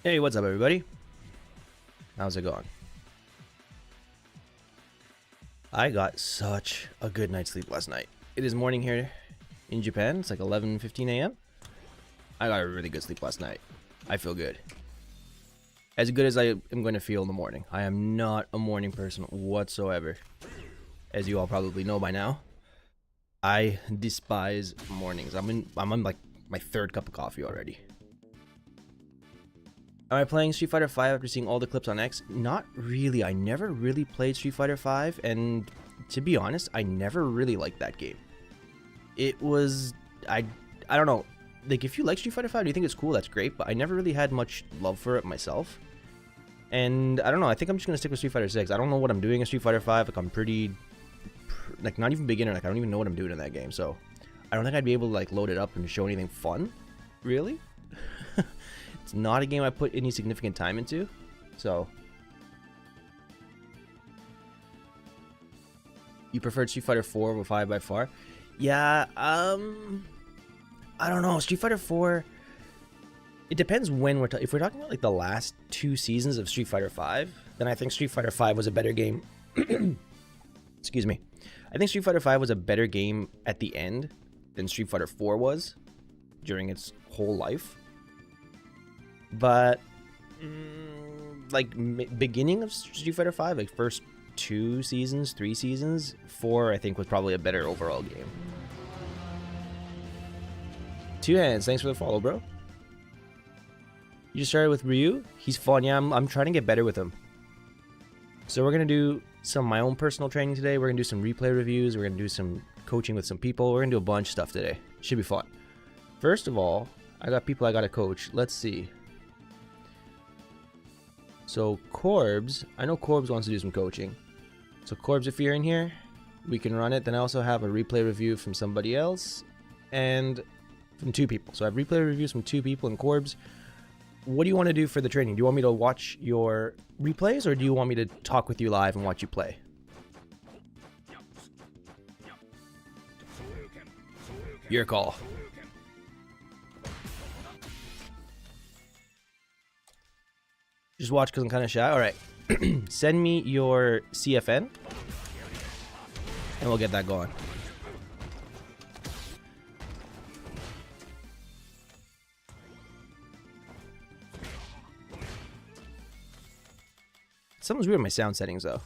Hey, what's up, everybody? How's it going? I got such a good night's sleep last night. It is morning here in Japan. It's like 11:15 a.m. I got a really good sleep last night. I feel good. As good as I am going to feel in the morning. I am not a morning person whatsoever. As you all probably know by now, I despise mornings. I'm on like my third cup of coffee already. Am I playing Street Fighter 5 after seeing all the clips on X? Not really. I never really played Street Fighter 5, and to be honest, I never really liked that game. It was... I don't know. Like, if you like Street Fighter 5, do you think it's cool? That's great, but I never really had much love for it myself. And I don't know. I think I'm just going to stick with Street Fighter 6. I don't know what I'm doing in Street Fighter 5. Like, I'm pretty... Like, not even beginner. Like, I don't even know what I'm doing in that game, so... I don't think I'd be able to, like, load it up and show anything fun. Really? It's not a game I put any significant time into, so. You preferred Street Fighter 4 over 5 by far? Yeah, I don't know. Street Fighter 4, it depends when if we're talking about like the last 2 seasons of Street Fighter 5, then I think Street Fighter 5 was a better game. Excuse me. I think Street Fighter 5 was a better game at the end than Street Fighter 4 was during its whole life. But like beginning of Street Fighter 5, like first 2 seasons, 3 seasons, 4 I think was probably a better overall game. 2 hands, thanks for the follow, bro. You just started with Ryu? He's fun. Yeah, I'm trying to get better with him. So we're gonna do some of my own personal training today. We're gonna do some replay reviews. We're gonna do some coaching with some people. We're gonna do a bunch of stuff today. Should be fun. First of all, I got people I gotta coach. Let's see. So Corbs, I know Corbs wants to do some coaching. So Corbs, if you're in here, we can run it. Then I also have a replay review from somebody else and from 2 people. So I have replay reviews from 2 people and Corbs. What do you want to do for the training? Do you want me to watch your replays or do you want me to talk with you live and watch you play? Your call. Just watch because I'm kind of shy. Alright. Send me your CFN. And we'll get that going. Something's weird with my sound settings, though.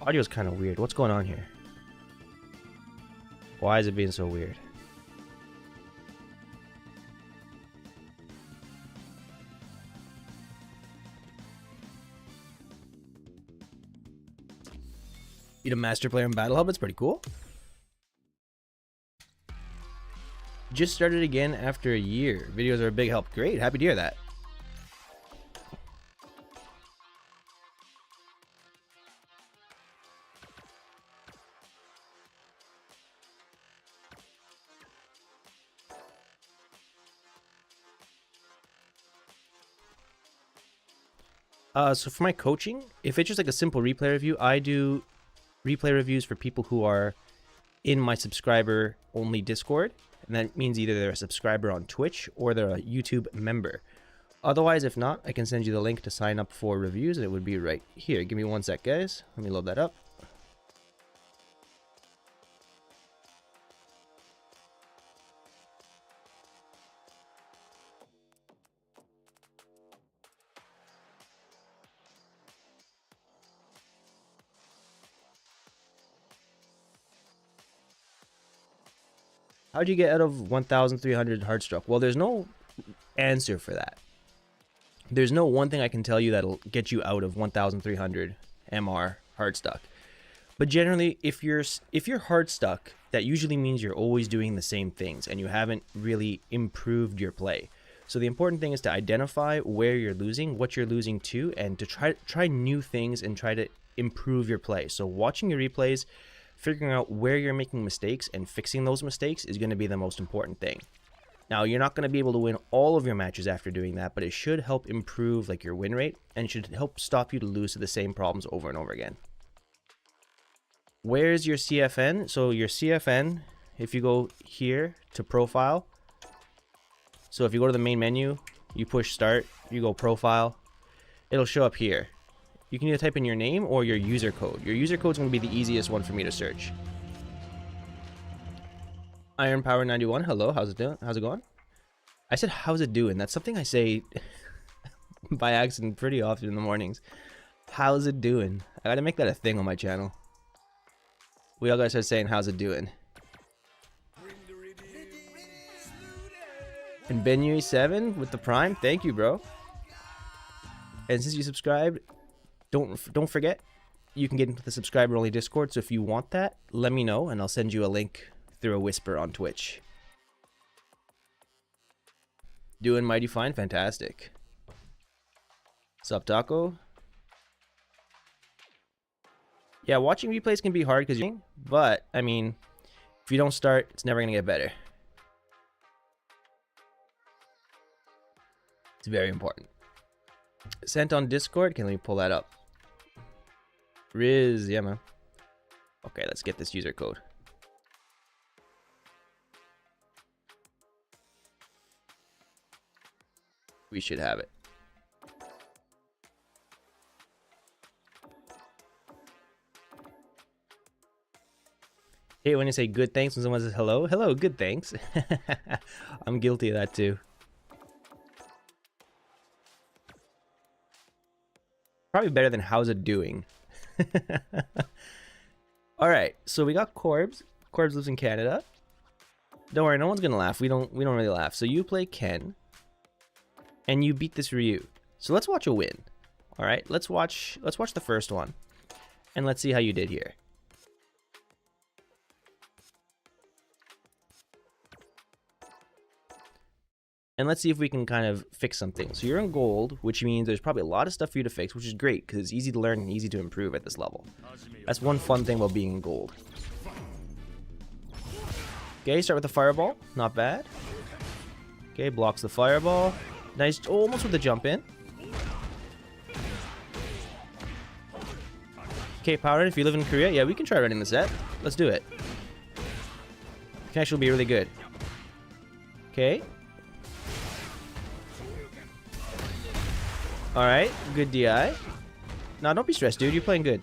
Audio's kind of weird. What's going on here? Why is it being so weird? You're a master player in Battle Hub? It's pretty cool. Just started again after a year. Videos are a big help. Great. Happy to hear that. So for my coaching, if it's just like a simple replay review, I do replay reviews for people who are in my subscriber only Discord. And that means either they're a subscriber on Twitch or they're a YouTube member. Otherwise, if not, I can send you the link to sign up for reviews and it would be right here. Give me 1 sec, guys. Let me load that up. How'd you get out of 1,300 hardstuck? Well, there's no answer for that. There's no one thing I can tell you that'll get you out of 1,300 MR hardstuck. But generally, if you're hardstuck, that usually means you're always doing the same things and you haven't really improved your play. So the important thing is to identify where you're losing, what you're losing to, and to try new things and try to improve your play. So watching your replays, figuring out where you're making mistakes and fixing those mistakes is going to be the most important thing. Now, you're not going to be able to win all of your matches after doing that, but it should help improve like your win rate and should help stop you to lose to the same problems over and over again. where's your CFN? So your CFN, if you go here to profile, so if you go to the main menu, you push start, you go profile, it'll show up here. You can either type in your name or your user code. Your user code is going to be the easiest one for me to search. Iron Power 91, hello, how's it doing? How's it going? I said, how's it doing? That's something I say by accident pretty often in the mornings. How's it doing? I gotta make that a thing on my channel. We all gotta start saying, how's it doing? And Benui7 with the Prime, thank you, bro. And since you subscribed, don't forget, you can get into the subscriber-only Discord. So if you want that, let me know, and I'll send you a link through a whisper on Twitch. Doing mighty fine, fantastic. Sup, Taco? Yeah, watching replays can be hard because but I mean, if you don't start, it's never gonna get better. It's very important. Sent on Discord. Can we pull that up? Riz, yeah, man. Okay, let's get this user code. We should have it. Hey, when you say good thanks when someone says hello, hello, good thanks. I'm guilty of that too. Probably better than how's it doing. Alright, so we got Corbs. Corbs lives in Canada. Don't worry, no one's gonna laugh. We don't really laugh. So you play Ken. And you beat this Ryu. So let's watch a win. Alright, let's watch the first one. And let's see how you did here. And let's see if we can kind of fix something. So you're in gold, which means there's probably a lot of stuff for you to fix, which is great because it's easy to learn and easy to improve at this level. That's one fun thing about being in gold. Okay, start with the fireball. Not bad. Okay, blocks the fireball. Nice, almost with the jump in. Okay, Power, if you live in Korea, yeah, we can try running the set. Let's do it. It can actually be really good. Okay. Alright, good DI. Nah, don't be stressed, dude. You're playing good.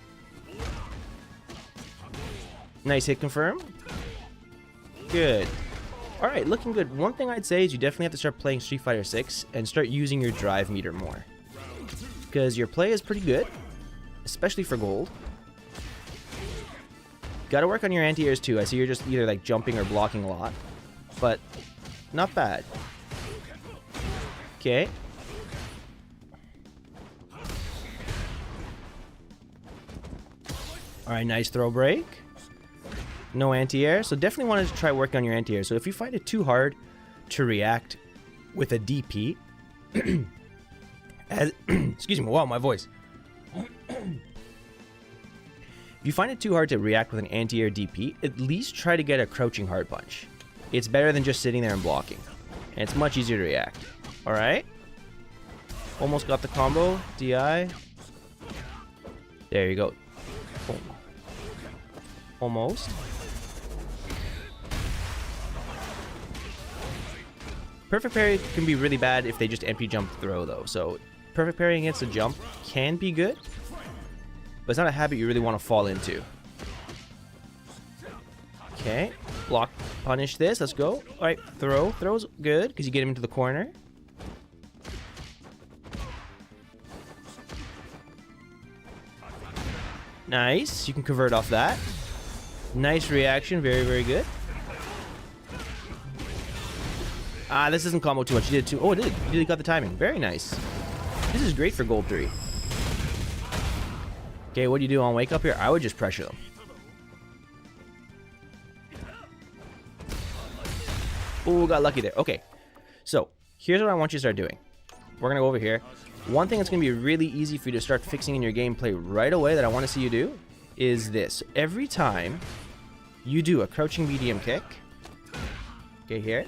Nice hit confirm. Good. Alright, looking good. One thing I'd say is you definitely have to start playing Street Fighter 6 and start using your drive meter more. Because your play is pretty good, especially for gold. Gotta work on your anti-airs too. I see you're just either like jumping or blocking a lot. But not bad. Okay. Alright, nice throw break. No anti-air, so definitely wanted to try working on your anti-air. So if you find it too hard to react with a DP, excuse me, wow, my voice. If you find it too hard to react with an anti-air DP, at least try to get a crouching hard punch. It's better than just sitting there and blocking, and it's much easier to react. Alright. Almost got the combo, DI. There you go. Almost. Perfect parry can be really bad if they just empty jump throw though. So perfect parrying against a jump can be good, but it's not a habit you really want to fall into. Okay, block, punish this. Let's go. All right, throw. Throw's good because you get him into the corner. Nice. You can convert off that. Nice reaction. Very, very good. Ah, this doesn't combo too much. You did too. Oh, it did. You really got the timing. Very nice. This is great for gold 3. Okay, what do you do on wake up here? I would just pressure them. Oh, got lucky there. Okay, so here's what I want you to start doing. We're going to go over here. One thing that's going to be really easy for you to start fixing in your gameplay right away that I want to see you do is this. Every time you do a crouching medium kick, okay, here,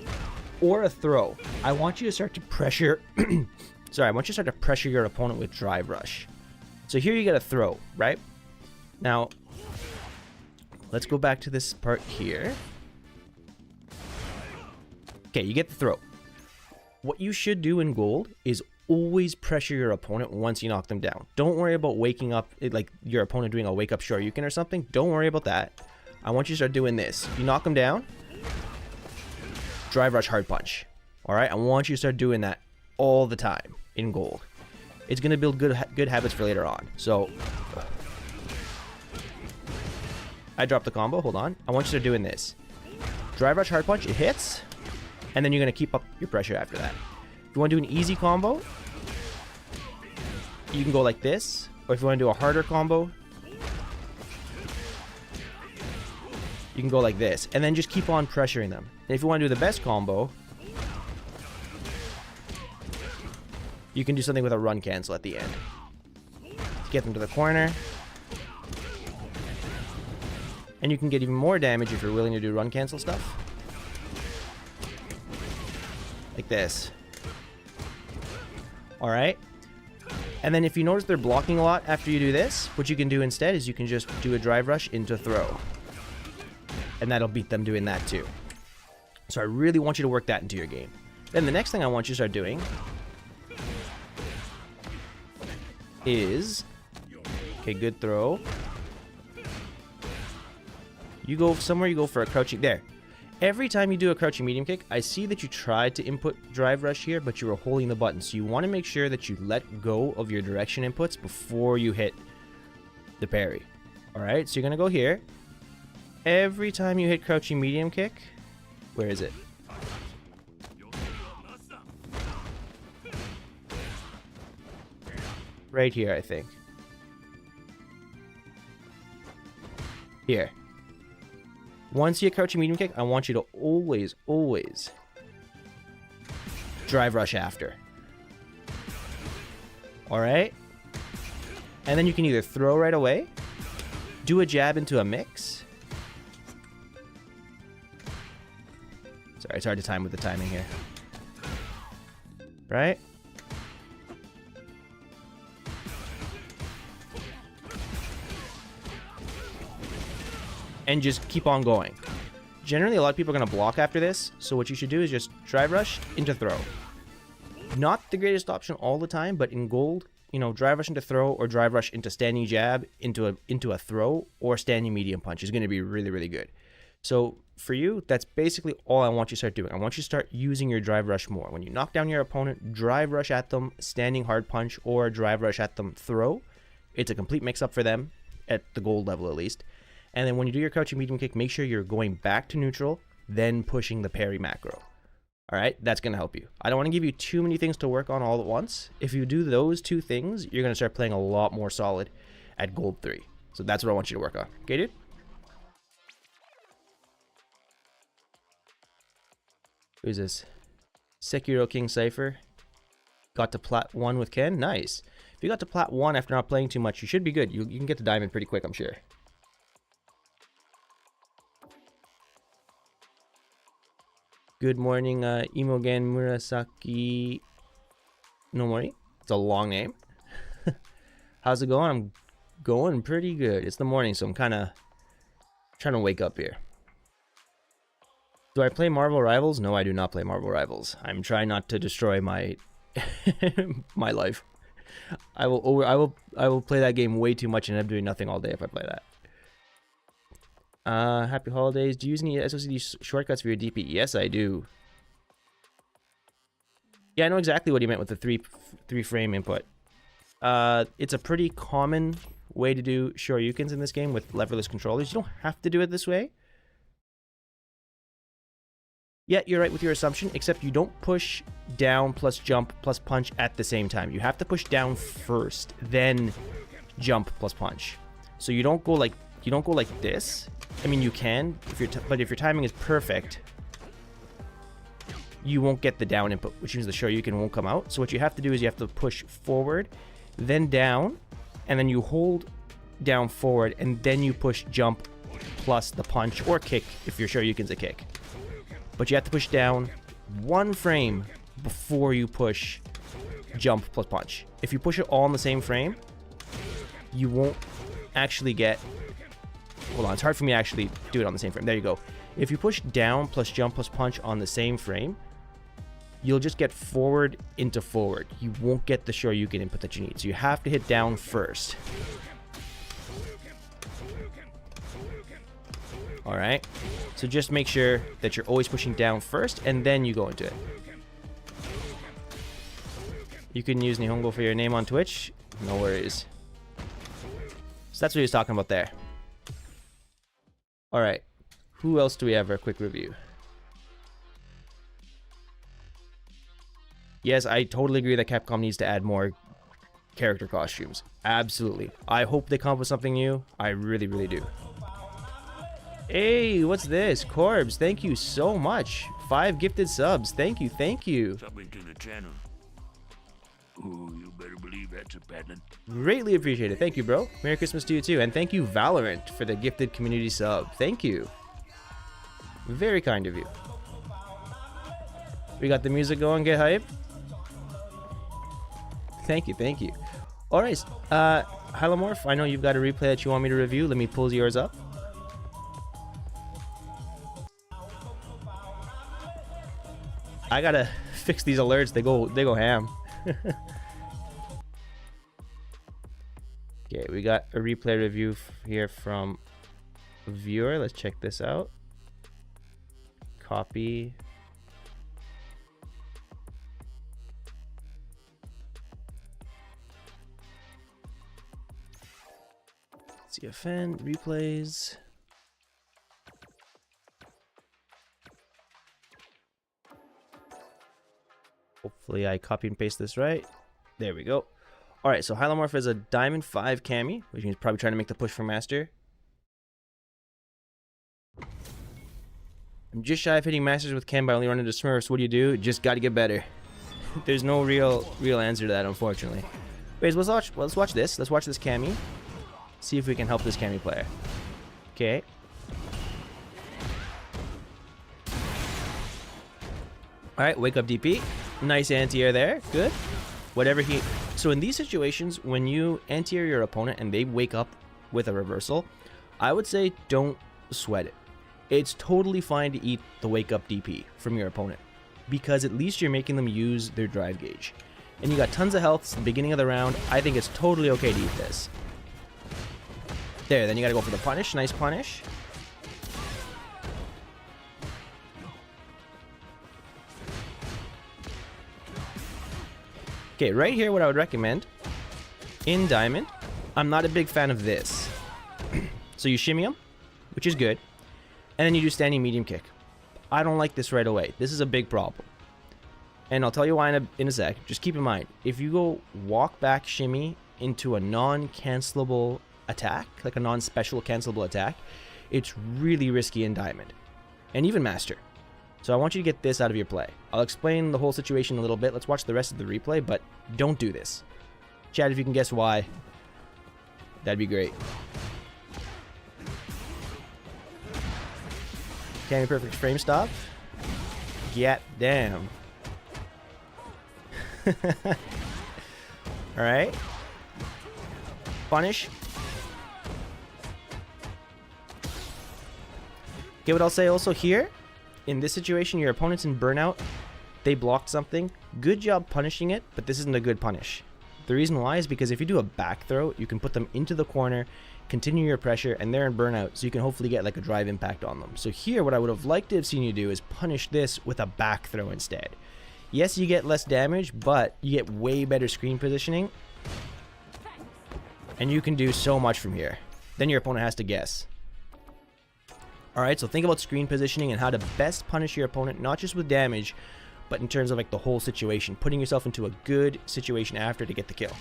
or a throw, I want you to start to pressure, sorry, I want you to start to pressure your opponent with drive rush. So here you get a throw, right? Now, let's go back to this part here. Okay, you get the throw. What you should do in gold is always pressure your opponent once you knock them down. Don't worry about waking up, like your opponent doing a wake up shoryuken or something. Don't worry about that. I want you to start doing this. You knock them down, drive rush hard punch. All right, I want you to start doing that all the time in gold. It's gonna build good habits for later on. So I dropped the combo. Hold on. I want you to start doing this. Drive rush hard punch. It hits. And then you're going to keep up your pressure after that. If you want to do an easy combo, you can go like this. Or if you want to do a harder combo, you can go like this. And then just keep on pressuring them. And if you want to do the best combo, you can do something with a run cancel at the end. Get them to the corner. And you can get even more damage if you're willing to do run cancel stuff. Like this. Alright. And then if you notice they're blocking a lot after you do this, what you can do instead is you can just do a drive rush into throw. And that'll beat them doing that too. So I really want you to work that into your game. Then the next thing I want you to start doing is... Okay, good throw. You go somewhere, you go for a crouching... There. Every time you do a crouching medium kick, I see that you tried to input drive rush here, but you were holding the button. So you want to make sure that you let go of your direction inputs before you hit the parry. Alright, so you're going to go here. Every time you hit crouching medium kick, where is it? Right here, I think. Here. Once you hit crouching medium kick, I want you to always drive rush after. Alright? And then you can either throw right away, do a jab into a mix. Sorry, it's hard to time with the timing here. Right? And just keep on going. Generally, a lot of people are going to block after this, so what you should do is just drive rush into throw. Not the greatest option all the time, but in gold, you know, drive rush into throw or drive rush into standing jab into a throw or standing medium punch is going to be really, really good. So for you, that's basically all I want you to start doing. I want you to start using your drive rush more. When you knock down your opponent, drive rush at them, standing hard punch, or drive rush at them, throw. It's a complete mix-up for them, at the gold level at least. And then when you do your crouching medium kick, make sure you're going back to neutral, then pushing the parry macro. Alright, that's going to help you. I don't want to give you too many things to work on all at once. If you do those two things, you're going to start playing a lot more solid at gold 3. So that's what I want you to work on. Okay, dude? Who's this? Sekiro King Cypher. Got to plat 1 with Ken? Nice. If you got to plat 1 after not playing too much, you should be good. You can get to diamond pretty quick, I'm sure. Good morning, Imogen Murasaki Nomori. It's a long name. How's it going? I'm going pretty good. It's the morning, so I'm kind of trying to wake up here. Do I play Marvel Rivals? No, I do not play Marvel Rivals. I'm trying not to destroy my my life. I will play that game way too much and end up doing nothing all day if I play that. Happy holidays. Do you use any SOCD shortcuts for your DP? Yes, I do. Yeah, I know exactly what he meant with the three frame input. It's a pretty common way to do shoryukens in this game with leverless controllers. You don't have to do it this way. Yeah, you're right with your assumption, except you don't push down plus jump plus punch at the same time. You have to push down first, then jump plus punch. So you don't go like this. I mean, you can, but if your timing is perfect, you won't get the down input, which means the shoryuken won't come out. So what you have to do is you have to push forward, then down, and then you hold down forward, and then you push jump plus the punch or kick if your shoryuken's a kick. But you have to push down 1 frame before you push jump plus punch. If you push it all in the same frame, you won't actually get Hold on, it's hard for me to actually do it on the same frame. There you go. If you push down plus jump plus punch on the same frame, you'll just get forward into forward. You won't get the Shoryuken input that you need. So you have to hit down first. Alright, so just make sure that you're always pushing down first, and then you go into it. You can use Nihongo for your name on Twitch. No worries. So that's what he was talking about there. Alright, who else do we have for a quick review? Yes, I totally agree that Capcom needs to add more character costumes. Absolutely. I hope they come up with something new. I really, really do. Hey, what's this? Corbs, thank you so much. 5 gifted subs. Thank you, thank you. Subbing to the channel. Ooh, you better believe that's a pattern. Greatly appreciate it. Thank you, bro. Merry Christmas to you too. And thank you, Valorant, for the gifted community sub. Thank you. Very kind of you. We got the music going. Get hype. Thank you, thank you. Alright, Hylomorph, I know you've got a replay that you want me to review. Let me pull yours up. I gotta fix these alerts. They go ham. Okay, we got a replay review here from a viewer. Let's check this out. Copy. CFN replays. Hopefully I copy and paste this right. There we go. Alright, so Hylomorph is a Diamond 5 Cammy, which means probably trying to make the push for Master. I'm just shy of hitting Masters with Cam by only running into Smurfs. What do? Just gotta get better. There's no real answer to that, unfortunately. Wait, let's watch this. Let's watch this Cammy. See if we can help this Cammy player. Okay. Alright, wake up DP. Nice anti-air there. Good. Whatever he... So in these situations, when you anti-air your opponent and they wake up with a reversal, I would say don't sweat it. It's totally fine to eat the wake up DP from your opponent, because at least you're making them use their drive gauge. And you got tons of health. It's the beginning of the round. I think it's totally okay to eat this. There, then you gotta go for the punish. Nice punish. Okay, right here, what I would recommend in Diamond, I'm not a big fan of this. So you shimmy him, which is good, and then you do standing medium kick. I don't like this right away. This is a big problem. And I'll tell you why in a sec. Just keep in mind, if you go walk back shimmy into a non-cancelable attack, like a non-special cancelable attack, it's really risky in Diamond, and even Master. So I want you to get this out of your play. I'll explain the whole situation a little bit. Let's watch the rest of the replay, but don't do this. Chat, if you can guess why, that'd be great. Cammy perfect frame stop. Get damn. Alright. Punish. Okay, what I'll say also here, in this situation, your opponent's in burnout, they blocked something. Good job punishing it, but this isn't a good punish. The reason why is because if you do a back throw, you can put them into the corner, continue your pressure, and they're in burnout, so you can hopefully get like a drive impact on them. So here, what I would have liked to have seen you do is punish this with a back throw instead. Yes, you get less damage, but you get way better screen positioning, and you can do so much from here. Then your opponent has to guess. Alright, so think about screen positioning and how to best punish your opponent, not just with damage, but in terms of like the whole situation, putting yourself into a good situation after to get the kill.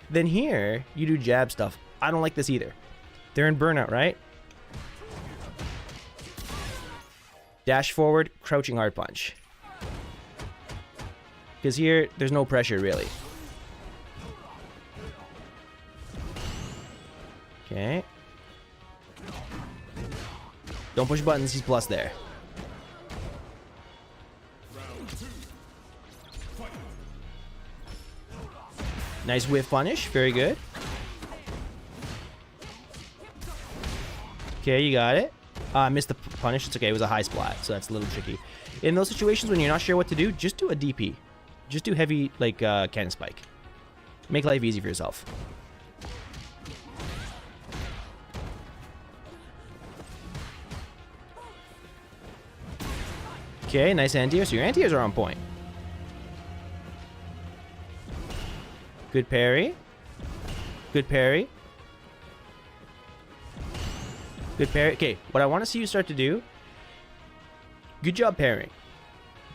Then here, you do jab stuff. I don't like this either. They're in burnout, right? Dash forward, crouching hard punch. Because here, there's no pressure really. Okay. Don't push buttons, he's plus there. Nice whiff punish, very good. Okay, you got it. I missed the punish. It's okay. It was a high splat, so that's a little tricky. In those situations when you're not sure what to do, just do a DP. Just do heavy, like, cannon spike. Make life easy for yourself. Okay, nice anti-air. So your anti-airs are on point. Good parry. Good parry. Good parry. Okay, what I want to see you start to do... Good job parrying.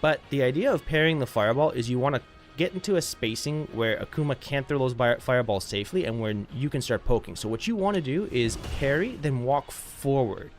But the idea of parrying the fireball is you want to get into a spacing where Akuma can't throw those fireballs safely and where you can start poking. So what you want to do is parry, then walk forward.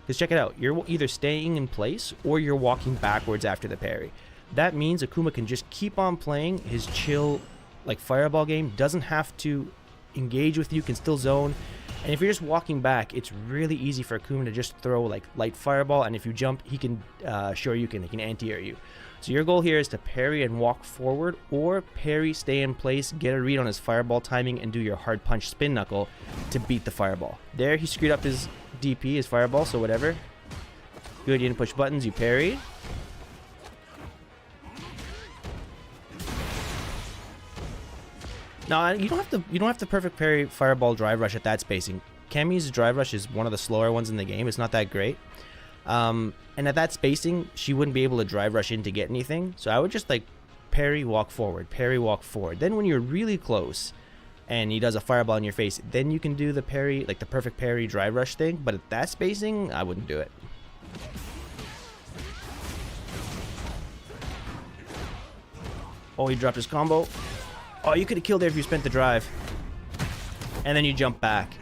Because check it out, you're either staying in place or you're walking backwards after the parry. That means Akuma can just keep on playing his chill, like, fireball game, doesn't have to engage with you, can still zone. And if you're just walking back, it's really easy for Akuma to just throw, like, light fireball, and if you jump, he can he can anti-air you. So your goal here is to parry and walk forward, or parry, stay in place, get a read on his fireball timing, and do your hard punch spin knuckle to beat the fireball. There, he screwed up his DP, his fireball, so whatever. Good, you didn't push buttons, you parried. No, you don't have to perfect parry fireball drive rush at that spacing. Cammy's drive rush is one of the slower ones in the game. It's not that great. And at that spacing, she wouldn't be able to drive rush in to get anything. So I would just, like, parry, walk forward, parry, walk forward. Then when you're really close and he does a fireball in your face, then you can do the parry, like the perfect parry drive rush thing. But at that spacing, I wouldn't do it. Oh, he dropped his combo. Oh, you could have killed there if you spent the drive. And then you jump back.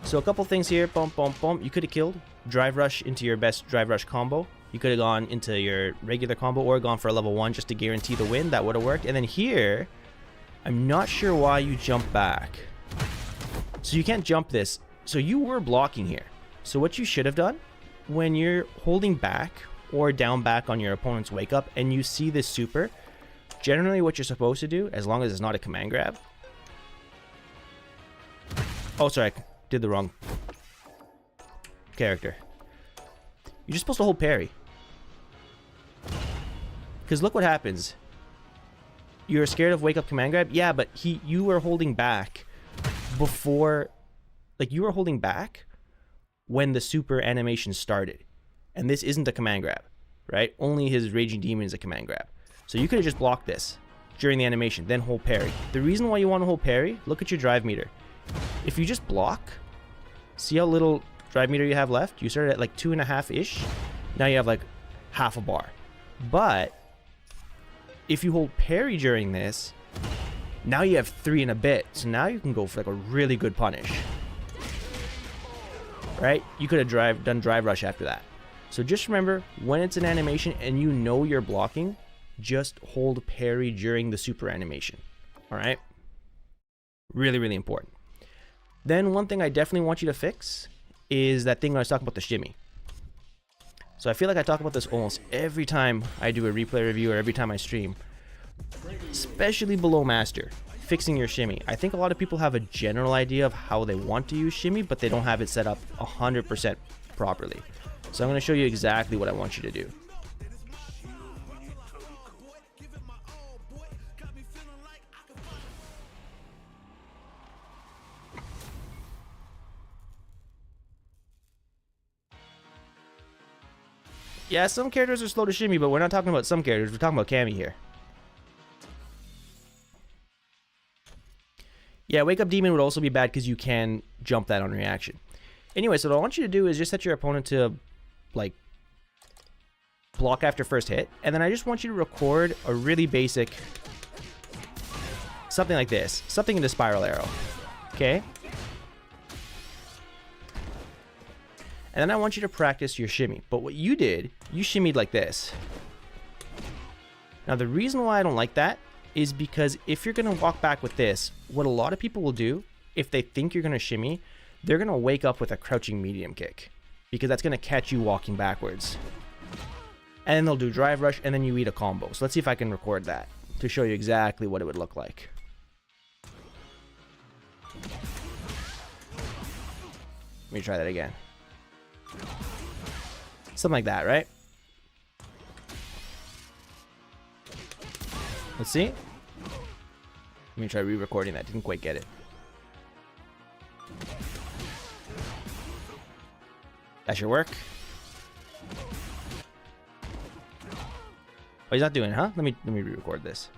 So a couple things here. Boom, boom, boom. You could have killed. Drive rush into your best drive rush combo. You could have gone into your regular combo or gone for a level 1 just to guarantee the win. That would have worked. And then here, I'm not sure why you jump back. So you can't jump this. So you were blocking here. So what you should have done, when you're holding back or down back on your opponent's wake up and you see this super, generally what you're supposed to do, as long as it's not a command grab. Oh, sorry, I did the wrong character. You're just supposed to hold parry. Because look what happens. You're scared of wake up command grab? Yeah, but you were holding back before, like, you were holding back when the super animation started. And this isn't a command grab, right? Only his Raging Demon is a command grab. So you could have just blocked this during the animation, then hold parry. The reason why you want to hold parry, look at your drive meter. If you just block, see how little drive meter you have left? You started at like 2.5-ish. Now you have like half a bar. But if you hold parry during this, now you have 3 and a bit. So now you can go for like a really good punish. Right? You could have done drive rush after that. So just remember, when it's an animation and you know you're blocking, just hold parry during the super animation. Alright? Really, really important. Then one thing I definitely want you to fix is that thing I was talking about, the shimmy. So I feel like I talk about this almost every time I do a replay review or every time I stream. Especially below master. Fixing your shimmy. I think a lot of people have a general idea of how they want to use shimmy, but they don't have it set up 100% properly. So I'm going to show you exactly what I want you to do. Yeah, some characters are slow to shimmy, but we're not talking about some characters. We're talking about Cammy here. Yeah, Wake Up Demon would also be bad because you can jump that on reaction. Anyway, so what I want you to do is just set your opponent to, like, block after first hit. And then I just want you to record a really basic, something like this. Something in the spiral arrow. Okay? And then I want you to practice your shimmy. But what you did, you shimmied like this. Now the reason why I don't like that is because if you're going to walk back with this, what a lot of people will do, if they think you're going to shimmy, they're going to wake up with a crouching medium kick. Because that's going to catch you walking backwards. And then they'll do drive rush, and then you eat a combo. So let's see if I can record that to show you exactly what it would look like. Let me try that again. Something like that, right? Let's see. Let me try re-recording that. Didn't quite get it. That should work. Oh, he's not doing it, huh? Let me re-record this.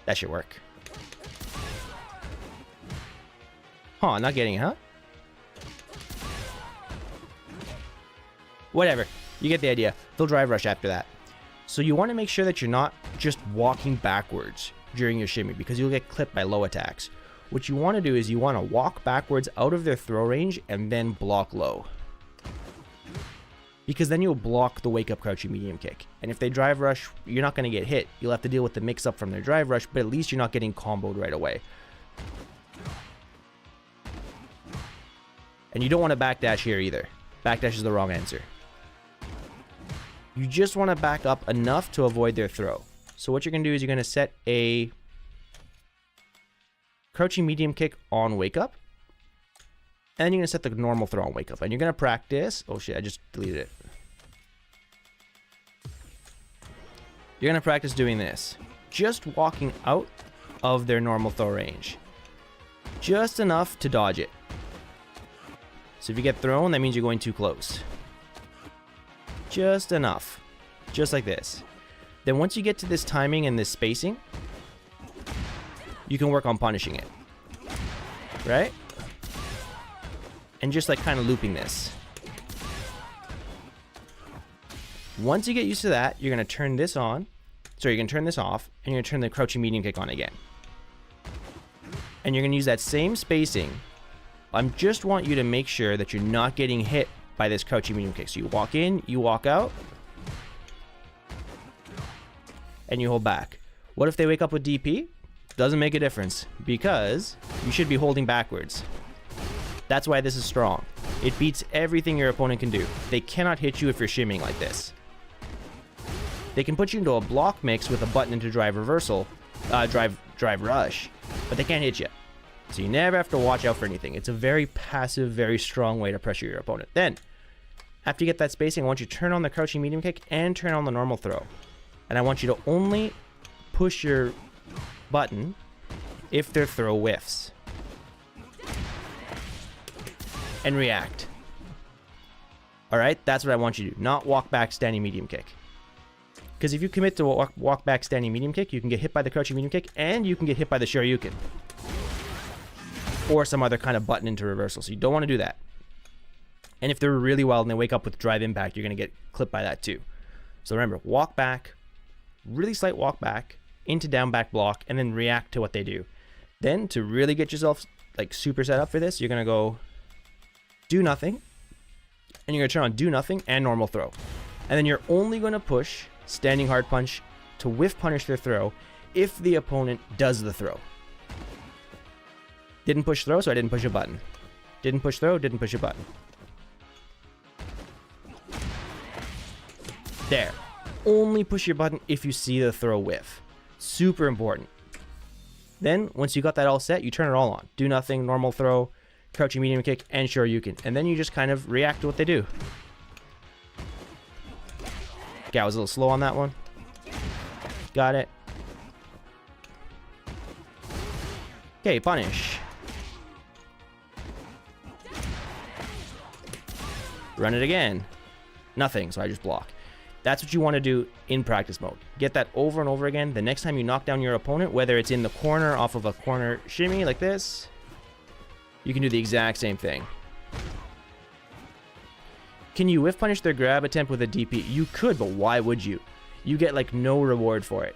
That should work. Huh, not getting it, huh? Whatever. You get the idea. They'll drive rush after that. So you want to make sure that you're not just walking backwards during your shimmy, because you'll get clipped by low attacks. What you want to do is you want to walk backwards out of their throw range and then block low. Because then you'll block the wake up crouching medium kick. And if they drive rush, you're not going to get hit. You'll have to deal with the mix up from their drive rush, but at least you're not getting comboed right away. And you don't want to backdash here either. Backdash is the wrong answer. You just want to back up enough to avoid their throw. So what you're going to do is you're going to set a crouching medium kick on wake up. And you're going to set the normal throw on wake up. And you're going to practice. Oh shit, I just deleted it. You're going to practice doing this. Just walking out of their normal throw range. Just enough to dodge it. So if you get thrown, that means you're going too close. Just enough. Just like this. Then once you get to this timing and this spacing, you can work on punishing it. Right? And just like kind of looping this. Once you get used to that, you're going to turn this on. Sorry, you're going to turn this off, and you're going to turn the crouching medium kick on again. And you're going to use that same spacing. I just want you to make sure that you're not getting hit by this crouching medium kick. So you walk in, you walk out, and you hold back. What if they wake up with DP? Doesn't make a difference, because you should be holding backwards. That's why this is strong. It beats everything your opponent can do. They cannot hit you if you're shimmying like this. They can put you into a block mix with a button into drive reversal, drive rush, but they can't hit you. So you never have to watch out for anything. It's a very passive, very strong way to pressure your opponent. Then, after you get that spacing, I want you to turn on the crouching medium kick and turn on the normal throw. And I want you to only push your button if their throw whiffs. And react. Alright, that's what I want you to do. Not walk back standing medium kick. Because if you commit to walk back standing medium kick, you can get hit by the crouching medium kick, and you can get hit by the Shoryuken. Or some other kind of button into reversal. So you don't want to do that. And if they're really wild and they wake up with drive impact, you're going to get clipped by that too. So remember, walk back, really slight walk back, into down back block, and then react to what they do. Then, to really get yourself like super set up for this, you're going to go do nothing, and you're going to turn on do nothing and normal throw. And then you're only going to push standing hard punch to whiff punish their throw if the opponent does the throw. Didn't push throw, so I didn't push a button. Didn't push throw, didn't push a button. There. Only push your button if you see the throw whiff. Super important. Then, once you got that all set, you turn it all on. Do nothing, normal throw, crouching medium kick, and Shoryuken. And then you just kind of react to what they do. Okay, I was a little slow on that one. Got it. Okay, punish. Run it again. Nothing, so I just block. That's what you want to do in practice mode. Get that over and over again. The next time you knock down your opponent, whether it's in the corner off of a corner shimmy like this, you can do the exact same thing. Can you whiff punish their grab attempt with a DP? You could, but why would you? You get like no reward for it.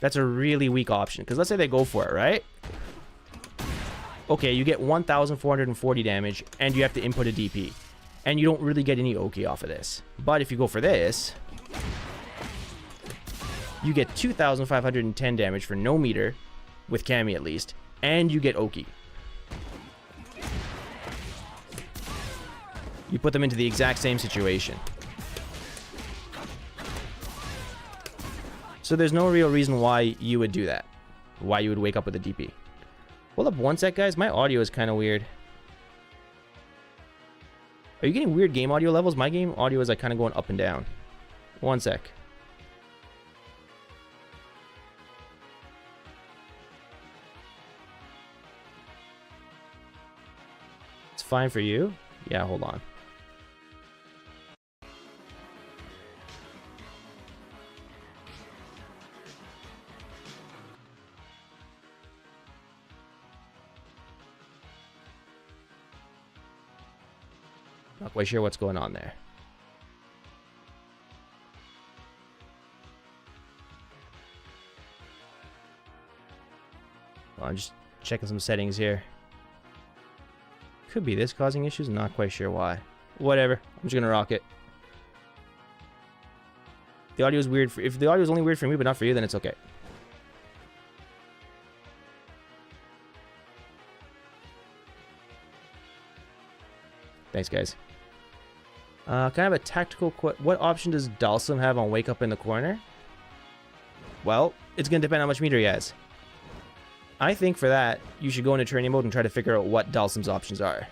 That's a really weak option, because let's say they go for it, right? Okay, you get 1,440 damage, and you have to input a DP. And you don't really get any Oki off of this. But if you go for this, you get 2,510 damage for no meter, with Cammy at least, and you get Oki. You put them into the exact same situation. So there's no real reason why you would do that. Why you would wake up with a DP. Hold up one sec, guys. My audio is kind of weird. Are you getting weird game audio levels? My game audio is like kind of going up and down. One sec. It's fine for you? Yeah, hold on. Not quite sure what's going on there. Well, I'm just checking some settings here. Could be this causing issues. Not quite sure why. Whatever. I'm just gonna rock it. The audio is weird. If the audio is only weird for me but not for you, then it's okay. Thanks, guys. Kind of a tactical what option does Dalsum have on Wake Up in the Corner? Well, it's going to depend on how much meter he has. I think for that, you should go into training mode and try to figure out what Dalsum's options are.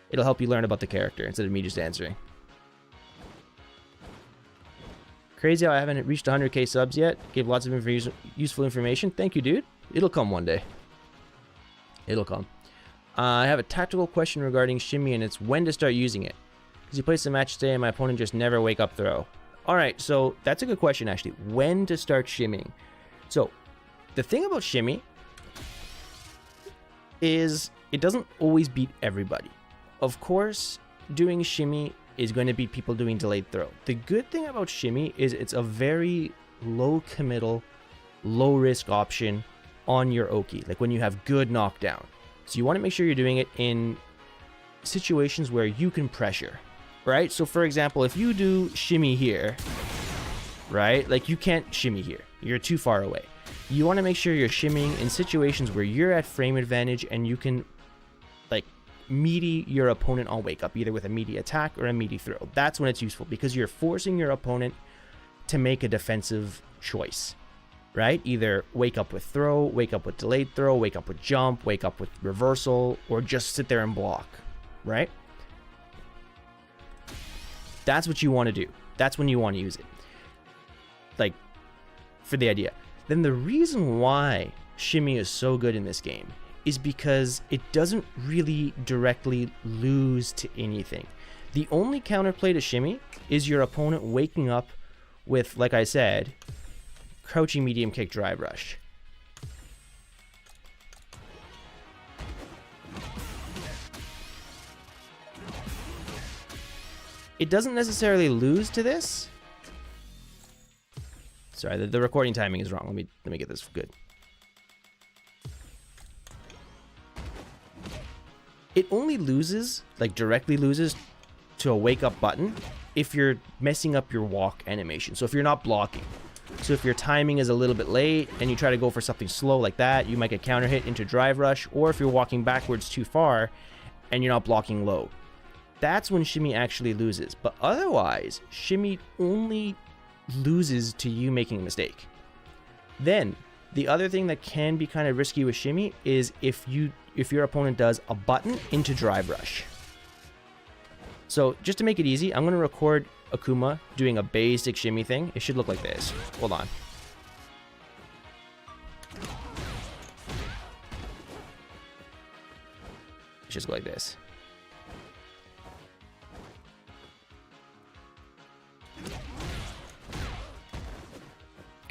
It'll help you learn about the character instead of me just answering. Crazy how I haven't reached 100k subs yet. Gave lots of useful information. Thank you, dude. It'll come one day. It'll come. I have a tactical question regarding shimmy, and it's when to start using it. Because you place a match today and my opponent just never wake up throw. Alright, so that's a good question actually. When to start shimmying. So, the thing about shimmy is it doesn't always beat everybody. Of course, doing shimmy is going to beat people doing delayed throw. The good thing about shimmy is it's a very low committal, low risk option on your Oki. Like when you have good knockdown. So you want to make sure you're doing it in situations where you can pressure, right? So for example, if you do shimmy here, right? Like you can't shimmy here. You're too far away. You want to make sure you're shimmying in situations where you're at frame advantage and you can like meaty your opponent on wake up, either with a meaty attack or a meaty throw. That's when it's useful because you're forcing your opponent to make a defensive choice. Right? Either wake up with throw, wake up with delayed throw, wake up with jump, wake up with reversal, or just sit there and block. Right? That's what you want to do. That's when you want to use it. Like, for the idea. Then the reason why shimmy is so good in this game is because it doesn't really directly lose to anything. The only counterplay to shimmy is your opponent waking up with, like I said, crouching medium kick drive rush. It doesn't necessarily lose to this. Sorry, the recording timing is wrong. Let me get this good. It only loses, like directly loses, to a wake up button if you're messing up your walk animation. So if you're not blocking. So if your timing is a little bit late and you try to go for something slow like that, you might get counter hit into drive rush, or if you're walking backwards too far and you're not blocking low. That's when shimmy actually loses. But otherwise, shimmy only loses to you making a mistake. Then, the other thing that can be kind of risky with shimmy is if your opponent does a button into drive rush. So just to make it easy, I'm going to record Akuma doing a basic shimmy thing. It should look like this. Hold on. It should look like this.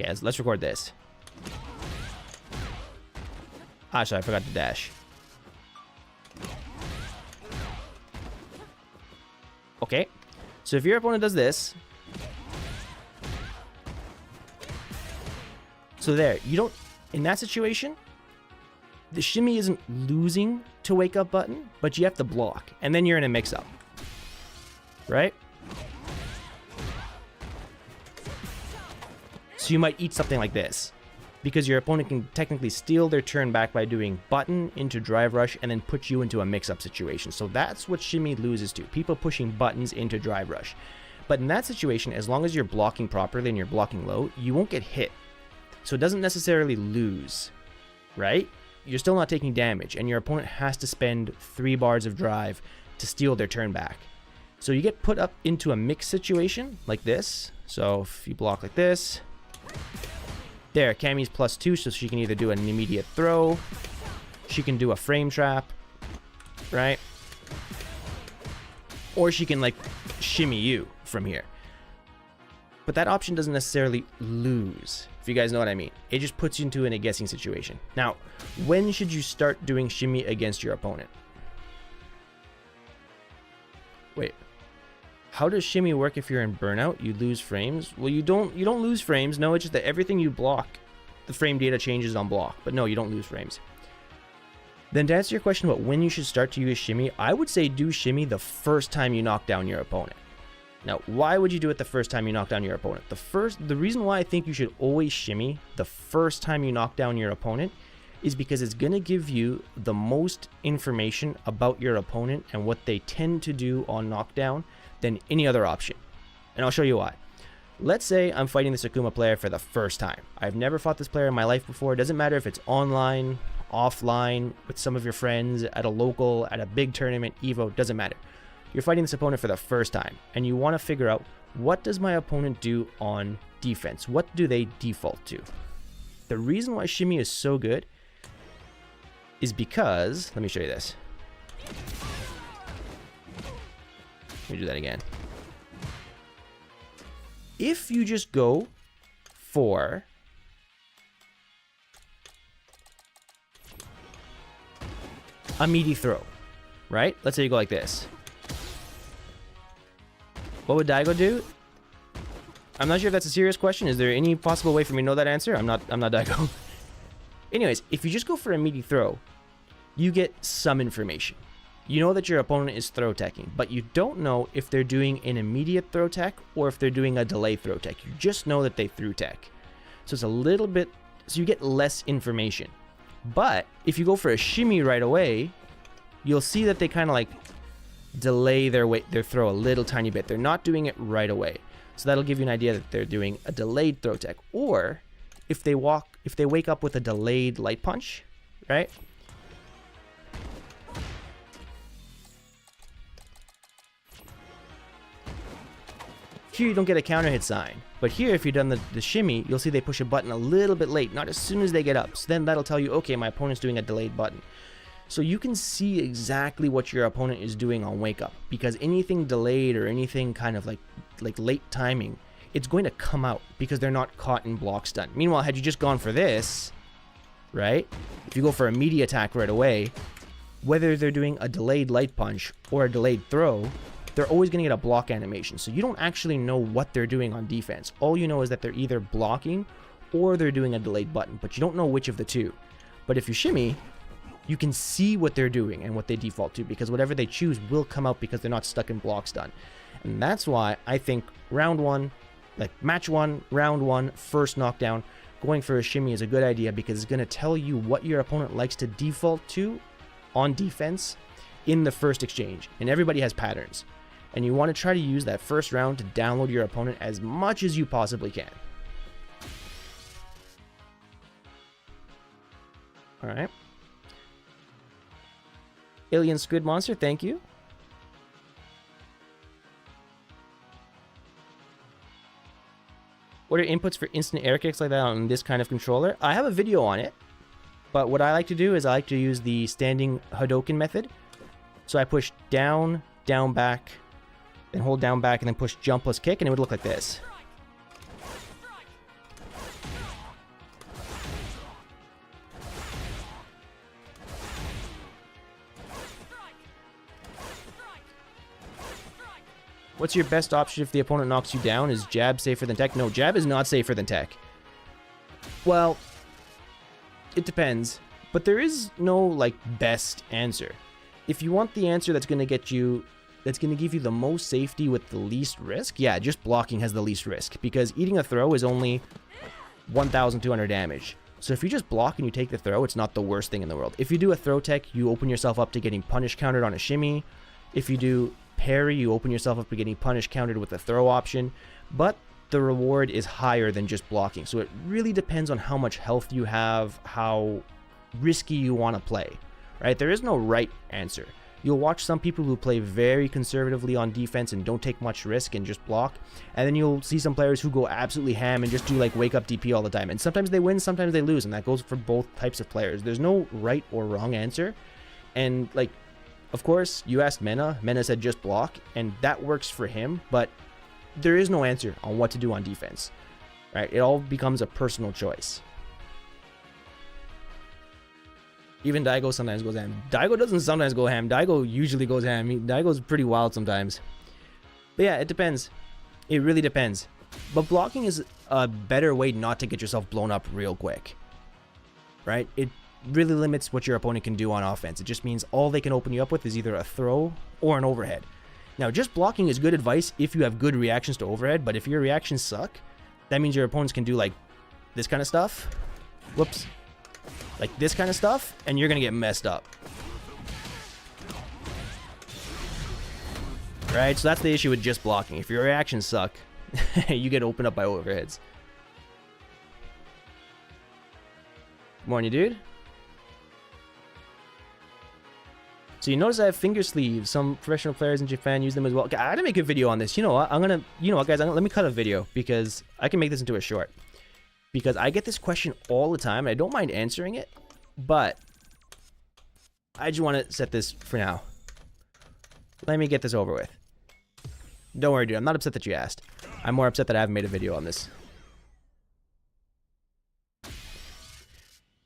Okay, let's record this. Ah, sorry, I forgot to dash. Okay, so if your opponent does this, so there, you don't, in that situation, the shimmy isn't losing to wake up button, but you have to block, and then you're in a mix up, right? So you might eat something like this, because your opponent can technically steal their turn back by doing button into drive rush and then put you into a mix-up situation. So that's what shimmy loses to, people pushing buttons into drive rush. But in that situation, as long as you're blocking properly and you're blocking low, you won't get hit. So it doesn't necessarily lose, right? you're still not taking damage, and your opponent has to spend 3 bars of drive to steal their turn back. So you get put up into a mixed situation like this. So if you block like this, there, Cammy's +2, so she can either do an immediate throw, she can do a frame trap, right? Or she can like shimmy you from here. But that option doesn't necessarily lose, if you guys know what I mean. It just puts you into a guessing situation. Now, when should you start doing shimmy against your opponent? Wait. How does shimmy work if you're in burnout? You lose frames? Well, you don't lose frames. No, it's just that everything you block, the frame data changes on block. But no, you don't lose frames. Then to answer your question about when you should start to use shimmy, I would say do shimmy the first time you knock down your opponent. Now, why would you do it the first time you knock down your opponent? The reason why I think you should always shimmy the first time you knock down your opponent is because it's going to give you the most information about your opponent and what they tend to do on knockdown than any other option. And I'll show you why. Let's say I'm fighting this Akuma player for the first time. I've never fought this player in my life before. It doesn't matter if it's online, offline, with some of your friends, at a local, at a big tournament, Evo, doesn't matter. You're fighting this opponent for the first time, and you want to figure out, what does my opponent do on defense? What do they default to? The reason why shimmy is so good is because, let me show you this. Let me do that again. If you just go for a meaty throw, right? Let's say you go like this. What would Daigo do? I'm not sure if that's a serious question. Is there any possible way for me to know that answer? I'm not Daigo. Anyways, if you just go for a meaty throw, you get some information. You know that your opponent is throw teching, but you don't know if they're doing an immediate throw tech or if they're doing a delay throw tech. You just know that they threw tech. So it's a little bit, so you get less information. But if you go for a shimmy right away, you'll see that they kind of like delay their throw a little tiny bit. They're not doing it right away. So that'll give you an idea that they're doing a delayed throw tech. Or if they wake up with a delayed light punch, right? Here you don't get a counter hit sign, but here if you've done the shimmy, you'll see they push a button a little bit late, not as soon as they get up. So then that'll tell you, okay, my opponent's doing a delayed button. So you can see exactly what your opponent is doing on wake up, because anything delayed or anything kind of like late timing, it's going to come out because they're not caught in block stun. Meanwhile, had you just gone for this, right? If you go for a meaty attack right away, whether they're doing a delayed light punch or a delayed throw, they're always going to get a block animation. So you don't actually know what they're doing on defense. All you know is that they're either blocking or they're doing a delayed button, but you don't know which of the two. But if you shimmy, you can see what they're doing and what they default to, because whatever they choose will come out because they're not stuck in block stun. And that's why I think round one, like match one, round one, first knockdown, going for a shimmy is a good idea, because it's going to tell you what your opponent likes to default to on defense in the first exchange. And everybody has patterns. And you want to try to use that first round to download your opponent as much as you possibly can. Alright. Alien Squid Monster, thank you. What are inputs for instant air kicks like that on this kind of controller? I have a video on it, but what I like to do is I like to use the standing Hadoken method. So I push down, down, back, then hold down, back, and then push jump plus kick, and it would look like this. What's your best option if the opponent knocks you down? Is jab safer than tech? No, jab is not safer than tech. Well, it depends, but there is no like best answer. If you want the answer that's going to get you, that's going to give you the most safety with the least risk, yeah, just blocking has the least risk, because eating a throw is only 1,200 damage. So if you just block and you take the throw, it's not the worst thing in the world. If you do a throw tech, you open yourself up to getting punish countered on a shimmy. If you do parry, you open yourself up to getting punish countered with a throw option, but the reward is higher than just blocking. So it really depends on how much health you have, how risky you want to play, right? There is no right answer. You'll watch some people who play very conservatively on defense and don't take much risk and just block. And then you'll see some players who go absolutely ham and just do like wake up DP all the time. And sometimes they win, sometimes they lose. And that goes for both types of players. There's no right or wrong answer. And like, of course, you asked Mena. Mena said just block. And that works for him. But there is no answer on what to do on defense, right? It all becomes a personal choice. Even Daigo sometimes goes ham. Daigo doesn't sometimes go ham. Daigo usually goes ham. Daigo's pretty wild sometimes. But yeah, it depends. It really depends. But blocking is a better way not to get yourself blown up real quick. Right? It really limits what your opponent can do on offense. It just means all they can open you up with is either a throw or an overhead. Now, just blocking is good advice if you have good reactions to overhead. But if your reactions suck, that means your opponents can do like this kind of stuff. Whoops. Like this kind of stuff, and you're gonna get messed up. Right? So that's the issue with just blocking. If your reactions suck, you get opened up by overheads. Morning, dude. So you notice I have finger sleeves. Some professional players in Japan use them as well. I gotta make a video on this. You know what? You know what, guys? Let me cut a video because I can make this into a short. Because I get this question all the time, and I don't mind answering it, but I just want to set this for now. Let me get this over with. Don't worry, dude. I'm not upset that you asked. I'm more upset that I haven't made a video on this.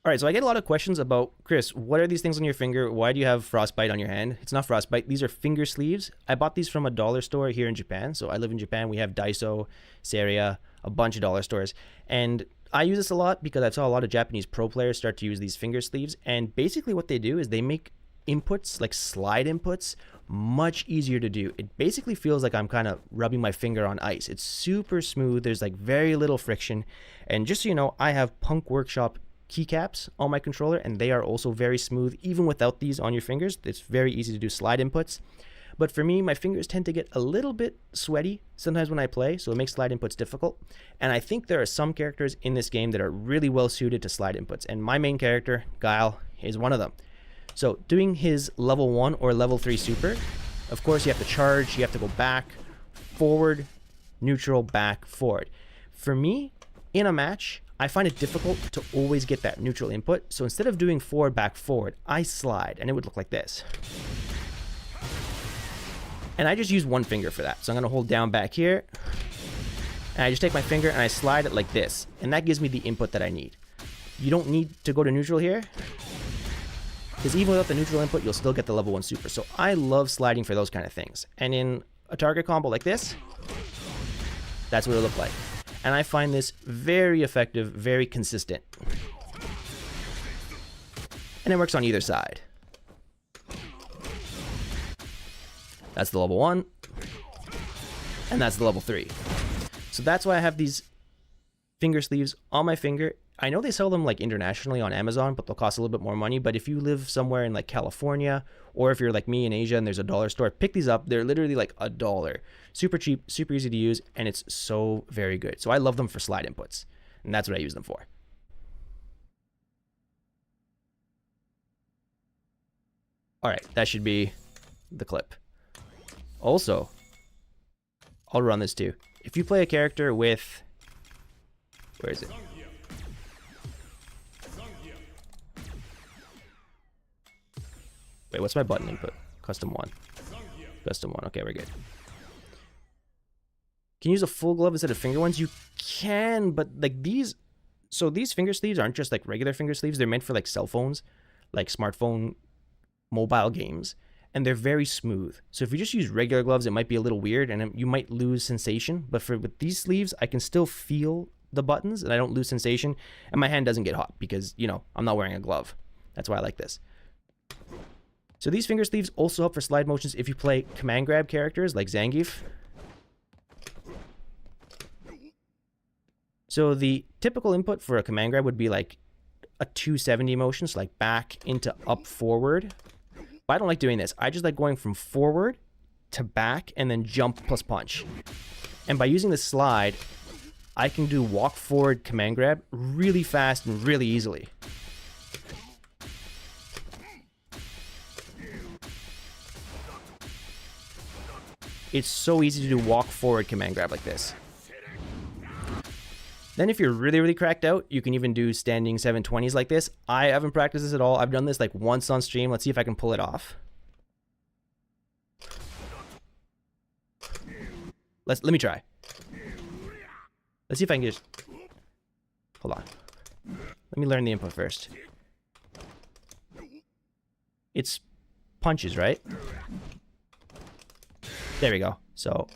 Alright, so I get a lot of questions about, Chris, what are these things on your finger? Why do you have frostbite on your hand? It's not frostbite. These are finger sleeves. I bought these from a dollar store here in Japan. So I live in Japan. We have Daiso, Seria, a bunch of dollar stores. And I use this a lot because I saw a lot of Japanese pro players start to use these finger sleeves. And basically what they do is they make inputs, like slide inputs, much easier to do. It basically feels like I'm kind of rubbing my finger on ice. It's super smooth. There's like very little friction. And just so you know, I have Punk Workshop keycaps on my controller, and they are also very smooth. Even without these on your fingers, it's very easy to do slide inputs. But for me, my fingers tend to get a little bit sweaty sometimes when I play, so it makes slide inputs difficult. And I think there are some characters in this game that are really well suited to slide inputs, and my main character, Guile, is one of them. So doing his level 1 or level 3 super, of course you have to charge, you have to go back, forward, neutral, back, forward. For me, in a match, I find it difficult to always get that neutral input. So instead of doing forward, back, forward, I slide, and it would look like this. And I just use one finger for that. So I'm going to hold down back here, and I just take my finger and I slide it like this. And that gives me the input that I need. You don't need to go to neutral here, because even without the neutral input, you'll still get the level 1 super. So I love sliding for those kind of things. And in a target combo like this, that's what it'll look like. And I find this very effective, very consistent. And it works on either side. That's the level 1. And that's the level 3. So that's why I have these finger sleeves on my finger. I know they sell them like internationally on Amazon, but they'll cost a little bit more money. But if you live somewhere in like California, or if you're like me in Asia and there's a dollar store, pick these up. They're literally like $1. Super cheap, super easy to use, and it's so very good. So I love them for slide inputs, and that's what I use them for. All right, that should be the clip. Also, I'll run this too. If you play a character with, where is it? Wait, what's my button input? Custom 1. Custom 1. Okay, we're good. Can you use a full glove instead of finger ones? You can, but like these... So these finger sleeves aren't just like regular finger sleeves. They're meant for like cell phones, like smartphone, mobile games. And they're very smooth. So if you just use regular gloves, it might be a little weird and you might lose sensation. But with these sleeves, I can still feel the buttons and I don't lose sensation. And my hand doesn't get hot because, you know, I'm not wearing a glove. That's why I like this. So these finger sleeves also help for slide motions if you play command grab characters like Zangief. So the typical input for a command grab would be like a 270 motion, so like back into up forward. But I don't like doing this. I just like going from forward to back and then jump plus punch. And by using the slide, I can do walk forward command grab really fast and really easily. It's so easy to do walk forward command grab like this. Then if you're really, really cracked out, you can even do standing 720s like this. I haven't practiced this at all. I've done this like once on stream. Let's see if I can pull it off. Let me try. Let's see if I can just... Hold on. Let me learn the input first. It's punches, right? There we go. So...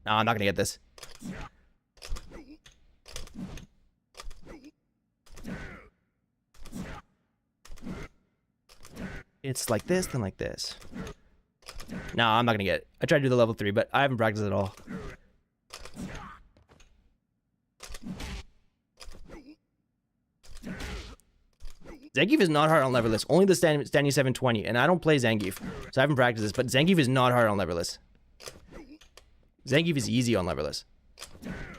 No, I'm not gonna get this. It's like this, then like this. No, I'm not gonna get it. I tried to do the level 3, but I haven't practiced at all. Zangief is not hard on leverless. Only the standing 720, and I don't play Zangief, so I haven't practiced this, but Zangief is not hard on leverless. Zangief is easy on leverless.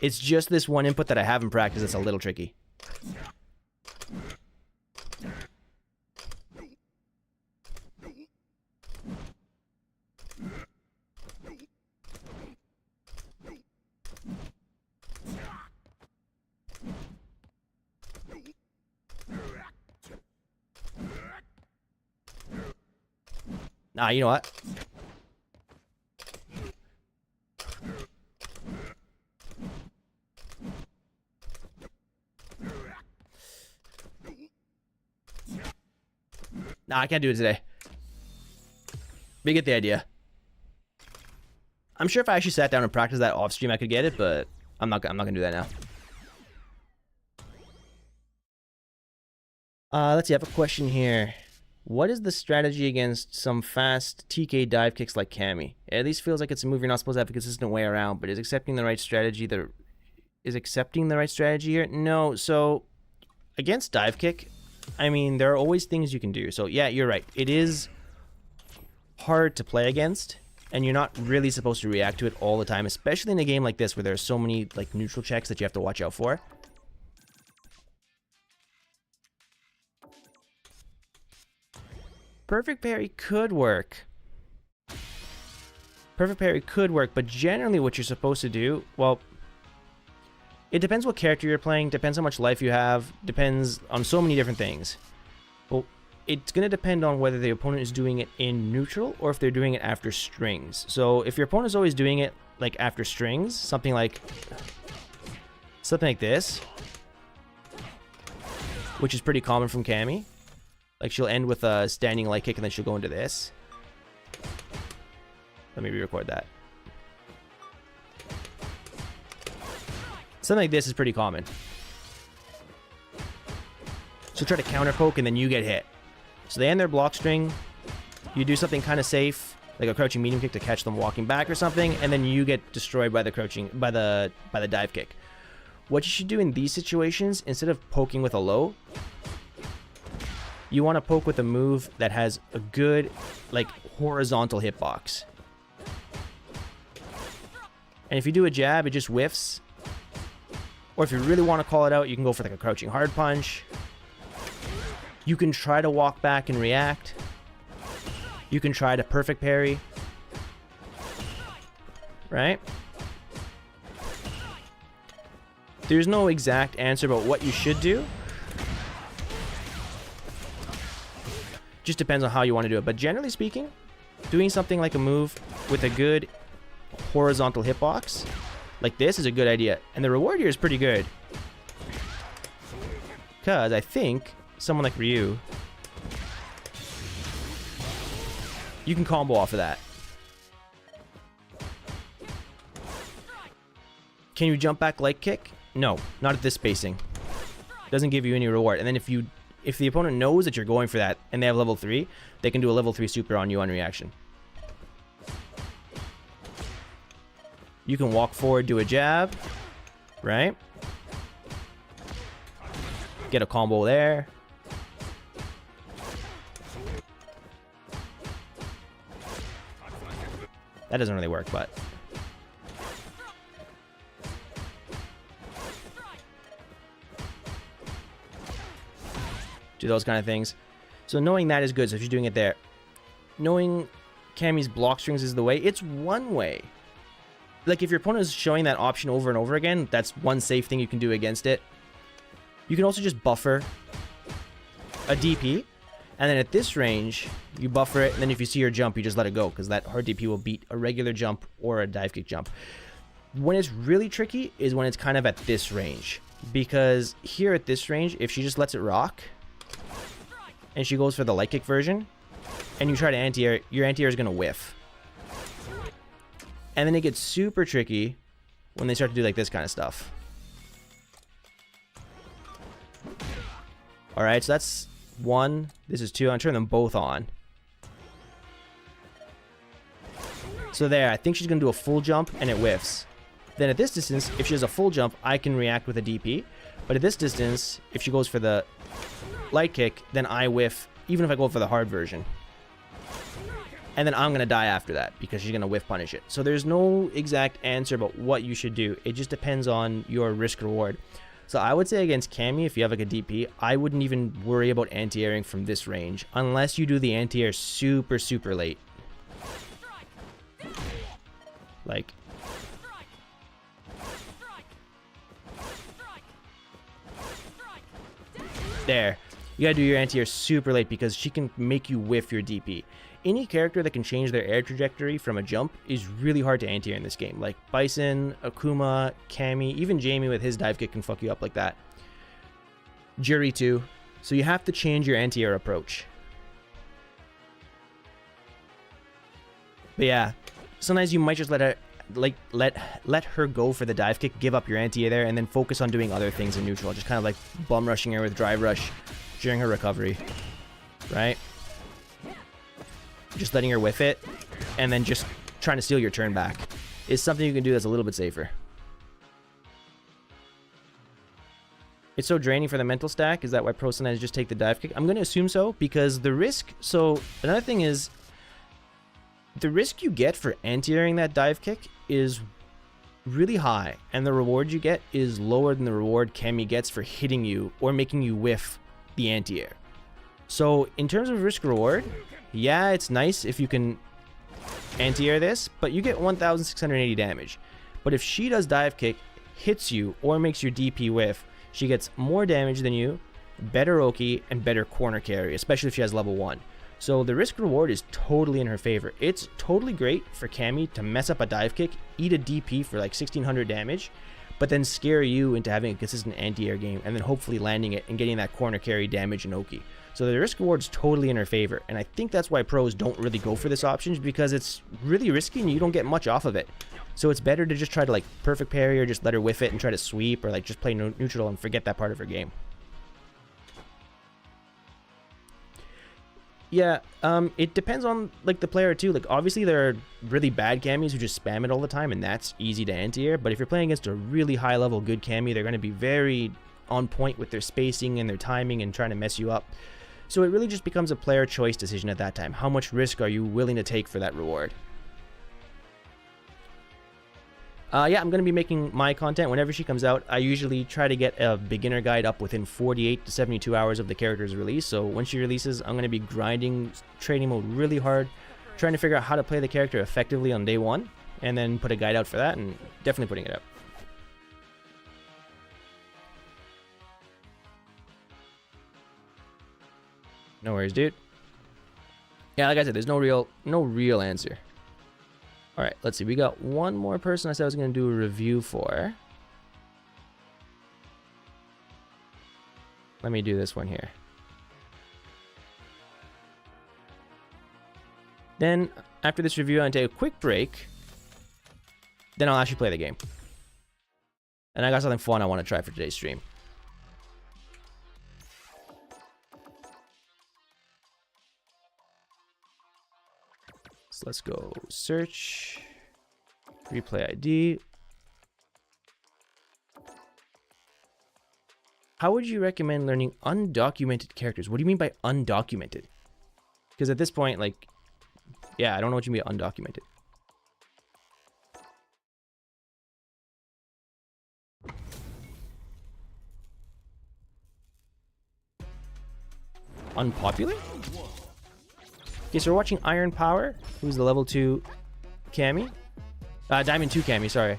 It's just this one input that I haven't practiced that's a little tricky. Nah, you know what? Nah, I can't do it today. But you get the idea. I'm sure if I actually sat down and practiced that off stream, I could get it, but I'm not gonna do that now. Let's see, I have a question here. What is the strategy against some fast TK dive kicks like Cammy? It at least feels like it's a move you're not supposed to have a consistent way around, but is accepting the right strategy here? No, so against dive kick, I mean, there are always things you can do. So yeah, you're right. It is hard to play against, and you're not really supposed to react to it all the time, especially in a game like this where there are so many like neutral checks that you have to watch out for. Perfect parry could work. Perfect parry could work, but generally what you're supposed to do, well, it depends what character you're playing, depends how much life you have, depends on so many different things. Well, it's going to depend on whether the opponent is doing it in neutral or if they're doing it after strings. So if your opponent is always doing it like after strings, something like this, which is pretty common from Cammy. Like she'll end with a standing light kick and then she'll go into this. Let me re-record that. Something like this is pretty common. So try to counter poke and then you get hit. So they end their block string. You do something kind of safe, like a crouching medium kick to catch them walking back or something, and then you get destroyed by the dive kick. What you should do in these situations, instead of poking with a low, you want to poke with a move that has a good, like, horizontal hitbox. And if you do a jab, it just whiffs. Or if you really want to call it out, you can go for like a crouching hard punch. You can try to walk back and react. You can try to perfect parry. Right? There's no exact answer about what you should do. Just depends on how you want to do it. But generally speaking, doing something like a move with a good horizontal hitbox like this is a good idea. And the reward here is pretty good. Because I think someone like Ryu, you can combo off of that. Can you jump back light kick? No, not at this spacing. Doesn't give you any reward. And then if the opponent knows that you're going for that and they have level 3, they can do a level 3 super on you on reaction. You can walk forward, do a jab, right? Get a combo there. That doesn't really work, but... do those kind of things. So knowing that is good, so if you're doing it there. Knowing Cammy's block strings is the way, it's one way. Like, if your opponent is showing that option over and over again, that's one safe thing you can do against it. You can also just buffer a DP, and then at this range, you buffer it, and then if you see your jump, you just let it go, because that hard DP will beat a regular jump or a dive kick jump. When it's really tricky is when it's kind of at this range, because here at this range, if she just lets it rock, and she goes for the light kick version, and you try to anti-air, your anti-air is going to whiff. And then it gets super tricky when they start to do like this kind of stuff. Alright, so that's 1. This is 2. I'm turning them both on. So there, I think she's going to do a full jump, and it whiffs. Then at this distance, if she does a full jump, I can react with a DP. But at this distance, if she goes for the light kick, then I whiff, even if I go for the hard version. And then I'm going to die after that, because she's going to whiff punish it. So there's no exact answer about what you should do. It just depends on your risk reward. So I would say against Cammy, if you have like a DP, I wouldn't even worry about anti-airing from this range, unless you do the anti-air super, super late. Like... there. You gotta do your anti-air super late because she can make you whiff your DP. Any character that can change their air trajectory from a jump is really hard to anti-air in this game. Like Bison, Akuma, Cammy, even Jamie with his dive kick can fuck you up like that. Jury too. So you have to change your anti-air approach. But yeah, sometimes you might just let her let her go for the dive kick, give up your anti-air there, and then focus on doing other things in neutral. Just kind of like bum rushing her with drive rush during her recovery. Right? Just letting her whiff it, and then just trying to steal your turn back is something you can do that's a little bit safer. It's so draining for the mental stack. Is that why pros sometimes just take the dive kick? I'm going to assume so, because the risk... So, another thing is, the risk you get for anti-airing that dive kick is really high, and the reward you get is lower than the reward Cammy gets for hitting you or making you whiff the anti-air. So, in terms of risk-reward, yeah, it's nice if you can anti-air this, but you get 1,680 damage. But if she does dive kick, hits you, or makes your DP whiff, she gets more damage than you, better Oki, and better corner carry, especially if she has level 1. So the risk reward is totally in her favor. It's totally great for Cammy to mess up a dive kick, eat a DP for like 1,600 damage, but then scare you into having a consistent anti-air game, and then hopefully landing it and getting that corner carry damage and Oki. So the risk reward is totally in her favor, and I think that's why pros don't really go for this option, because it's really risky and you don't get much off of it. So it's better to just try to like perfect parry, or just let her whiff it and try to sweep, or like just play neutral and forget that part of her game. Yeah, it depends on like the player too. Like obviously there are really bad Cammys who just spam it all the time, and that's easy to anti-air. But if you're playing against a really high level good Cammy, they're going to be very on point with their spacing and their timing and trying to mess you up. So it really just becomes a player choice decision at that time. How much risk are you willing to take for that reward? Yeah, I'm going to be making my content whenever she comes out. I usually try to get a beginner guide up within 48 to 72 hours of the character's release. So when she releases, I'm going to be grinding training mode really hard, trying to figure out how to play the character effectively on day one, and then put a guide out for that, and definitely putting it up. No worries, dude. Yeah, like I said, there's no real answer. All right, let's see. We got one more person I said I was going to do a review for. Let me do this one here. Then, after this review, I'm going to take a quick break. Then I'll actually play the game. And I got something fun I want to try for today's stream. So let's go search, replay ID. How would you recommend learning undocumented characters? What do you mean by undocumented? Because at this point, like, yeah, I don't know what you mean by undocumented. unpopular. Okay, so we're watching Iron Power, who's the level 2 Cammy. Diamond 2 Cammy, sorry.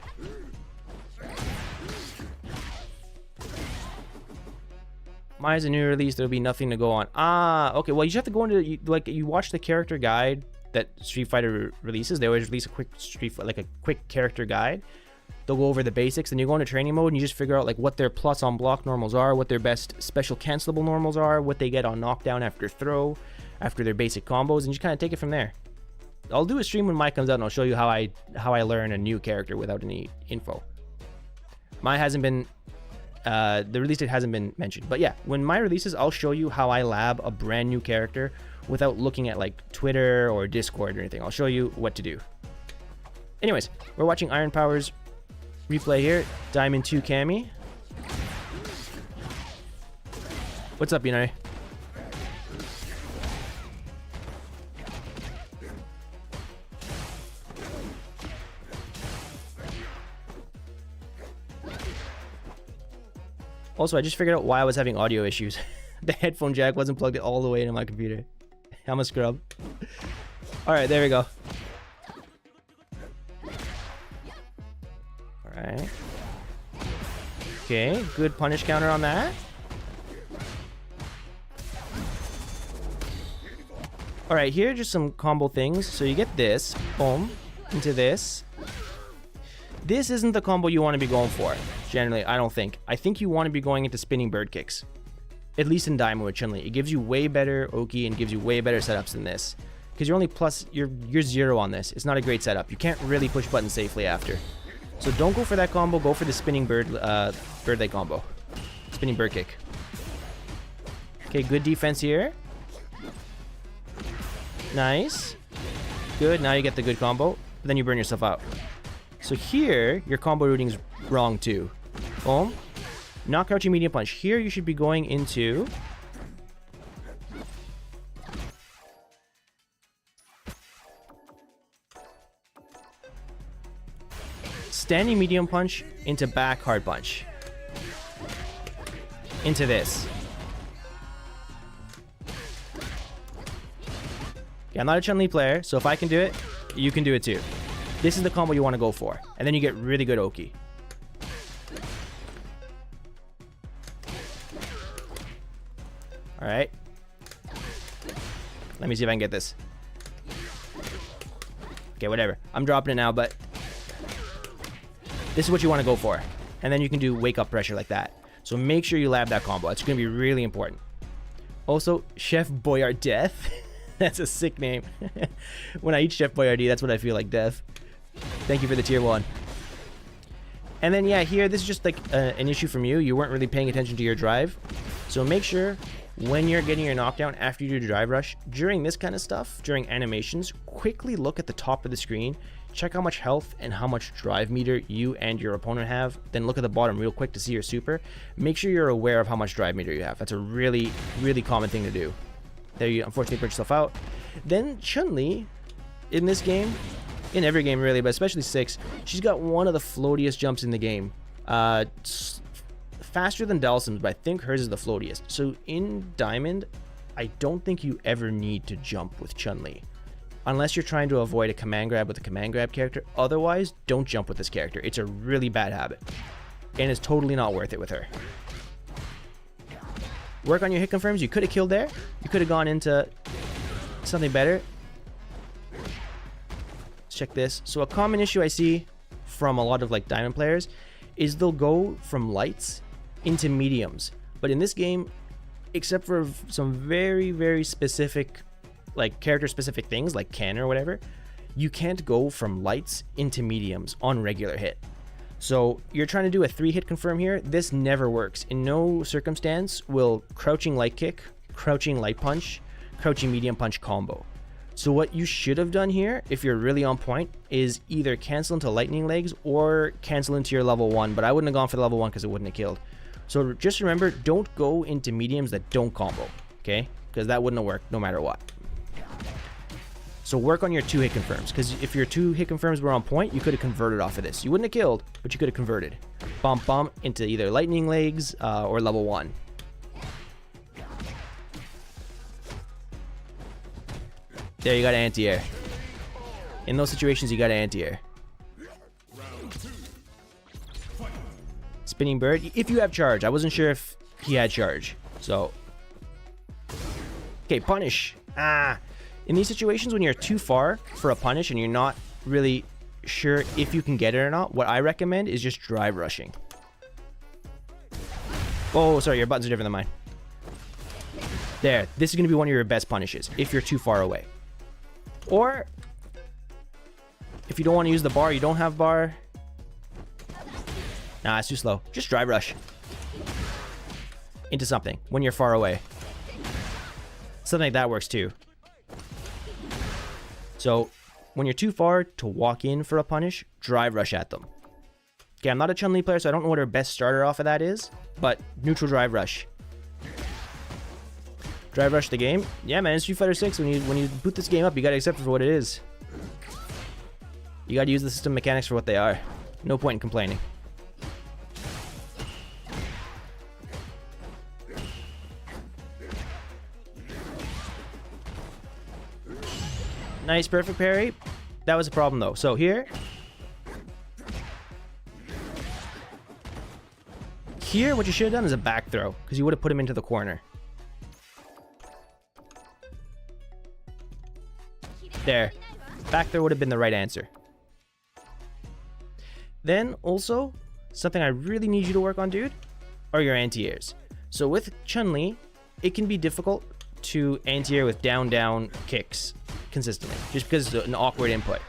Maya's a new release, there'll be nothing to go on. Okay, well, you just have to go into, you watch the character guide that Street Fighter releases. They always release a quick quick character guide. They'll go over the basics, and you go into training mode and you just figure out like what their plus on block normals are, what their best special cancelable normals are, what they get on knockdown after throw, after their basic combos, and you just kind of take it from there. I'll do a stream when Maya comes out and I'll show you how I learn a new character without any info. Maya hasn't been the release date hasn't been mentioned, but yeah, when Maya releases, I'll show you how I lab a brand new character without looking at like Twitter or Discord or anything. I'll show you what to do. Anyways, we're watching Iron Power's replay here. Diamond 2 Cammy. What's up, Yunai? Also, I just figured out why I was having audio issues. The headphone jack wasn't plugged all the way into my computer. I'm a scrub. Alright, there we go. Alright. Okay, good punish counter on that. Alright, here are just some combo things. So you get this, boom, into this. This isn't the combo you want to be going for, generally, I don't think. I think you want to be going into spinning bird kicks. At least in Diamond with Chun-Li. It gives you way better Oki and gives you way better setups than this. Because you're only you're 0 on this. It's not a great setup. You can't really push buttons safely after. So don't go for that combo, go for the spinning bird leg combo. Spinning bird kick. Okay, good defense here. Nice. Good, now you get the good combo, but then you burn yourself out. So here, your combo routing's wrong too. Boom. Not crouching medium punch. Here you should be going into standing medium punch into back hard punch. Into this. Okay, I'm not a Chun-Li player, so if I can do it, you can do it too. This is the combo you want to go for, and then you get really good Oki. Alright. Let me see if I can get this. Okay, whatever. I'm dropping it now, but this is what you want to go for. And then you can do wake up pressure like that. So make sure you lab that combo. It's going to be really important. Also, Chef Boyard Death. That's a sick name. When I eat Chef Boyardee, that's what I feel like, Death. Thank you for the tier 1. And then, yeah, here, this is just like an issue from you. You weren't really paying attention to your drive. So make sure when you're getting your knockdown after you do the drive rush, during this kind of stuff, during animations, quickly look at the top of the screen, check how much health and how much drive meter you and your opponent have, then look at the bottom real quick to see your super. Make sure you're aware of how much drive meter you have. That's a really, really common thing to do. There you unfortunately put yourself out. Then Chun-Li, in this game, in every game really, but especially 6, she's got one of the floatiest jumps in the game. Faster than Dalsim's, but I think hers is the floatiest. So in Diamond, I don't think you ever need to jump with Chun-Li. Unless you're trying to avoid a command grab with a command grab character. Otherwise, don't jump with this character. It's a really bad habit. And it's totally not worth it with her. Work on your hit confirms. You could have killed there. You could have gone into something better. Let's check this. So a common issue I see from a lot of like Diamond players is they'll go from lights into mediums. But in this game, except for some very, very specific, like character specific things like can or whatever, you can't go from lights into mediums on regular hit. So you're trying to do a 3-hit confirm here. This never works. In no circumstance will crouching light kick, crouching light punch, crouching medium punch combo. So what you should have done here, if you're really on point, is either cancel into lightning legs or cancel into your level 1. But I wouldn't have gone for the level 1 because it wouldn't have killed. So just remember, don't go into mediums that don't combo, okay? Because that wouldn't have worked no matter what. So work on your 2-hit confirms, because if your 2-hit confirms were on point, you could have converted off of this. You wouldn't have killed, but you could have converted. Bump, bump into either lightning legs or level 1. There, you got anti-air. In those situations, you got anti-air. Spinning bird. If you have charge. I wasn't sure if he had charge. So. Okay, punish. Ah. In these situations, when you're too far for a punish and you're not really sure if you can get it or not, what I recommend is just drive rushing. Oh, sorry, your buttons are different than mine. There. This is going to be one of your best punishes if you're too far away. Or, if you don't want to use the bar, you don't have bar. Nah, it's too slow. Just drive rush. Into something when you're far away. Something like that works too. So, when you're too far to walk in for a punish, drive rush at them. Okay, I'm not a Chun-Li player, so I don't know what her best starter off of that is, but neutral drive rush. Drive rush the game. Yeah, man, it's Street Fighter 6. When you boot this game up, you gotta accept it for what it is. You gotta use the system mechanics for what they are. No point in complaining. Nice, perfect parry. That was a problem though. So here, what you should have done is a back throw, because you would have put him into the corner. There. Back throw would have been the right answer. Then, also, something I really need you to work on, dude, are your anti-airs. So with Chun-Li, it can be difficult to anti-air with down-down kicks consistently, just because it's an awkward input.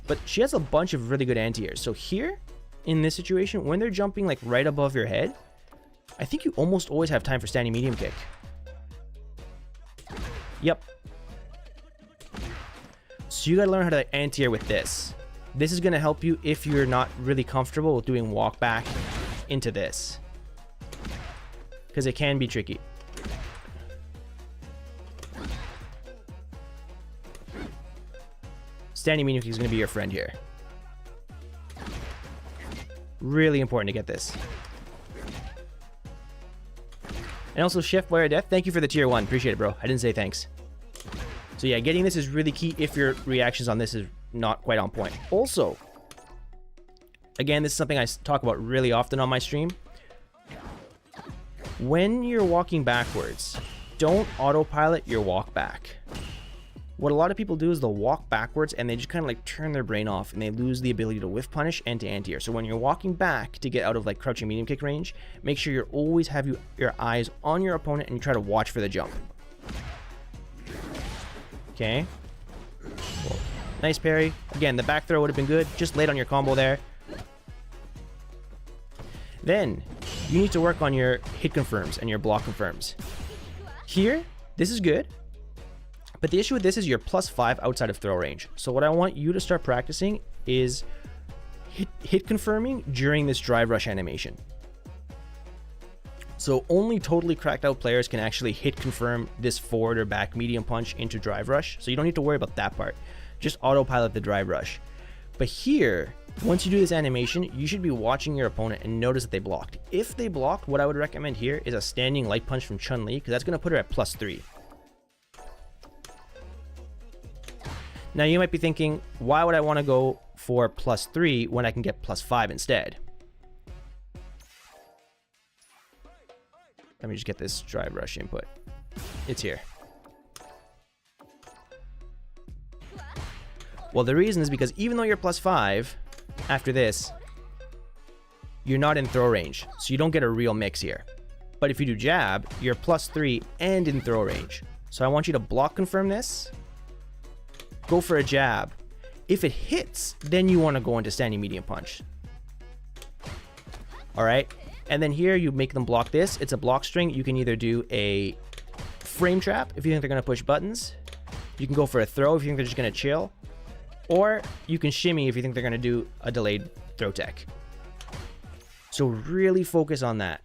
But she has a bunch of really good anti-airs. So here, in this situation, when they're jumping like right above your head, I think you almost always have time for standing medium kick. Yep. So you gotta learn how to anti-air with this. This is gonna help you if you're not really comfortable with doing walk back into this, because it can be tricky. Standing medium kick is gonna be your friend here. Really important to get this. And also, Chef Boyer Death, thank you for the tier 1. Appreciate it, bro. I didn't say thanks. So yeah, getting this is really key if your reactions on this is not quite on point. Also, again, this is something I talk about really often on my stream. When you're walking backwards, don't autopilot your walk back. What a lot of people do is they'll walk backwards and they just kind of like turn their brain off and they lose the ability to whiff punish and to anti-air. So when you're walking back to get out of like crouching medium kick range, make sure you always have your eyes on your opponent and you try to watch for the jump. Okay. Cool. Nice parry. Again, the back throw would have been good. Just late on your combo there. Then, you need to work on your hit confirms and your block confirms. Here, this is good. But the issue with this is you're +5 outside of throw range. So what I want you to start practicing is hit confirming during this drive rush animation. So only totally cracked out players can actually hit confirm this forward or back medium punch into drive rush. So you don't need to worry about that part. Just autopilot the drive rush. But here, once you do this animation, you should be watching your opponent and notice that they blocked. If they blocked, what I would recommend here is a standing light punch from Chun-Li, because that's going to put her at +3. Now you might be thinking, why would I want to go for +3 when I can get +5 instead? Let me just get this drive rush input. It's here. Well, the reason is because even though you're +5, after this, you're not in throw range, so you don't get a real mix here. But if you do jab, you're +3 and in throw range. So I want you to block confirm this. Go for a jab. If it hits, then you want to go into standing medium punch. All right. And then here you make them block this. It's a block string. You can either do a frame trap if you think they're going to push buttons. You can go for a throw if you think they're just going to chill. Or you can shimmy if you think they're going to do a delayed throw tech. So really focus on that.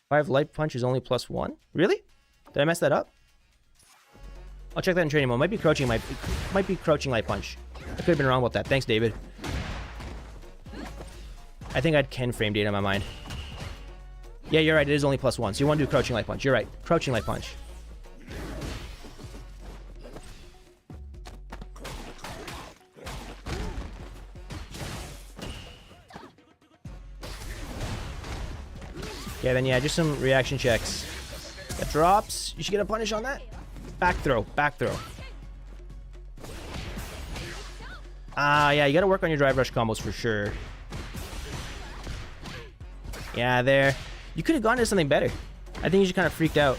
5 light punch is only +1. Really? Did I mess that up? I'll check that in training mode. Might be crouching light punch. I could have been wrong about that. Thanks, David. I think I had Ken frame data in my mind. Yeah, you're right. It is only +1. So you want to do crouching light punch. You're right. Crouching light punch. Yeah, then yeah, just some reaction checks. That drops. You should get a punish on that. Back throw. Back throw. Yeah, you gotta work on your drive rush combos for sure. Yeah, there. You could have gone to something better. I think you just kind of freaked out.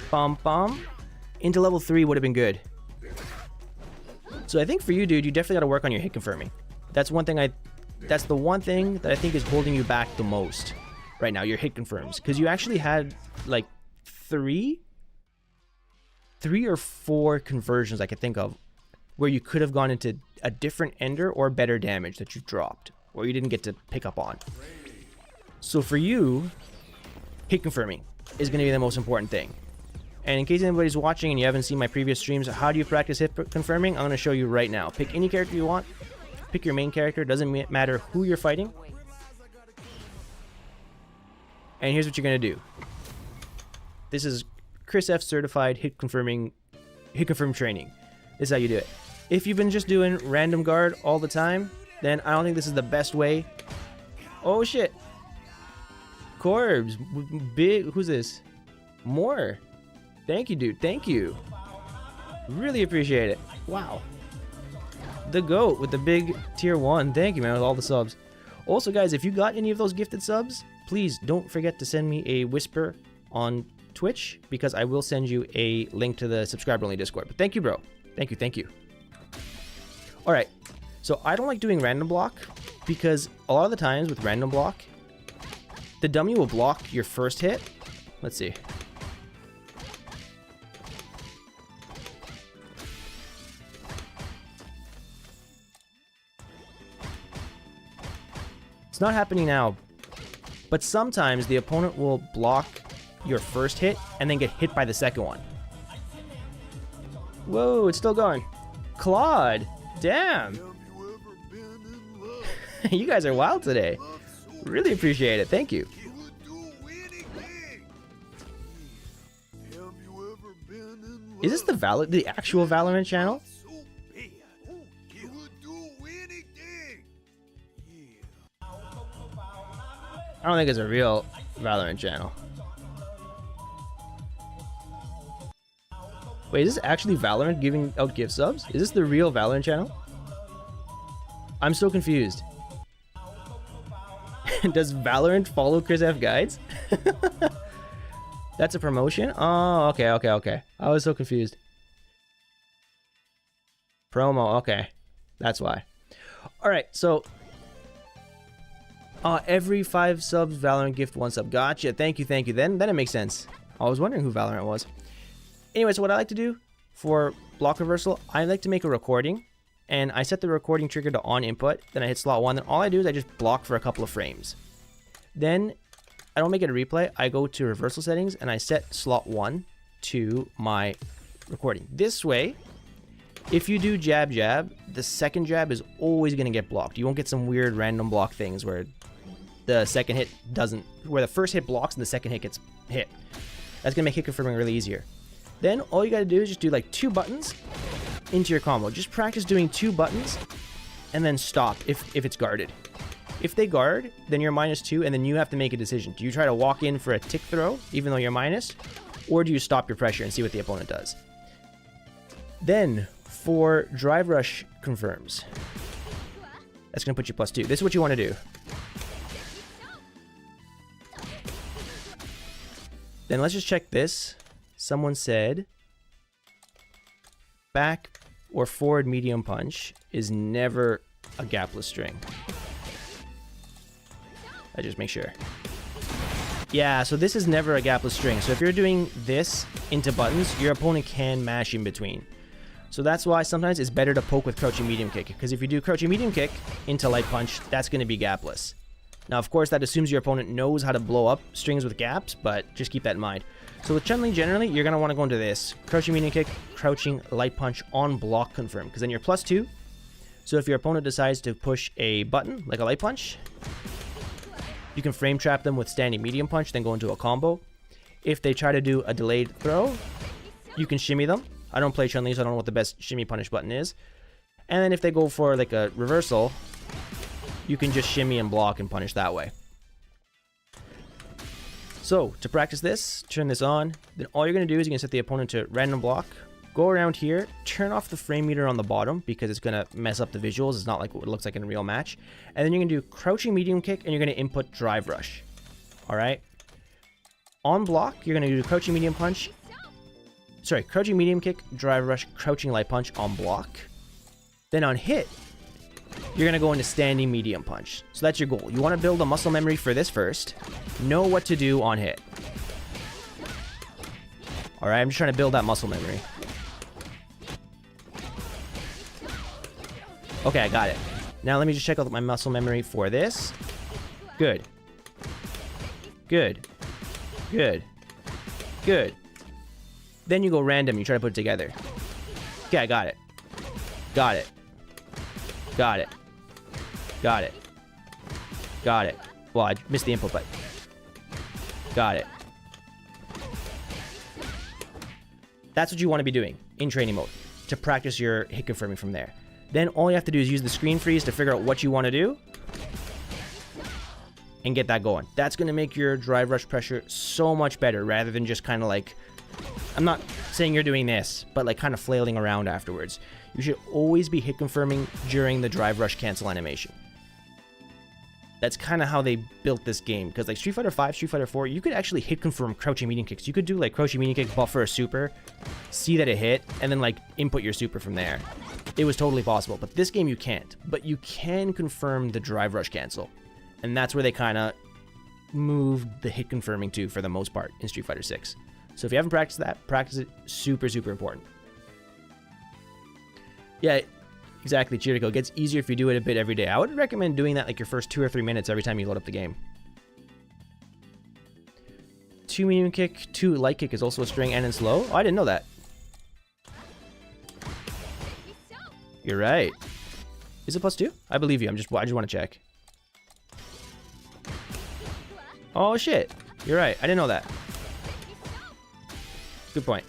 Bum bum. Into level 3 would have been good. So I think for you, dude, you definitely gotta work on your hit confirming. That's the one thing that I think is holding you back the most right now, your hit confirms. Because you actually had like three or four conversions I could think of where you could have gone into a different ender or better damage that you dropped or you didn't get to pick up on. So for you, hit confirming is going to be the most important thing. And in case anybody's watching and you haven't seen my previous streams, how do you practice hit confirming? I'm going to show you right now. Pick any character you want. Pick your main character. Doesn't matter who you're fighting. And here's what you're going to do. This is Chris F certified hit confirm training. This is how you do it. If you've been just doing random guard all the time, then I don't think this is the best way. Oh shit. Corbs. Big. Who's this? More. Thank you, dude. Thank you. Really appreciate it. Wow. The GOAT with the big tier 1. Thank you, man, with all the subs. Also, guys, if you got any of those gifted subs, please don't forget to send me a whisper on Twitch, because I will send you a link to the subscriber-only Discord. But thank you, bro. Thank you, thank you. All right. So I don't like doing random block because a lot of the times with random block, the dummy will block your first hit. Let's see. It's not happening now, but sometimes the opponent will block your first hit and then get hit by the second one. Whoa, it's still going. Claude, damn. You guys are wild today. Really appreciate it. Thank you. Is this the actual Valorant channel? I don't think it's a real Valorant channel. Wait, is this actually Valorant giving out gift subs? Is this the real Valorant channel? I'm so confused. Does Valorant follow Chris F guides? That's a promotion? Oh, okay. I was so confused. Promo, okay. That's why. Alright, so every 5 subs, Valorant gift 1 sub. Gotcha. Thank you. Then it makes sense. I was wondering who Valorant was. Anyway, so what I like to do for block reversal, I like to make a recording. And I set the recording trigger to on input. Then I hit slot 1. Then all I do is I just block for a couple of frames. Then I don't make it a replay. I go to reversal settings and I set slot 1 to my recording. This way, if you do jab, the second jab is always going to get blocked. You won't get some weird random block things where the second hit doesn't, where the first hit blocks and the second hit gets hit. That's going to make hit confirming really easier. Then all you got to do is just do like 2 buttons into your combo. Just practice doing 2 buttons and then stop if it's guarded. If they guard, then you're -2 and then you have to make a decision. Do you try to walk in for a tick throw even though you're minus, or do you stop your pressure and see what the opponent does? Then for drive rush confirms, that's going to put you +2. This is what you want to do. Then let's just check this. Someone said back or forward medium punch is never a gapless string. I just make sure. Yeah, so this is never a gapless string. So if you're doing this into buttons, your opponent can mash in between. So that's why sometimes it's better to poke with crouching medium kick, because if you do crouching medium kick into light punch, that's going to be gapless. Now, of course, that assumes your opponent knows how to blow up strings with gaps, but just keep that in mind. So with Chun-Li, generally, you're going to want to go into this. Crouching medium kick, crouching light punch on block confirm, because then you're +2. So if your opponent decides to push a button, like a light punch, You can frame trap them with standing medium punch, then go into a combo. If they try to do a delayed throw, you can shimmy them. I don't play Chun-Li, so I don't know what the best shimmy punish button is. And then if they go for like a reversal, you can just shimmy and block and punish that way. So to practice this, turn this on. Then all you're going to do is you're going to set the opponent to random block. Go around here, turn off the frame meter on the bottom because it's going to mess up the visuals. It's not like what it looks like in a real match. And then you're going to do crouching medium kick and you're going to input drive rush. Alright? On block, you're going to do crouching medium punch. Sorry, crouching medium kick, drive rush, crouching light punch on block. Then on hit, you're going to go into standing medium punch. So that's your goal. You want to build a muscle memory for this first. Know what to do on hit. Alright, I'm just trying to build that muscle memory. Okay, I got it. Now let me just check out my muscle memory for this. Good. Good. Good. Good. Then you go random, you try to put it together. Okay, I got it. Got it. Got it. Got it. Got it. Well, I missed the input, but... Got it. That's what you want to be doing in training mode, to practice your hit confirming from there. Then all you have to do is use the screen freeze to figure out what you want to do and get that going. That's going to make your drive rush pressure so much better rather than just kind of like, I'm not saying you're doing this, but like kind of flailing around afterwards. You should always be hit confirming during the drive rush cancel animation. That's kind of how they built this game, because like Street Fighter 5, Street Fighter 4, you could actually hit confirm crouching medium kicks. You could do like crouching medium kick, buffer a super, see that it hit, and then like input your super from there. It was totally possible, but this game you can't. But you can confirm the drive rush cancel, and that's where they kind of moved the hit confirming to for the most part in Street Fighter 6. So if you haven't practiced that, practice it. Super, super important. Yeah, exactly, Chirico. It gets easier if you do it a bit every day. I would recommend doing that like your first 2 or 3 minutes every time you load up the game. 2 medium kick, 2 light kick is also a string and in slow. Oh, I didn't know that. You're right. Is it +2? I believe you. I just want to check. Oh shit. You're right. I didn't know that. Good point.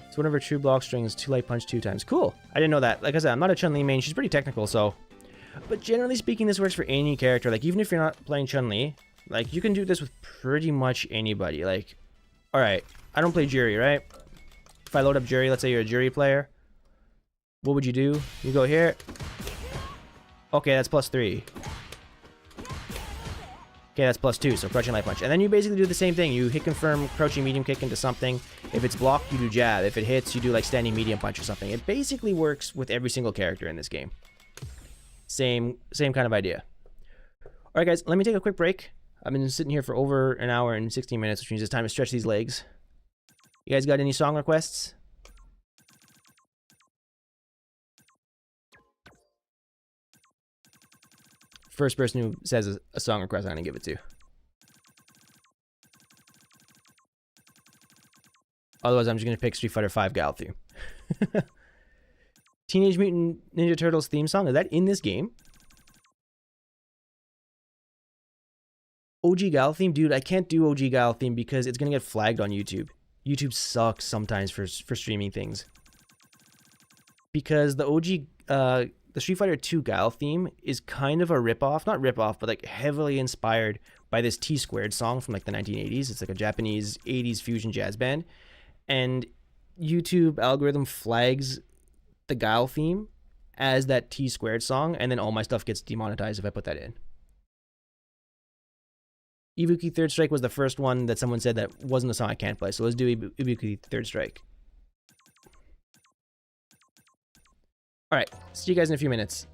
So one of her true block strings, 2 light punch 2 times. Cool. I didn't know that. Like I said, I'm not a Chun-Li main. She's pretty technical, so. But generally speaking, this works for any character. Like even if you're not playing Chun-Li, like you can do this with pretty much anybody. Like, all right, I don't play Jury, right? If I load up Jury, let's say you're a Jury player, what would you do? You go here. Okay, that's +3. Okay, that's +2, so crouching light punch. And then you basically do the same thing. You hit confirm, crouching medium kick into something. If it's blocked, you do jab. If it hits, you do like standing medium punch or something. It basically works with every single character in this game. Same kind of idea. All right, guys, let me take a quick break. I've been sitting here for over an hour and 16 minutes, which means it's time to stretch these legs. You guys got any song requests? First person who says a song request, I'm going to give it to. Otherwise, I'm just going to pick Street Fighter 5 Gal theme. Teenage Mutant Ninja Turtles theme song, is that in this game? OG Gal theme? Dude, I can't do OG Gal theme because it's going to get flagged on YouTube. YouTube sucks sometimes for streaming things. Because the OG... the Street Fighter 2 Gal theme is kind of a ripoff, not ripoff, but like heavily inspired by this T-Squared song from like the 1980s. It's like a Japanese 80s fusion jazz band. And YouTube algorithm flags the Gal theme as that T-Squared song, and then all my stuff gets demonetized if I put that in. Ibuki Third Strike was the first one that someone said that wasn't a song I can't play, so let's do Ibuki Third Strike. Alright, see you guys in a few minutes.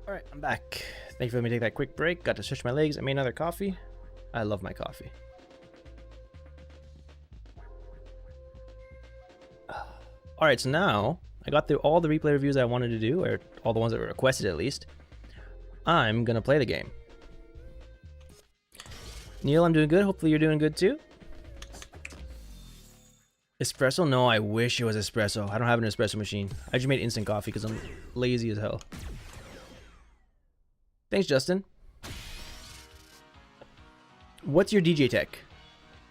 Alright, I'm back. Thank you for letting me take that quick break. Got to stretch my legs. I made another coffee. I love my coffee. Alright, so now I got through all the replay reviews I wanted to do, or all the ones that were requested at least. I'm gonna play the game. Neil, I'm doing good. Hopefully you're doing good too. Espresso? No, I wish it was espresso. I don't have an espresso machine. I just made instant coffee because I'm lazy as hell. Thanks, Justin. What's your DJ tech?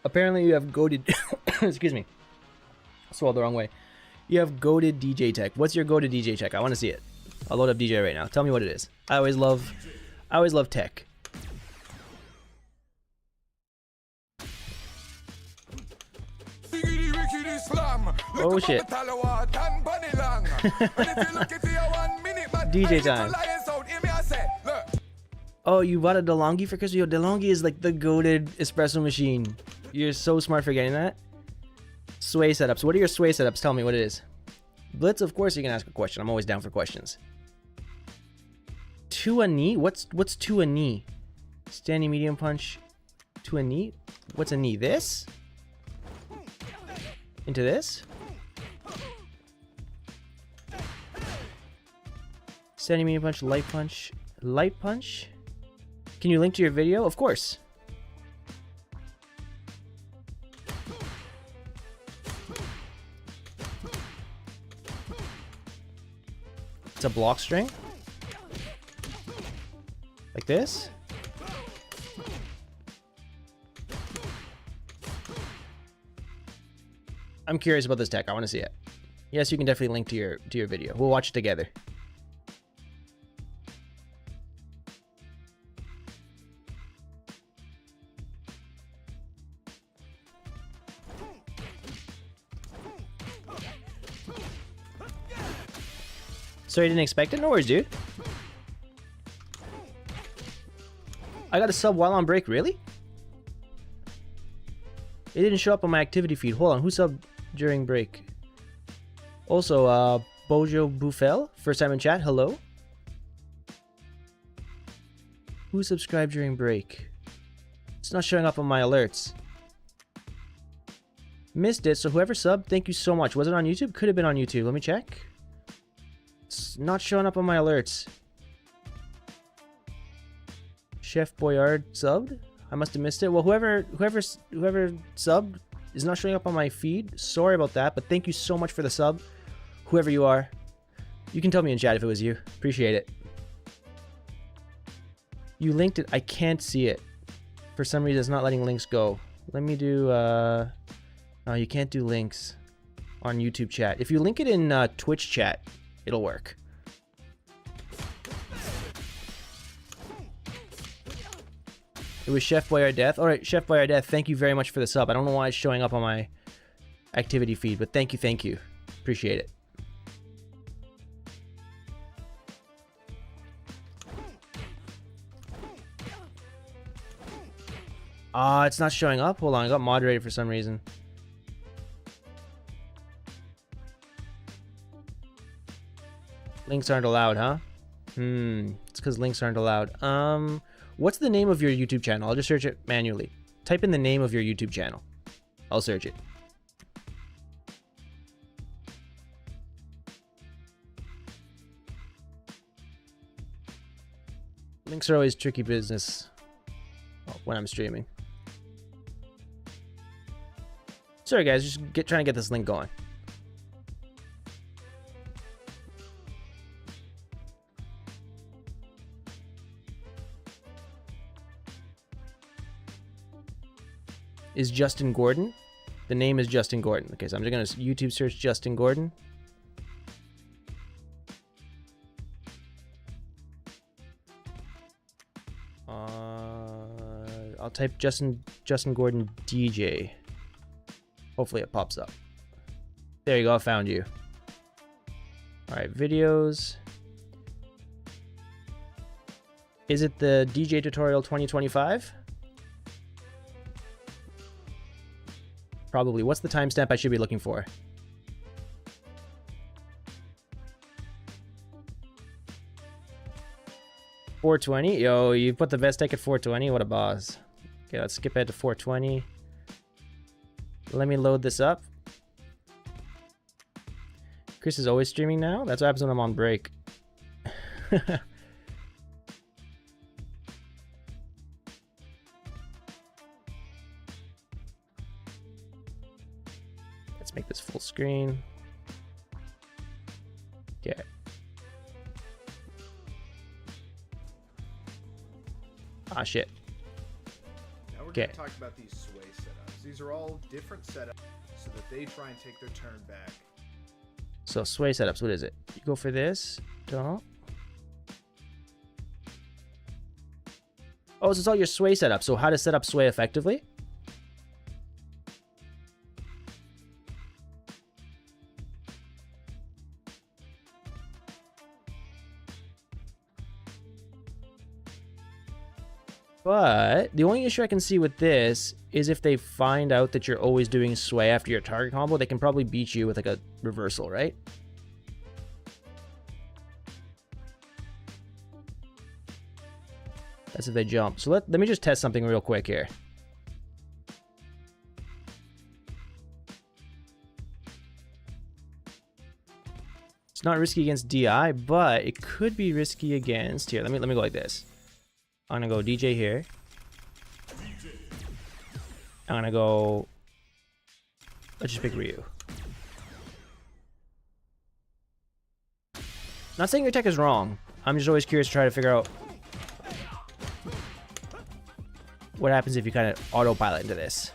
Apparently you have goated... Excuse me. I swallowed the wrong way. You have goated DJ tech. What's your goated DJ tech? I want to see it. I'll load up DJ right now. Tell me what it is. I always love tech. Oh shit. DJ time. Oh, you bought a DeLonghi for Christmas? Yo, DeLonghi is like the goated espresso machine. You're so smart for getting that. Sway setups. What are your sway setups? Tell me what it is. Blitz, of course you can ask a question. I'm always down for questions. To a knee? What's to a knee? Standing medium punch to a knee? What's a knee? This? Into this? Standing medium punch, light punch. Light punch? Can you link to your video? Of course. It's a block string. Like this. I'm curious about this tech. I want to see it. Yes, you can definitely link to your video. We'll watch it together. Sorry, I didn't expect it. No worries, dude. I got a sub while on break. Really? It didn't show up on my activity feed. Hold on. Who subbed during break? Also, Bojo Buffel, first time in chat. Hello. Who subscribed during break? It's not showing up on my alerts. Missed it. So whoever subbed, thank you so much. Was it on YouTube? Could have been on YouTube. Let me check. It's not showing up on my alerts. Chef Boyard subbed? I must have missed it. Well, whoever subbed is not showing up on my feed. Sorry about that, but thank you so much for the sub. Whoever you are. You can tell me in chat if it was you. Appreciate it. You linked it. I can't see it. For some reason, it's not letting links go. Let me do... No, you can't do links on YouTube chat. If you link it in Twitch chat, it'll work. It was Chef Boyard Death. Alright, Chef Boyard Death, thank you very much for the sub. I don't know why it's showing up on my activity feed, but thank you. Appreciate it. It's not showing up. Hold on, I got moderated for some reason. Links aren't allowed, huh? It's because links aren't allowed. What's the name of your YouTube channel? I'll just search it manually. Type in the name of your YouTube channel. I'll search it. Links are always tricky business when I'm streaming. Sorry guys, just trying to get this link going. Is Justin Gordon? The name is Justin Gordon. Okay, so I'm just gonna YouTube search Justin Gordon. I'll type Justin Gordon DJ. Hopefully it pops up. There you go, I found you. Alright, videos. Is it the DJ tutorial 2025? Probably. What's the timestamp I should be looking for? 420. Yo, you put the best deck at 420. What a boss. Okay, let's skip ahead to 420. Let me load this up. Chris is always streaming now? That's what happens when I'm on break. Let's make this full screen. Okay. Ah, shit. Now we're Okay. going to talk about these sway setups. These are all different setups so that they try and take their turn back. So sway setups, what is it? You go for this. Don't. Oh, so it's all your sway setup. So how to set up sway effectively? But the only issue I can see with this is if they find out that you're always doing sway after your target combo, they can probably beat you with like a reversal, right? That's if they jump. So let me just test something real quick here. It's not risky against DI, but it could be risky against here. Let me go like this. I'm gonna go DJ here. I'm gonna go. Let's just pick Ryu. Not saying your tech is wrong. I'm just always curious to try to figure out what happens if you kind of autopilot into this.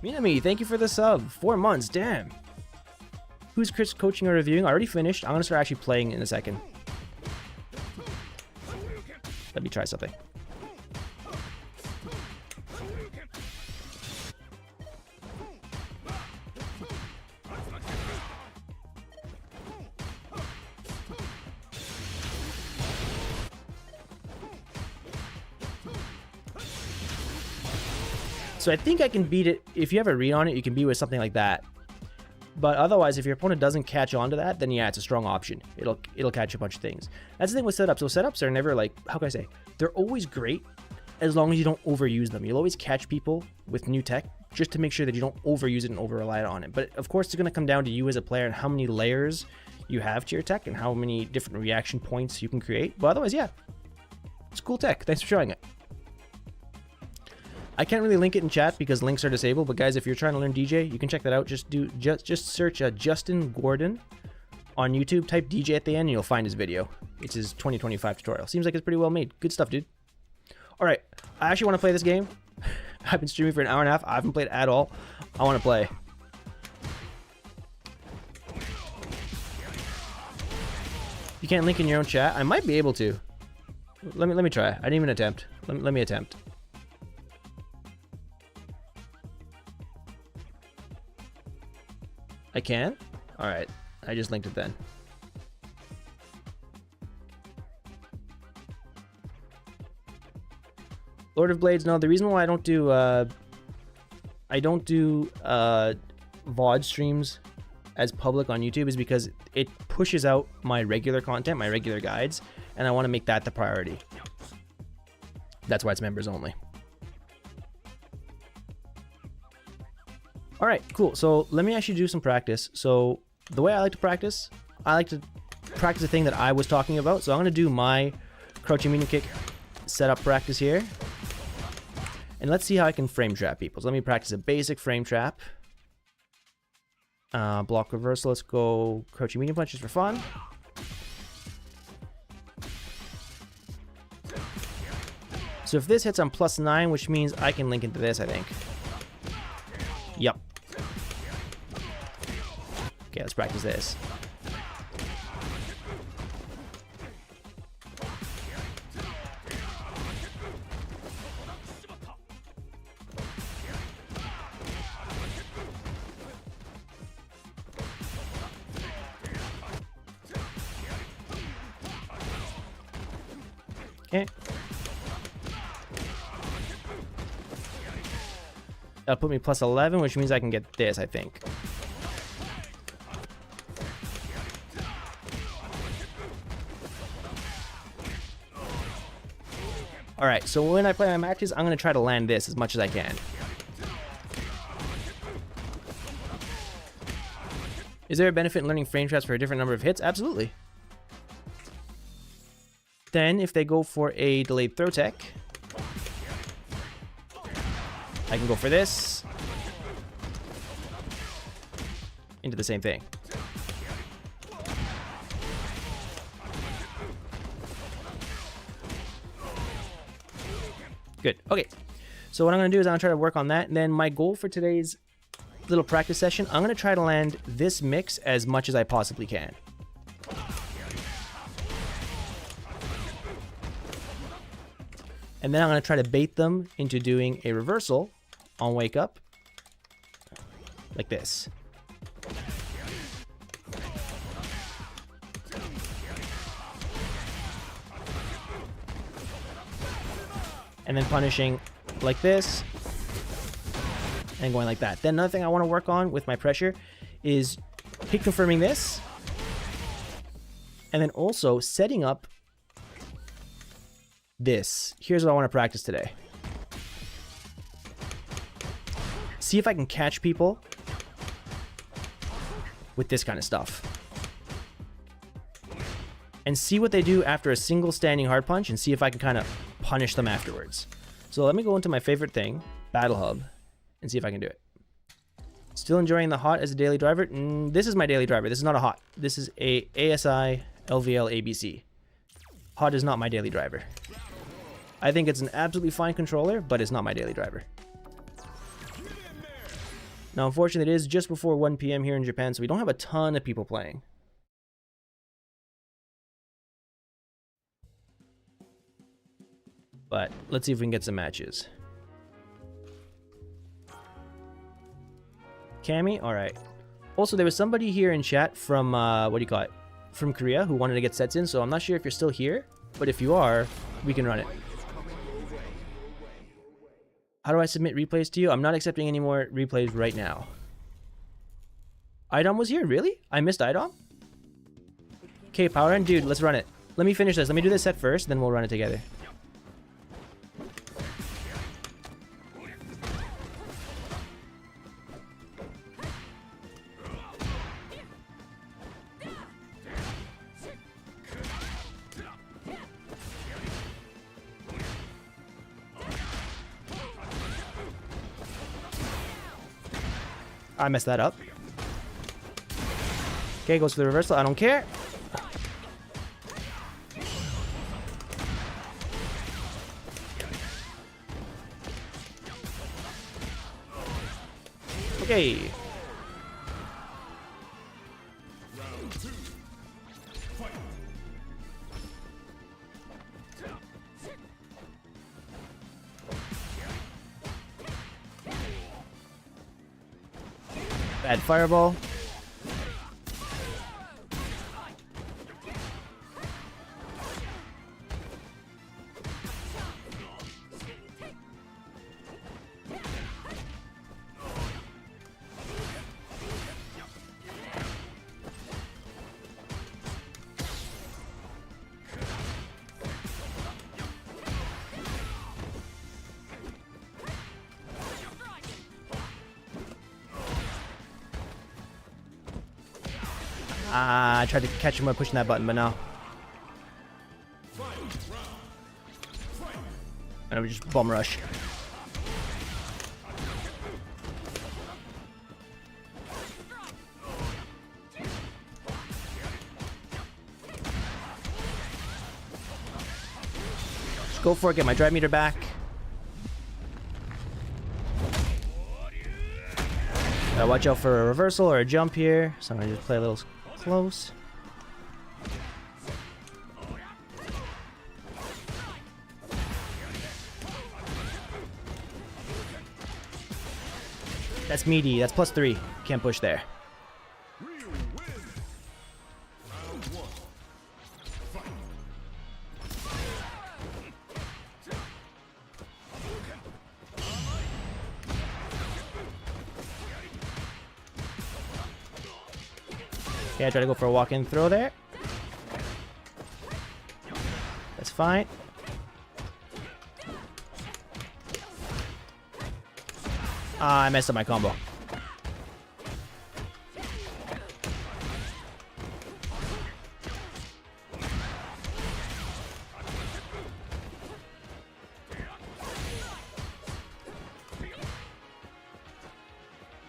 Minami, thank you for the sub. 4 months, damn. Who's Chris coaching or reviewing? I already finished. I'm gonna start actually playing in a second. Let me try something. So I think I can beat it. If you have a read on it, you can beat with something like that. But otherwise, if your opponent doesn't catch on to that, then yeah, it's a strong option. It'll catch a bunch of things. That's the thing with setups. So setups are never like, how can I say? They're always great as long as you don't overuse them. You'll always catch people with new tech just to make sure that you don't overuse it and over-rely on it. But of course, it's going to come down to you as a player and how many layers you have to your tech and how many different reaction points you can create. But otherwise, yeah, it's cool tech. Thanks for showing it. I can't really link it in chat because links are disabled, but guys, if you're trying to learn DJ, you can check that out. Just search Justin Gordon on YouTube, type DJ at the end, and you'll find his video. It's his 2025 tutorial. Seems like it's pretty well made. Good stuff, dude. All right, I actually want to play this game. I've been streaming for an hour and a half. I haven't played at all. I want to play. You can't link in your own chat? I might be able to. Let me try. I didn't even attempt. Let me attempt. I can? Alright. I just linked it then. Lord of Blades, no, the reason why I don't do VOD streams as public on YouTube is because it pushes out my regular content, my regular guides, and I want to make that the priority. That's why it's members only. All right, cool. So let me actually do some practice. So the way I like to practice a thing that I was talking about. So I'm going to do my crouching medium kick setup practice here. And let's see how I can frame trap people. So let me practice a basic frame trap. Block reversal. Let's go crouching medium punches for fun. So if this hits, I'm +9, which means I can link into this, I think. Yep. Okay, let's practice this. Okay. That'll put me +11, which means I can get this, I think. Alright, so when I play my matches, I'm going to try to land this as much as I can. Is there a benefit in learning frame traps for a different number of hits? Absolutely. Then, if they go for a delayed throw tech, I can go for this into the same thing. Good. Okay. So what I'm going to do is I'm going to try to work on that. And then my goal for today's little practice session, I'm going to try to land this mix as much as I possibly can. And then I'm going to try to bait them into doing a reversal on wake up. Like this. And then punishing like this. And going like that. Then another thing I want to work on with my pressure is hit confirming this. And then also setting up this. Here's what I want to practice today. See if I can catch people with this kind of stuff. And see what they do after a single standing hard punch and see if I can kind of punish them afterwards. So let me go into my favorite thing, Battle Hub, and see if I can do it. Still enjoying the hot as a daily driver? This is my daily driver. This is not a hot. This is a ASI LVL ABC. Hot is not my daily driver. I think it's an absolutely fine controller, but it's not my daily driver. Now, unfortunately, it is just before 1 p.m. here in Japan, so we don't have a ton of people playing. But let's see if we can get some matches. Cammy? Alright. Also, there was somebody here in chat from, what do you call it? From Korea who wanted to get sets in, so I'm not sure if you're still here, but if you are, we can run it. How do I submit replays to you? I'm not accepting any more replays right now. Idom was here? Really? I missed Idom? Okay, Power Run? Dude, let's run it. Let me finish this. Let me do this set first, then we'll run it together. I messed that up. Okay, goes for the reversal. I don't care. Okay. Bad fireball. I tried to catch him by pushing that button, but no. And we just bum rush. Just go for it, get my drive meter back. Gotta watch out for a reversal or a jump here, so I'm gonna just play a little close. That's meaty. That's +3. Can't push there. Okay, I try to go for a walk-in throw there. That's fine. Ah, I messed up my combo.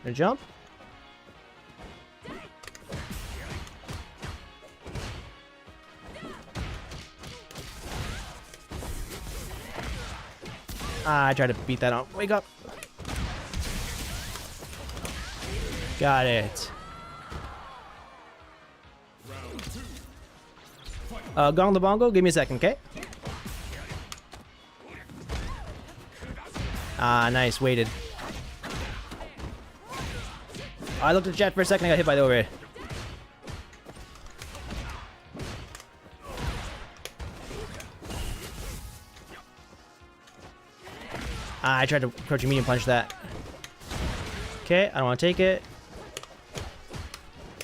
Gonna jump. Ah, I tried to beat that on. Wake up. Got it. Gong the bongo, give me a second, okay? Ah, nice, waited. I looked at the chat for a second, I got hit by the overhead. Ah, I tried to approach a medium punch that. Okay, I don't want to take it.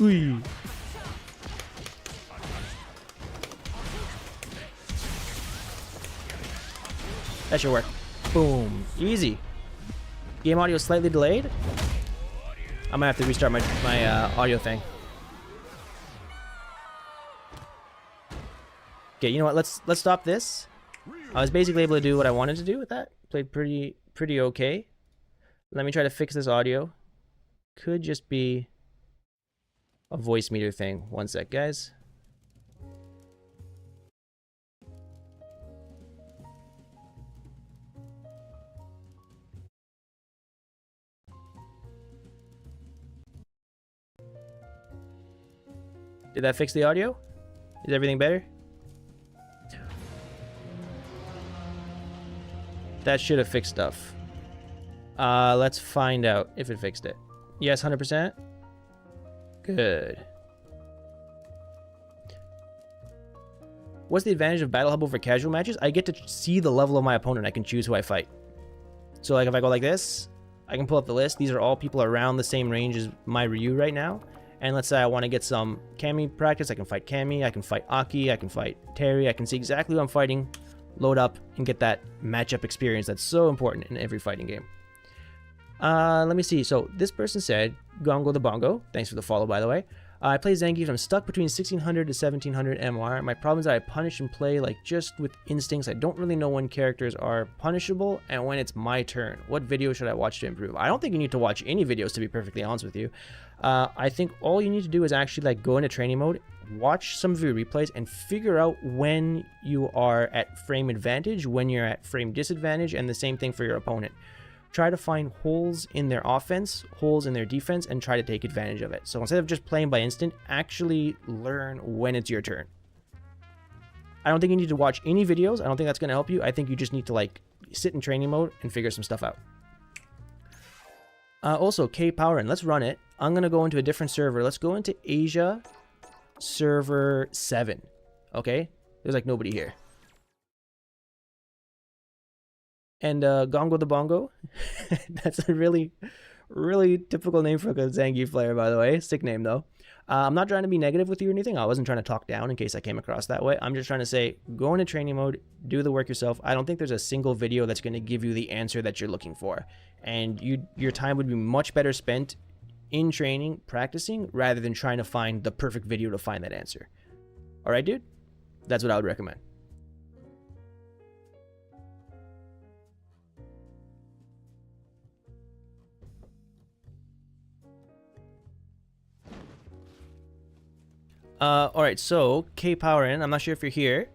Ooh. That should work. Boom. Easy. Game audio slightly delayed. I'm gonna have to restart my audio thing. Okay, you know what? Let's stop this. I was basically able to do what I wanted to do with that. Played pretty okay. Let me try to fix this audio. Could just be a voice meter thing. One sec, guys. Did that fix the audio? Is everything better? That should have fixed stuff. Let's find out if it fixed it. Yes, 100%. Good. What's the advantage of Battle Hub over casual matches? I get to see the level of my opponent. I can choose who I fight. So like if I go like this, I can pull up the list. These are all people around the same range as my Ryu right now. And let's say I want to get some Cammy practice. I can fight Cammy, I can fight Aki, I can fight Terry. I can see exactly who I'm fighting, load up, and get that matchup experience that's so important in every fighting game. Let me see. So this person said, Gongo the Bongo. Thanks for the follow, by the way. I play Zangief and I'm stuck between 1600 to 1700 MR. My problem is that I punish and play like just with instincts. I don't really know when characters are punishable and when it's my turn. What video should I watch to improve? I don't think you need to watch any videos, to be perfectly honest with you. I think all you need to do is actually like go into training mode, watch some of your replays, and figure out when you are at frame advantage, when you're at frame disadvantage, and the same thing for your opponent. Try to find holes in their offense, holes in their defense, and try to take advantage of it. So instead of just playing by instinct, actually learn when it's your turn. I don't think you need to watch any videos. I don't think that's going to help you. I think you just need to like sit in training mode and figure some stuff out. Also, K-Power in. Let's run it. I'm going to go into a different server. Let's go into Asia server 7. Okay? There's like nobody here. And Gongo the Bongo. That's a really typical name for a Zangief player, by the way. Sick name, though. I'm not trying to be negative with you or anything. I wasn't trying to talk down in case I came across that way. I'm just trying to say, go into training mode, do the work yourself. I don't think there's a single video that's going to give you the answer that you're looking for. And your time would be much better spent in training, practicing, rather than trying to find the perfect video to find that answer. All right, dude? That's what I would recommend. Alright, so, K-Power in. I'm not sure if you're here.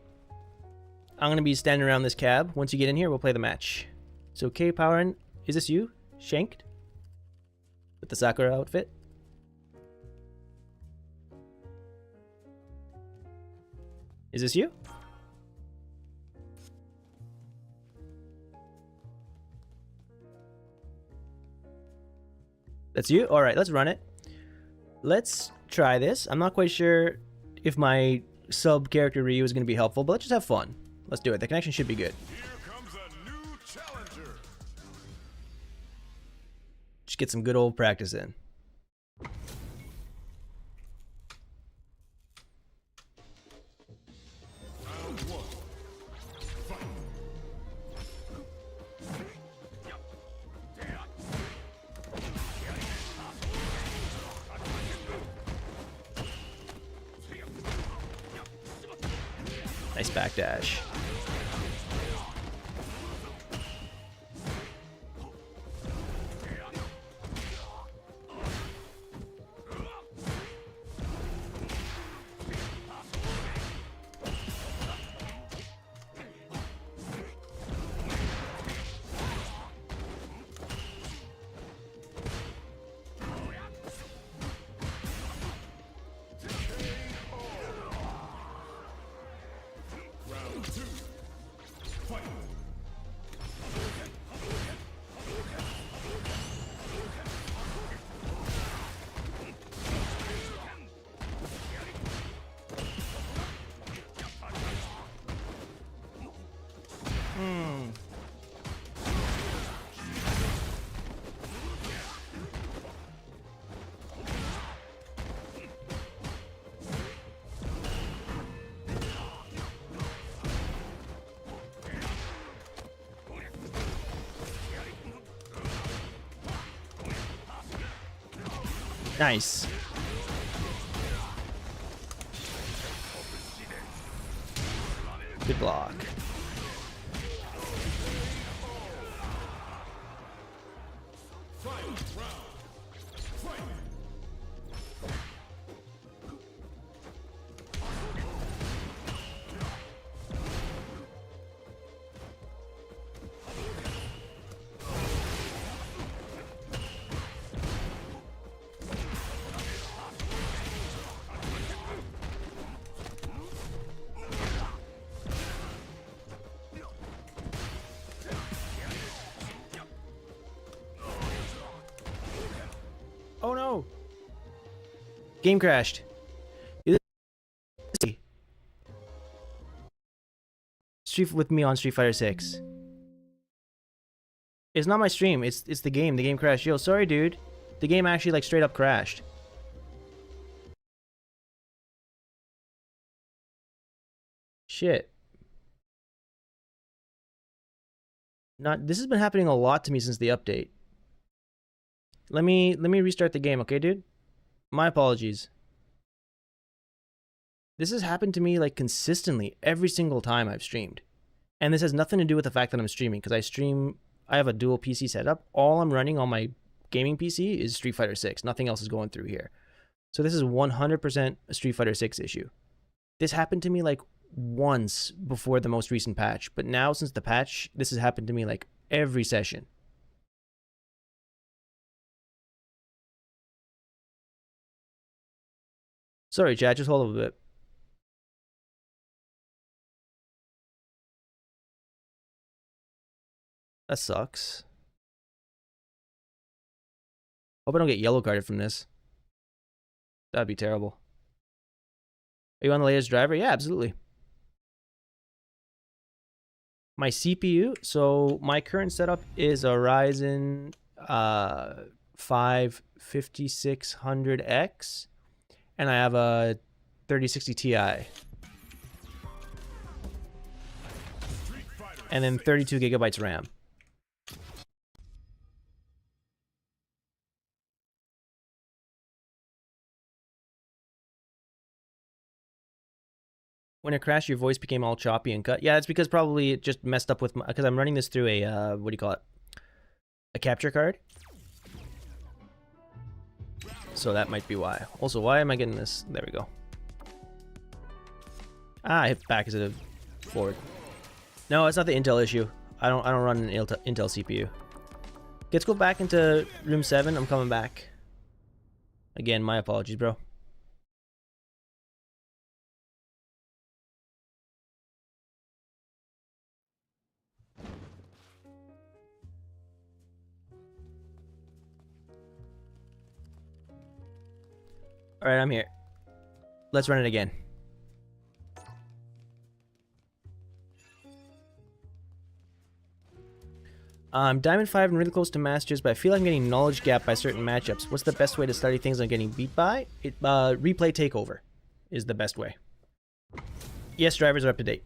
I'm going to be standing around this cab. Once you get in here, we'll play the match. So, K-Power in. Is this you? Shanked? With the Sakura outfit? Is this you? That's you? Alright, let's run it. Let's try this. I'm not quite sure if my sub character Ryu is going to be helpful, but let's just have fun. Let's do it. The connection should be good. Here comes a new challenger. Just get some good old practice in. Round one. Fight. Nice backdash. Nice. Good block. Oh no! Game crashed. Street with me on Street Fighter 6. It's not my stream. It's the game. The game crashed. Yo, sorry, dude. The game actually like straight up crashed. Shit. This has been happening a lot to me since the update. Let me restart the game, okay, dude? My apologies. This has happened to me like consistently every single time I've streamed. And this has nothing to do with the fact that I'm streaming, because I have a dual PC setup. All I'm running on my gaming PC is Street Fighter 6. Nothing else is going through here. So this is 100% a Street Fighter 6 issue. This happened to me like once before the most recent patch, but now since the patch, this has happened to me like every session. Sorry, chat, just hold up a bit. That sucks. Hope I don't get yellow carded from this. That'd be terrible. Are you on the latest driver? Yeah, absolutely. My CPU, so my current setup is a Ryzen 5 5600X, and I have a 3060 Ti. And then 32 gigabytes RAM. When it crashed, your voice became all choppy and cut. Yeah, it's because probably it just messed up with because I'm running this through a what do you call it? A capture card. So that might be why. Also, why am I getting this? There we go. Ah, I hit back instead of forward. No, it's not the Intel issue. I don't run an Intel CPU. Let's go back into room 7. I'm coming back. Again, my apologies, bro. Alright, I'm here. Let's run it again. I'm Diamond 5 and really close to Masters, but I feel like I'm getting knowledge gap by certain matchups. What's the best way to study things I'm getting beat by? Replay takeover is the best way. Yes, drivers are up to date.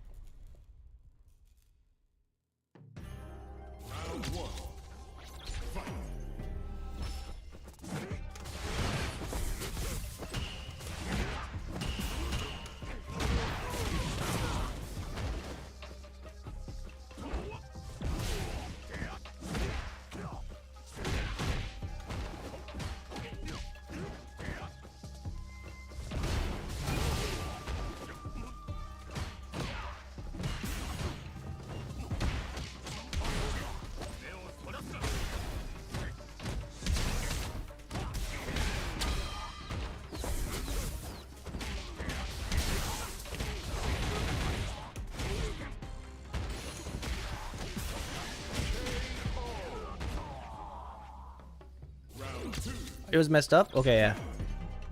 It was messed up? Okay, yeah.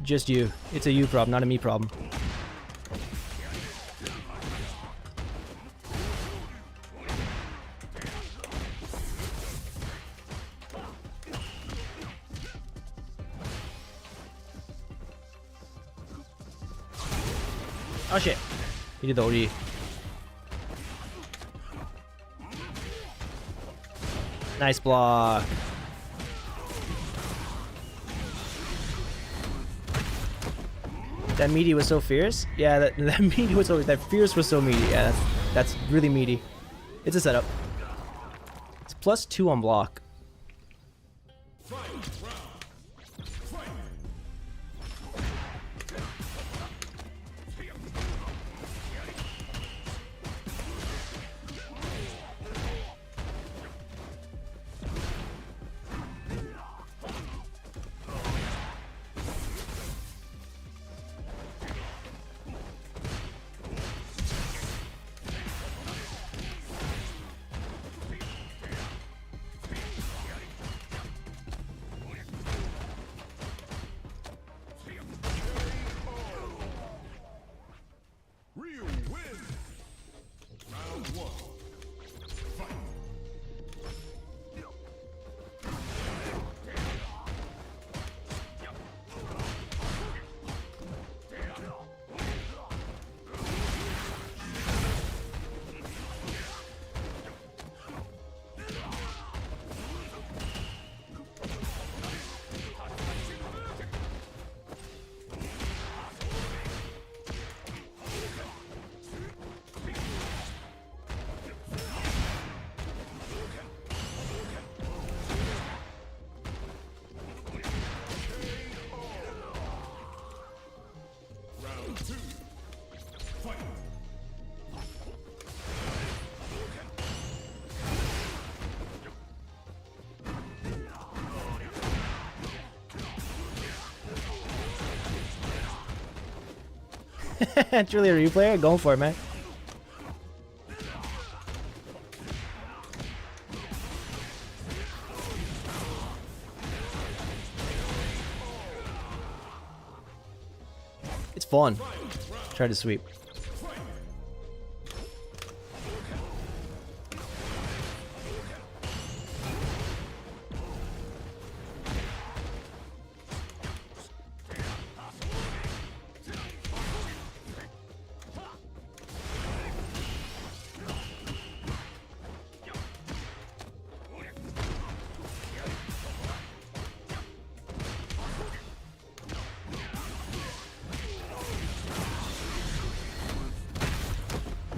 Just you. It's a you problem, not a me problem. Oh shit. He did the OD. Nice block. That meaty was so fierce. Yeah, that meaty was so, that fierce was so meaty. Yeah, that's really meaty. It's a setup. It's +2 on block. Truly a replayer? Going for it, man. It's fun. Try to sweep.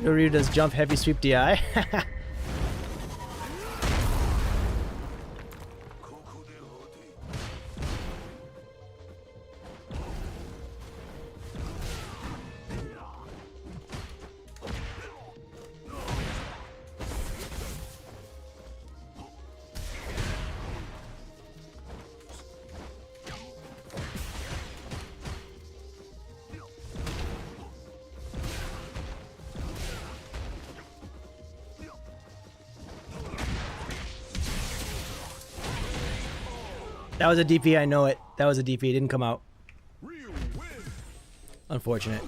Ryu does jump heavy sweep DI. That was a DP, I know it. That was a DP, it didn't come out. Unfortunate.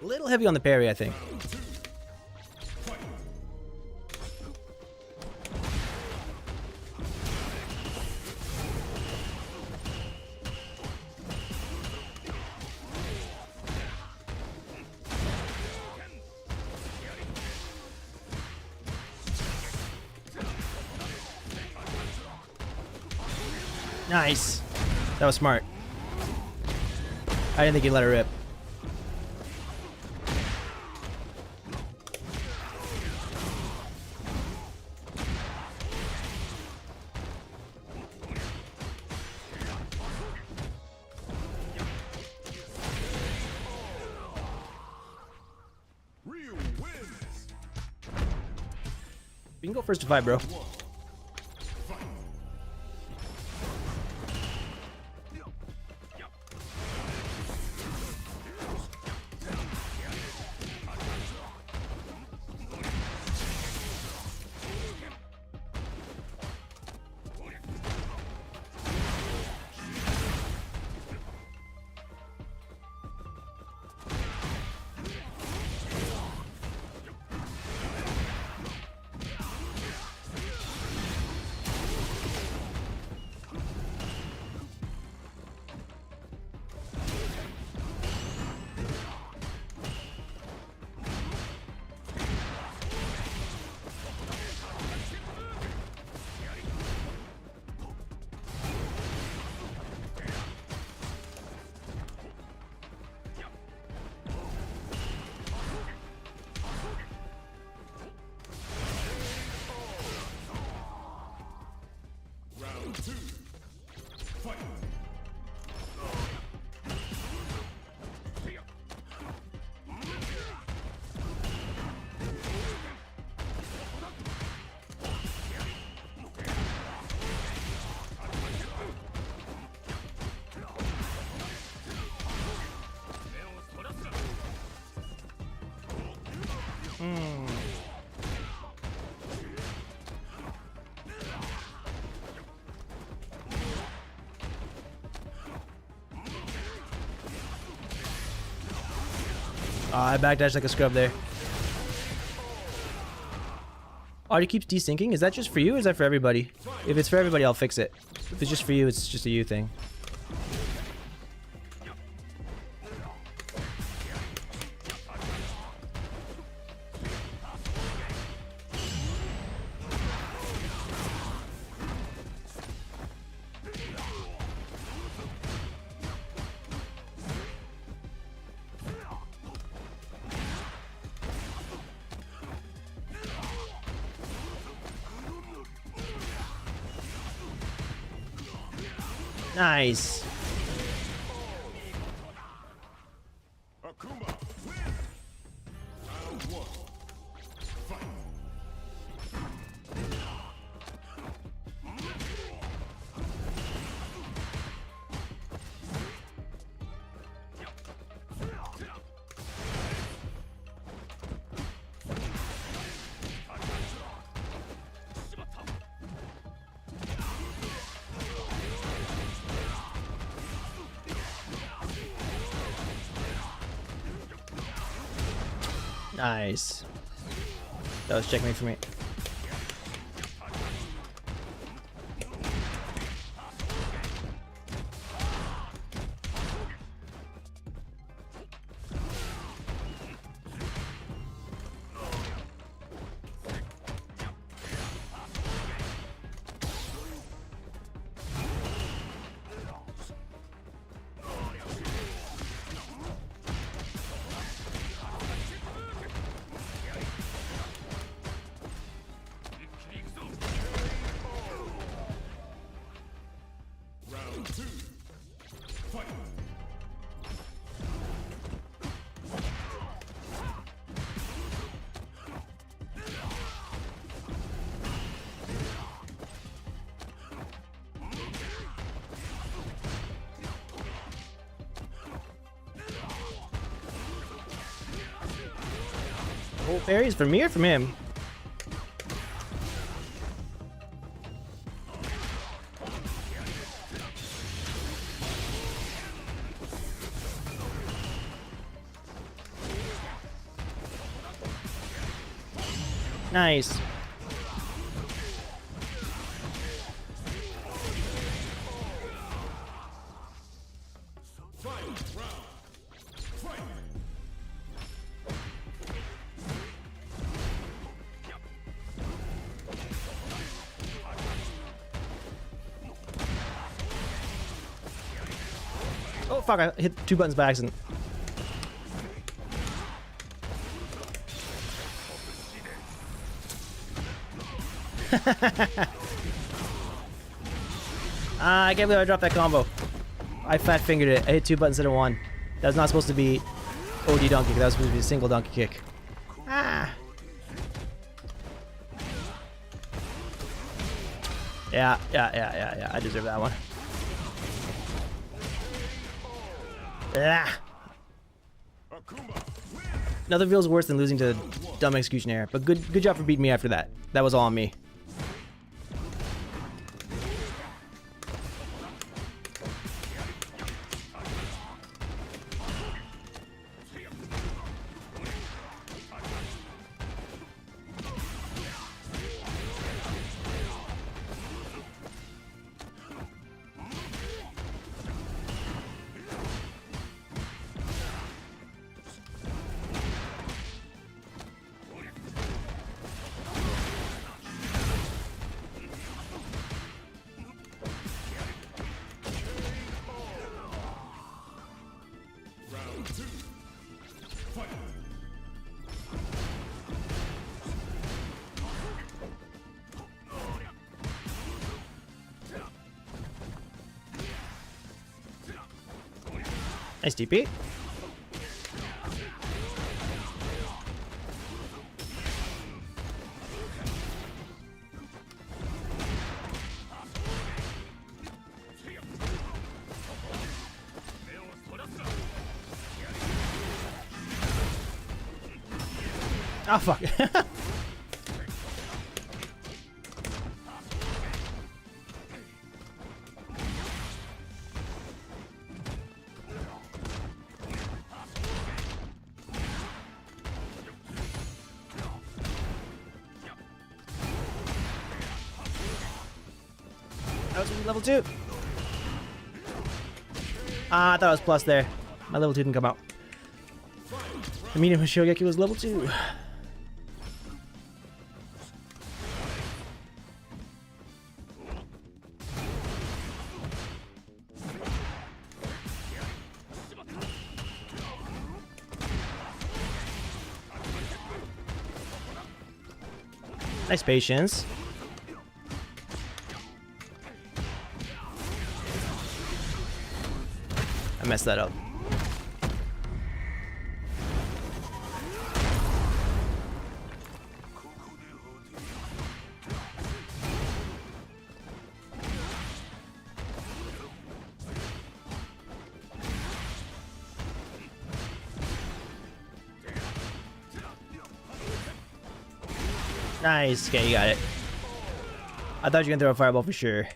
A little heavy on the parry, I think. Nice. That was smart. I didn't think he let her rip. You can go first to 5, bro. I backdashed like a scrub there. Audio keeps desyncing. Is that just for you or is that for everybody? If it's for everybody, I'll fix it. If it's just for you, it's just a you thing. Nice. Nice. That was checkmate for me. Oh, parries from me or from him? Nice. Oh fuck, I hit 2 buttons by accident. I can't believe I dropped that combo. I fat fingered it. I hit 2 buttons instead of 1. That was not supposed to be OD donkey kick. That was supposed to be a single donkey kick. Ah! Ah. Yeah. I deserve that one. Ah. Nothing feels worse than losing to dumb executioner, but good job for beating me after that. That was all on me. Nice TP. Oh fuck. That was level 2. Ah, I thought it was plus there. My level 2 didn't come out. The medium Shogeki was level 2. Nice patience. I messed that up. Nice. Okay, you got it. I thought you were gonna throw a fireball for sure.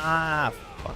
Ah, fuck.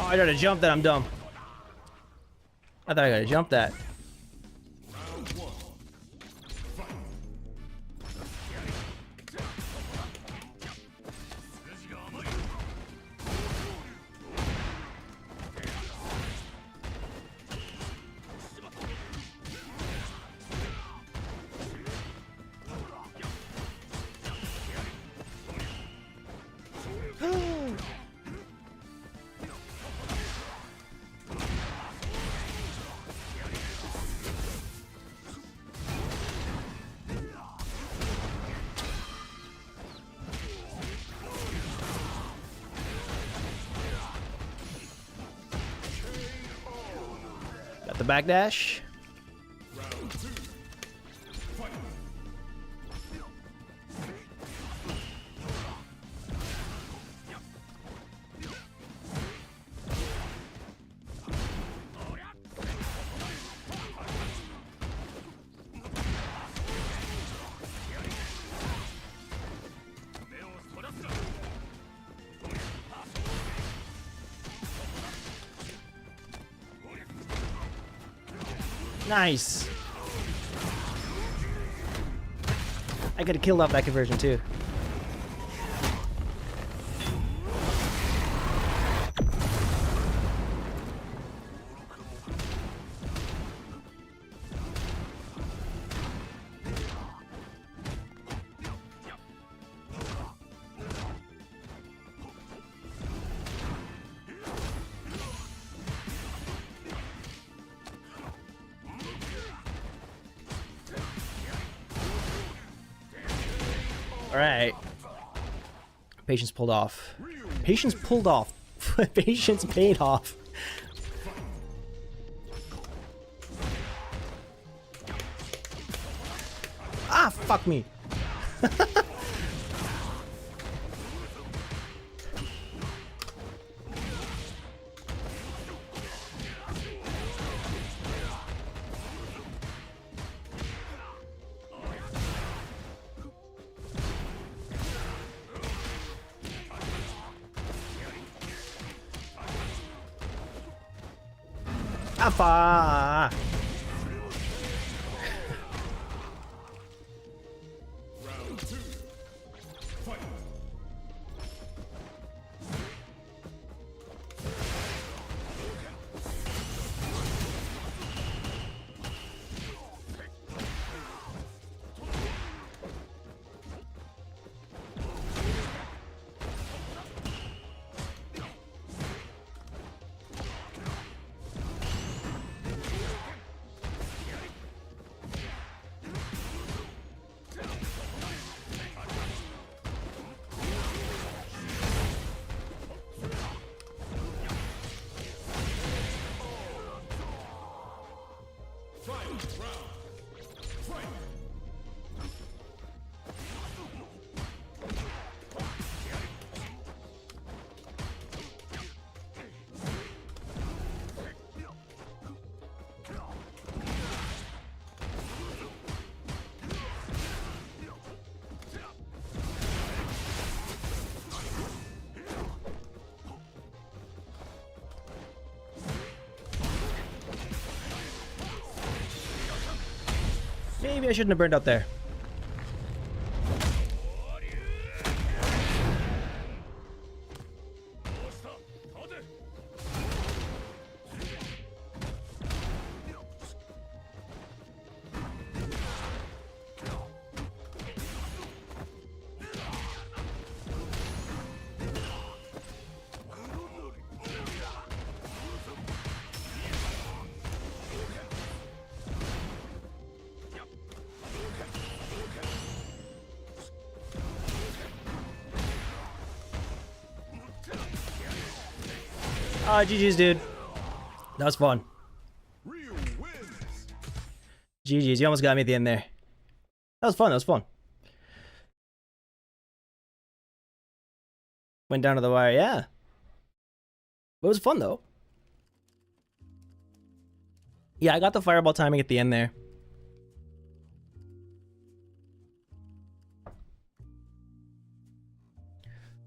I tried to jump that. I'm dumb. I thought I gotta jump that. Got the backdash. Nice. I could have killed off that conversion too. Alright. Patience pulled off. Patience pulled off. Patience paid off. Ah, fuck me. Alpha. Maybe I shouldn't have burned out there. GG's, dude. That was fun. GG's. You almost got me at the end there. That was fun. That was fun. Went down to the wire. Yeah. But it was fun, though. Yeah, I got the fireball timing at the end there.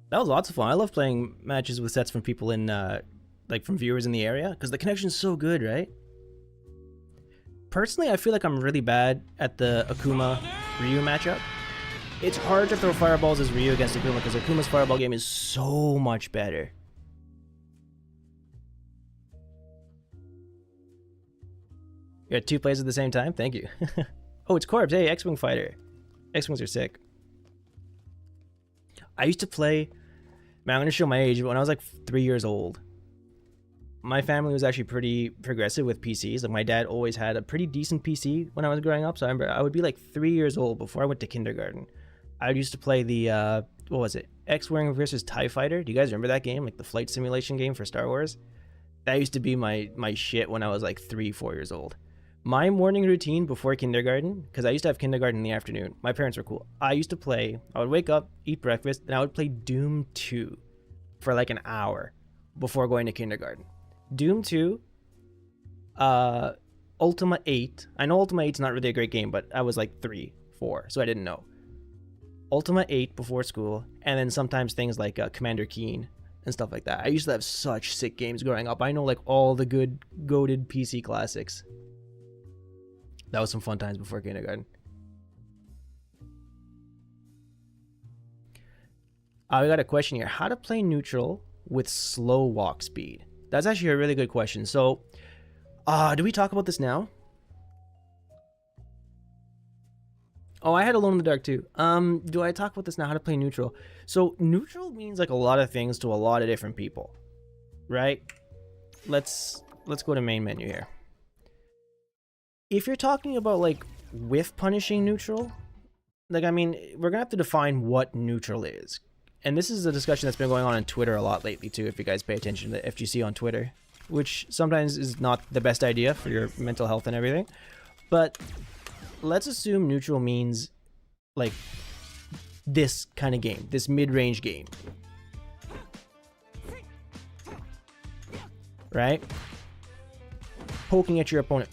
That was lots of fun. I love playing matches with sets from people in the like from viewers in the area, because the connection's so good, right? Personally, I feel like I'm really bad at the Akuma Ryu matchup. It's hard to throw fireballs as Ryu against Akuma because Akuma's fireball game is so much better. You got 2 plays at the same time? Thank you. Oh, it's Corpse. Hey, X-Wing fighter. X-Wings are sick. I used to play... Man, I'm going to show my age, but when I was like 3 years old, my family was actually pretty progressive with PCs. Like, my dad always had a pretty decent PC when I was growing up, so I remember I would be like 3 years old before I went to kindergarten. I used to play the, what was it? X-Wing versus TIE Fighter. Do you guys remember that game? Like the flight simulation game for Star Wars? That used to be my shit when I was like 3-4 years old. My morning routine before kindergarten, because I used to have kindergarten in the afternoon. My parents were cool. I would wake up, eat breakfast, and I would play Doom 2 for like an hour before going to kindergarten. Doom 2, Ultima 8. I know Ultima 8's not really a great game, but I was like 3, 4, so I didn't know. Ultima 8 before school, and then sometimes things like Commander Keen and stuff like that. I used to have such sick games growing up. I know like all the good goated PC classics. That was some fun times before kindergarten. We got a question here. How to play neutral with slow walk speed? That's actually a really good question. So, do we talk about this now? Oh, I had Alone in the Dark too. Do I talk about this now? How to play neutral? So, neutral means like a lot of things to a lot of different people, right? Let's go to main menu here. If you're talking about like whiff punishing neutral, like, I mean, we're gonna have to define what neutral is. And this is a discussion that's been going on Twitter a lot lately too, if you guys pay attention to the FGC on Twitter, which sometimes is not the best idea for your mental health and everything. But let's assume neutral means like this kind of game, this mid-range game. Right? Poking at your opponent.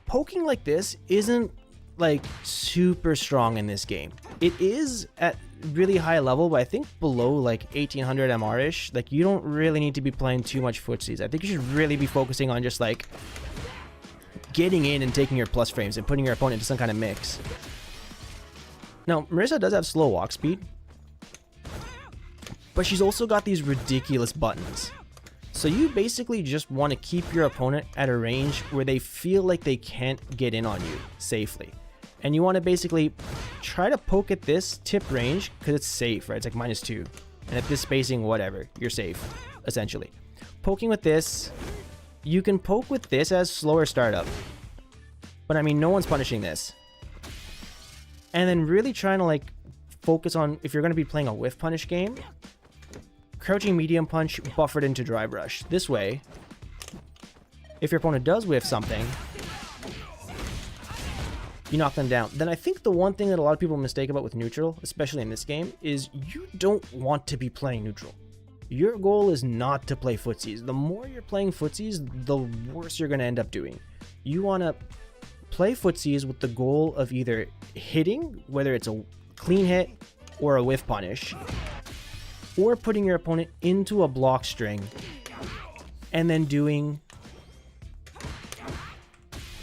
Poking like this isn't like super strong in this game. It is at really high level, but I think below like 1800 MR-ish, like you don't really need to be playing too much footsies. I think you should really be focusing on just like getting in and taking your plus frames and putting your opponent into some kind of mix. Now, Marissa does have slow walk speed, but she's also got these ridiculous buttons. So you basically just want to keep your opponent at a range where they feel like they can't get in on you safely. And you want to basically try to poke at this tip range because it's safe, right? It's like -2. And at this spacing, whatever, you're safe, essentially. Poking with this, you can poke with this as slower startup. But I mean, no one's punishing this. And then really trying to like focus on, if you're going to be playing a whiff punish game, crouching medium punch buffered into drive rush. This way, if your opponent does whiff something, you knock them down. Then I think the one thing that a lot of people mistake about with neutral, especially in this game, is you don't want to be playing neutral. Your goal is not to play footsies. The more you're playing footsies, the worse you're going to end up doing. You want to play footsies with the goal of either hitting, whether it's a clean hit or a whiff punish, or putting your opponent into a block string and then doing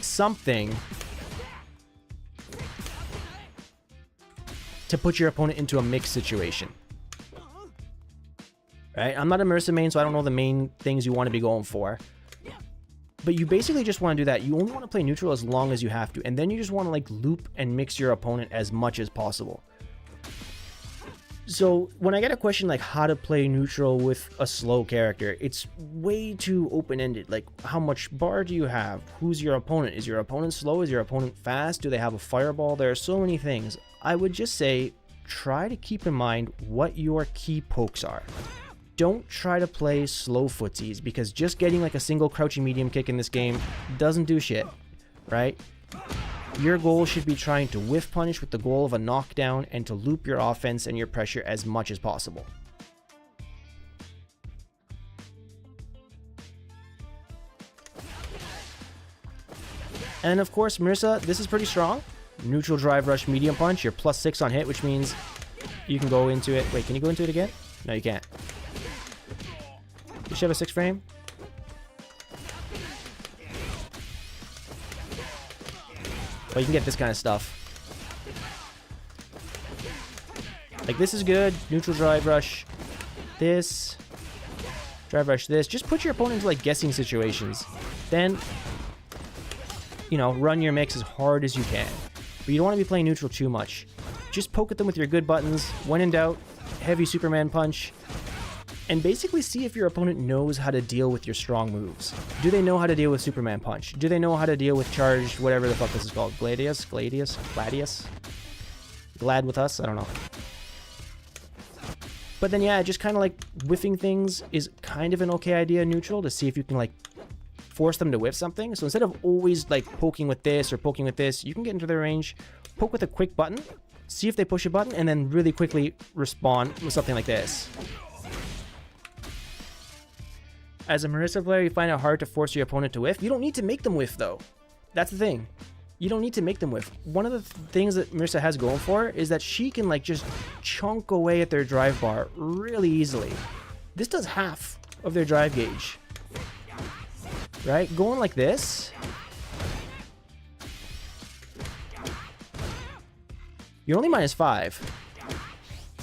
something to put your opponent into a mixed situation. Right? I'm not a Marissa main, so I don't know the main things you want to be going for. But you basically just want to do that. You only want to play neutral as long as you have to, and then you just want to like loop and mix your opponent as much as possible. So when I get a question like how to play neutral with a slow character, it's way too open-ended. Like, how much bar do you have? Who's your opponent? Is your opponent slow? Is your opponent fast? Do they have a fireball? There are so many things. I would just say try to keep in mind what your key pokes are. Don't try to play slow footsies, because just getting like a single crouching medium kick in this game doesn't do shit, right? Your goal should be trying to whiff punish with the goal of a knockdown and to loop your offense and your pressure as much as possible. And of course, Marissa, this is pretty strong. Neutral drive rush medium punch. You're +6 on hit, which means you can go into it. Wait, can you go into it again? No, you can't. You should have a 6 frame. But you can get this kind of stuff. Like, this is good. Neutral drive rush. This. Drive rush this. Just put your opponent into, like, guessing situations. Then, you know, run your mix as hard as you can. But you don't want to be playing neutral too much. Just poke at them with your good buttons. When in doubt, heavy Superman punch. And basically see if your opponent knows how to deal with your strong moves. Do they know how to deal with Superman punch? Do they know how to deal with charged, whatever the fuck this is called? Gladius? Glad with us? I don't know. But then, yeah, just kind of like whiffing things is kind of an okay idea in neutral to see if you can, like, force them to whiff something. So instead of always, like, poking with this or poking with this, you can get into their range, poke with a quick button, see if they push a button, and then really quickly respond with something like this. As a Marissa player, you find it hard to force your opponent to whiff. You don't need to make them whiff, though. That's the thing. You don't need to make them whiff. One of the things that Marissa has going for her is that she can, like, just chunk away at their drive bar really easily. This does half of their drive gauge. Right? Going like this. You're only -5.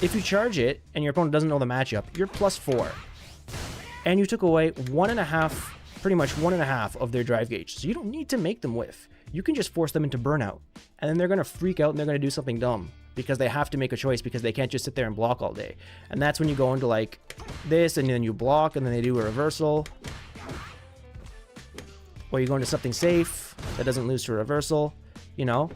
If you charge it and your opponent doesn't know the matchup, you're +4. And you took away 1.5, pretty much 1.5 of their drive gauge. So you don't need to make them whiff. You can just force them into burnout. And then they're going to freak out and they're going to do something dumb. Because they have to make a choice because they can't just sit there and block all day. And that's when you go into, like, this and then you block and then they do a reversal. Or you go into something safe that doesn't lose to a reversal, you know.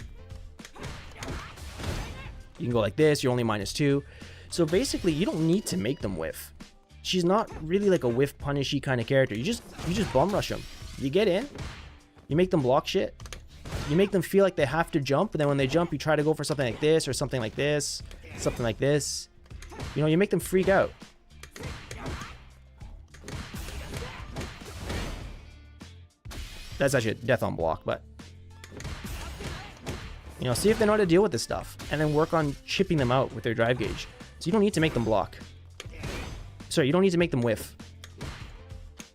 You can go like this, you're only -2. So basically, you don't need to make them whiff. She's not really like a whiff punishy kind of character. You just bum rush them. You get in, you make them block shit. You make them feel like they have to jump, and then when they jump, you try to go for something like this or something like this, something like this. You know, you make them freak out. That's actually a death on block, but you know, see if they know how to deal with this stuff, and then work on chipping them out with their drive gauge. So you don't need to make them block. Sorry, you don't need to make them whiff.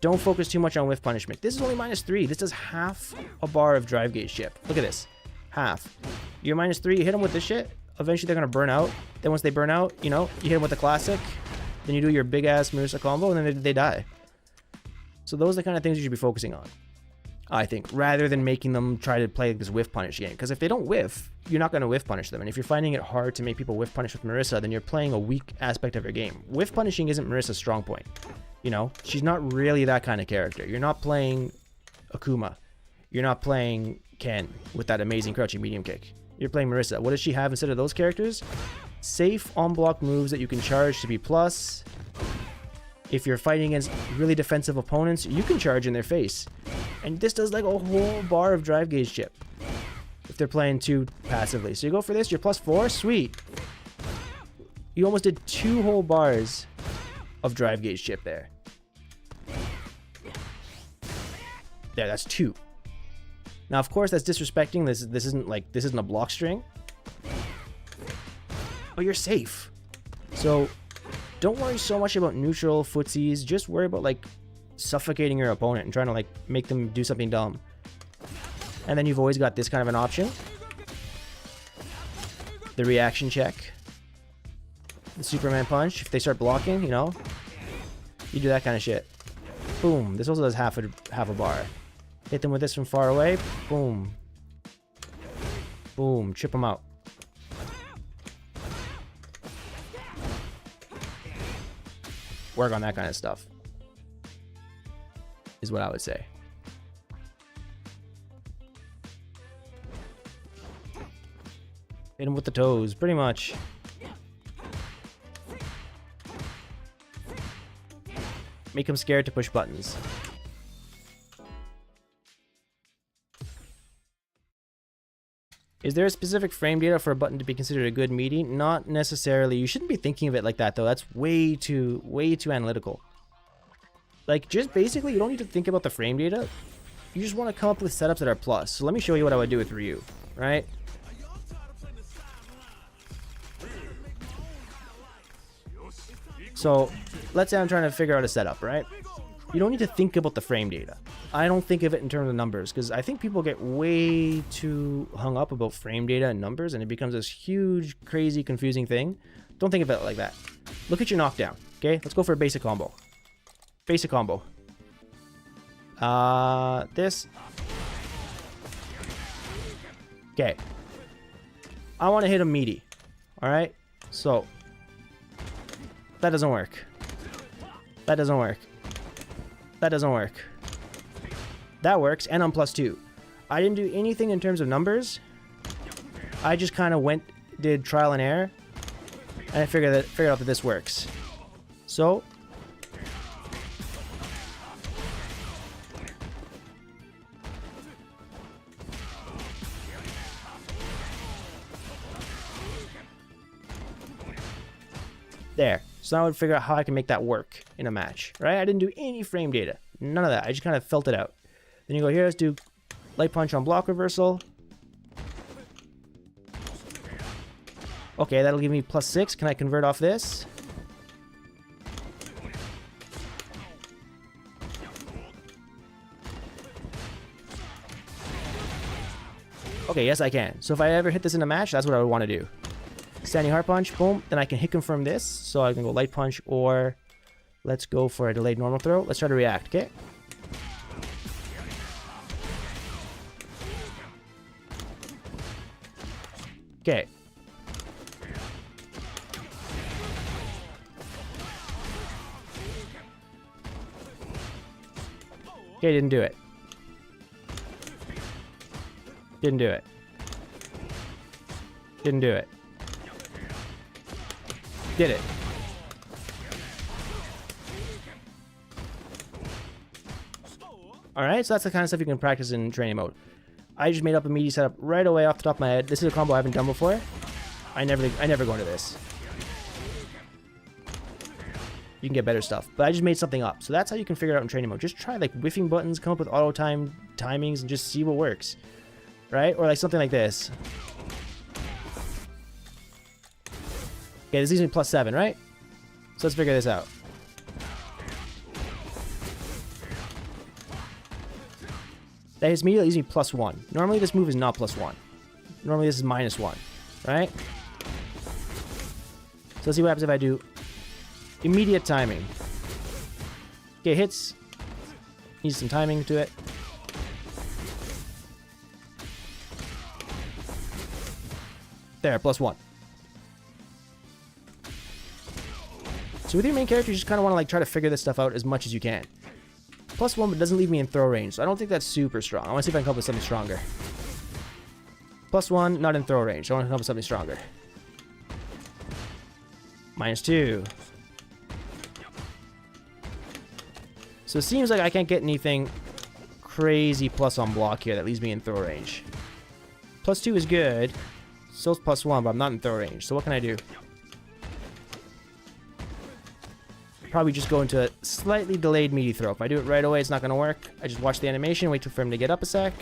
Don't focus too much on whiff punishment. This is only -3. This does half a bar of drive gauge chip. Look at this. Half. You're -3, you hit them with this shit, eventually they're going to burn out. Then once they burn out, you know, you hit them with the classic, then you do your big-ass Marissa combo, and then they die. So those are the kind of things you should be focusing on, I think, rather than making them try to play this whiff punish game. Because if they don't whiff, you're not going to whiff punish them. And if you're finding it hard to make people whiff punish with Marissa, then you're playing a weak aspect of your game. Whiff punishing isn't Marissa's strong point. You know, she's not really that kind of character. You're not playing Akuma. You're not playing Ken with that amazing crouching medium kick. You're playing Marissa. What does she have instead of those characters? Safe on-block moves that you can charge to be plus. If you're fighting against really defensive opponents, you can charge in their face. And this does like a whole bar of drive gauge chip if they're playing too passively. So you go for this, you're +4, sweet. You almost did 2 whole bars of drive gauge chip there. There, that's 2. Now, of course, that's disrespecting. This isn't a block string. But you're safe. So don't worry so much about neutral footsies. Just worry about, like, suffocating your opponent and trying to, like, make them do something dumb. And then you've always got this kind of an option. The reaction check. The Superman punch. If they start blocking, you know, you do that kind of shit. Boom. This also does half a bar. Hit them with this from far away. Boom. Boom. Chip them out. Work on that kind of stuff, is what I would say. Hit him with the toes, pretty much. Make him scared to push buttons. Is there a specific frame data for a button to be considered a good meaty? Not necessarily. You shouldn't be thinking of it like that, though. That's way too analytical. Like, just basically, you don't need to think about the frame data. You just want to come up with setups that are plus. So let me show you what I would do with Ryu, right? So let's say I'm trying to figure out a setup, right? You don't need to think about the frame data. I don't think of it in terms of numbers, because I think people get way too hung up about frame data and numbers, and it becomes this huge, crazy, confusing thing. Don't think of it like that. Look at your knockdown, okay? Let's go for a basic combo. Basic combo. This. Okay. I want to hit him meaty. Alright? So. That doesn't work. That doesn't work. That doesn't work. That works, and I'm +2. I didn't do anything in terms of numbers. I just kind of did trial and error, and I figured out that this works. So, there. So now I would figure out how I can make that work in a match, right? I didn't do any frame data. None of that. I just kind of felt it out. Then you go here, let's do light punch on block reversal. Okay, that'll give me +6. Can I convert off this? Okay, yes I can. So if I ever hit this in a match, that's what I would want to do. Standing hard punch, boom. Then I can hit confirm this. So I can go light punch, or let's go for a delayed normal throw. Let's try to react, okay? Okay. Okay, didn't do it. Didn't do it. Didn't do it. Did it. Alright, so that's the kind of stuff you can practice in training mode. I just made up a meaty setup right away off the top of my head. This is a combo I haven't done before. I never go into this. You can get better stuff, but I just made something up. So that's how you can figure it out in training mode. Just try like whiffing buttons, come up with auto timings, and just see what works. Right? Or like something like this. Okay, this leaves me +7, right? So let's figure this out. That hits me, that leaves me +1. Normally this move is not +1. Normally this is -1, right? So let's see what happens if I do immediate timing. Okay, hits. Needs some timing to it. There, +1. So with your main character, you just kind of want to like try to figure this stuff out as much as you can. +1, but doesn't leave me in throw range, so I don't think that's super strong. I want to see if I can come up with something stronger. +1, not in throw range. So I want to come up with something stronger. -2. So it seems like I can't get anything crazy plus on block here that leaves me in throw range. +2 is good. Still +1, but I'm not in throw range. So what can I do? Probably just go into a slightly delayed meaty throw. If I do it right away, it's not going to work. I just watch the animation, wait for him to get up a sec,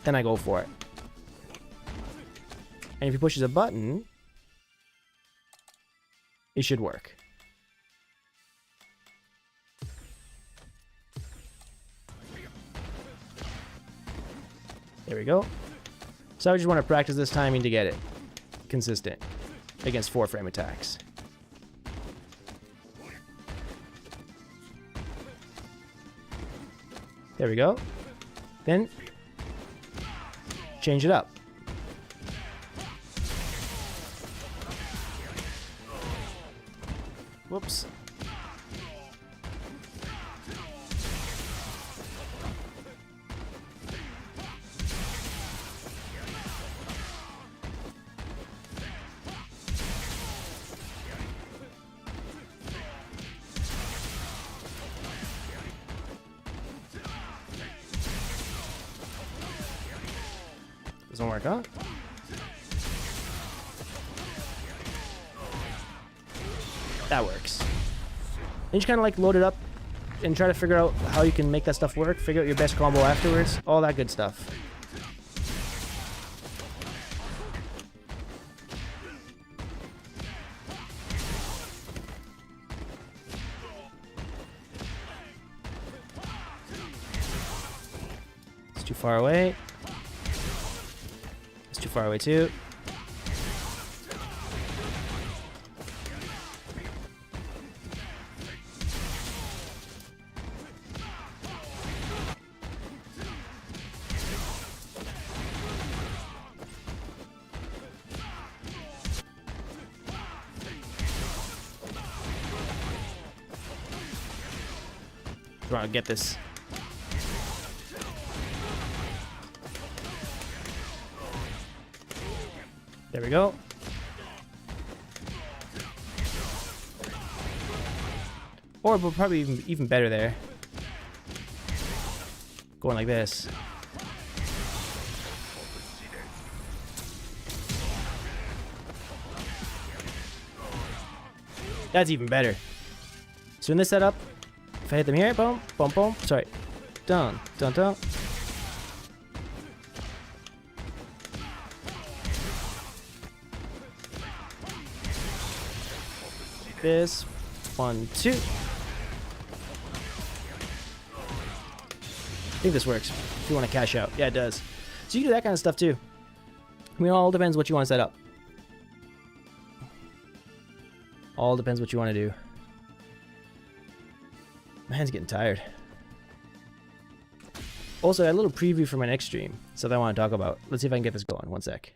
then I go for it. And if he pushes a button, it should work. There we go. So I just want to practice this timing to get it consistent against 4-frame attacks. There we go. Then change it up. Whoops. Doesn't work, huh? That works. Then you just kind of like load it up and try to figure out how you can make that stuff work. Figure out your best combo afterwards. All that good stuff. It's too far away. It's too far away too. I'll get this. There we go. Or we'll probably even better there. Going like this. That's even better. So in this setup, if I hit them here, boom, boom, boom, sorry. Dun, dun, dun. This, 1, 2. I think this works. If you want to cash out. Yeah, it does. So you can do that kind of stuff too. I mean, it all depends what you want to set up. All depends what you want to do. My hand's getting tired. Also, a little preview for my next stream. Something I want to talk about. Let's see if I can get this going. One sec.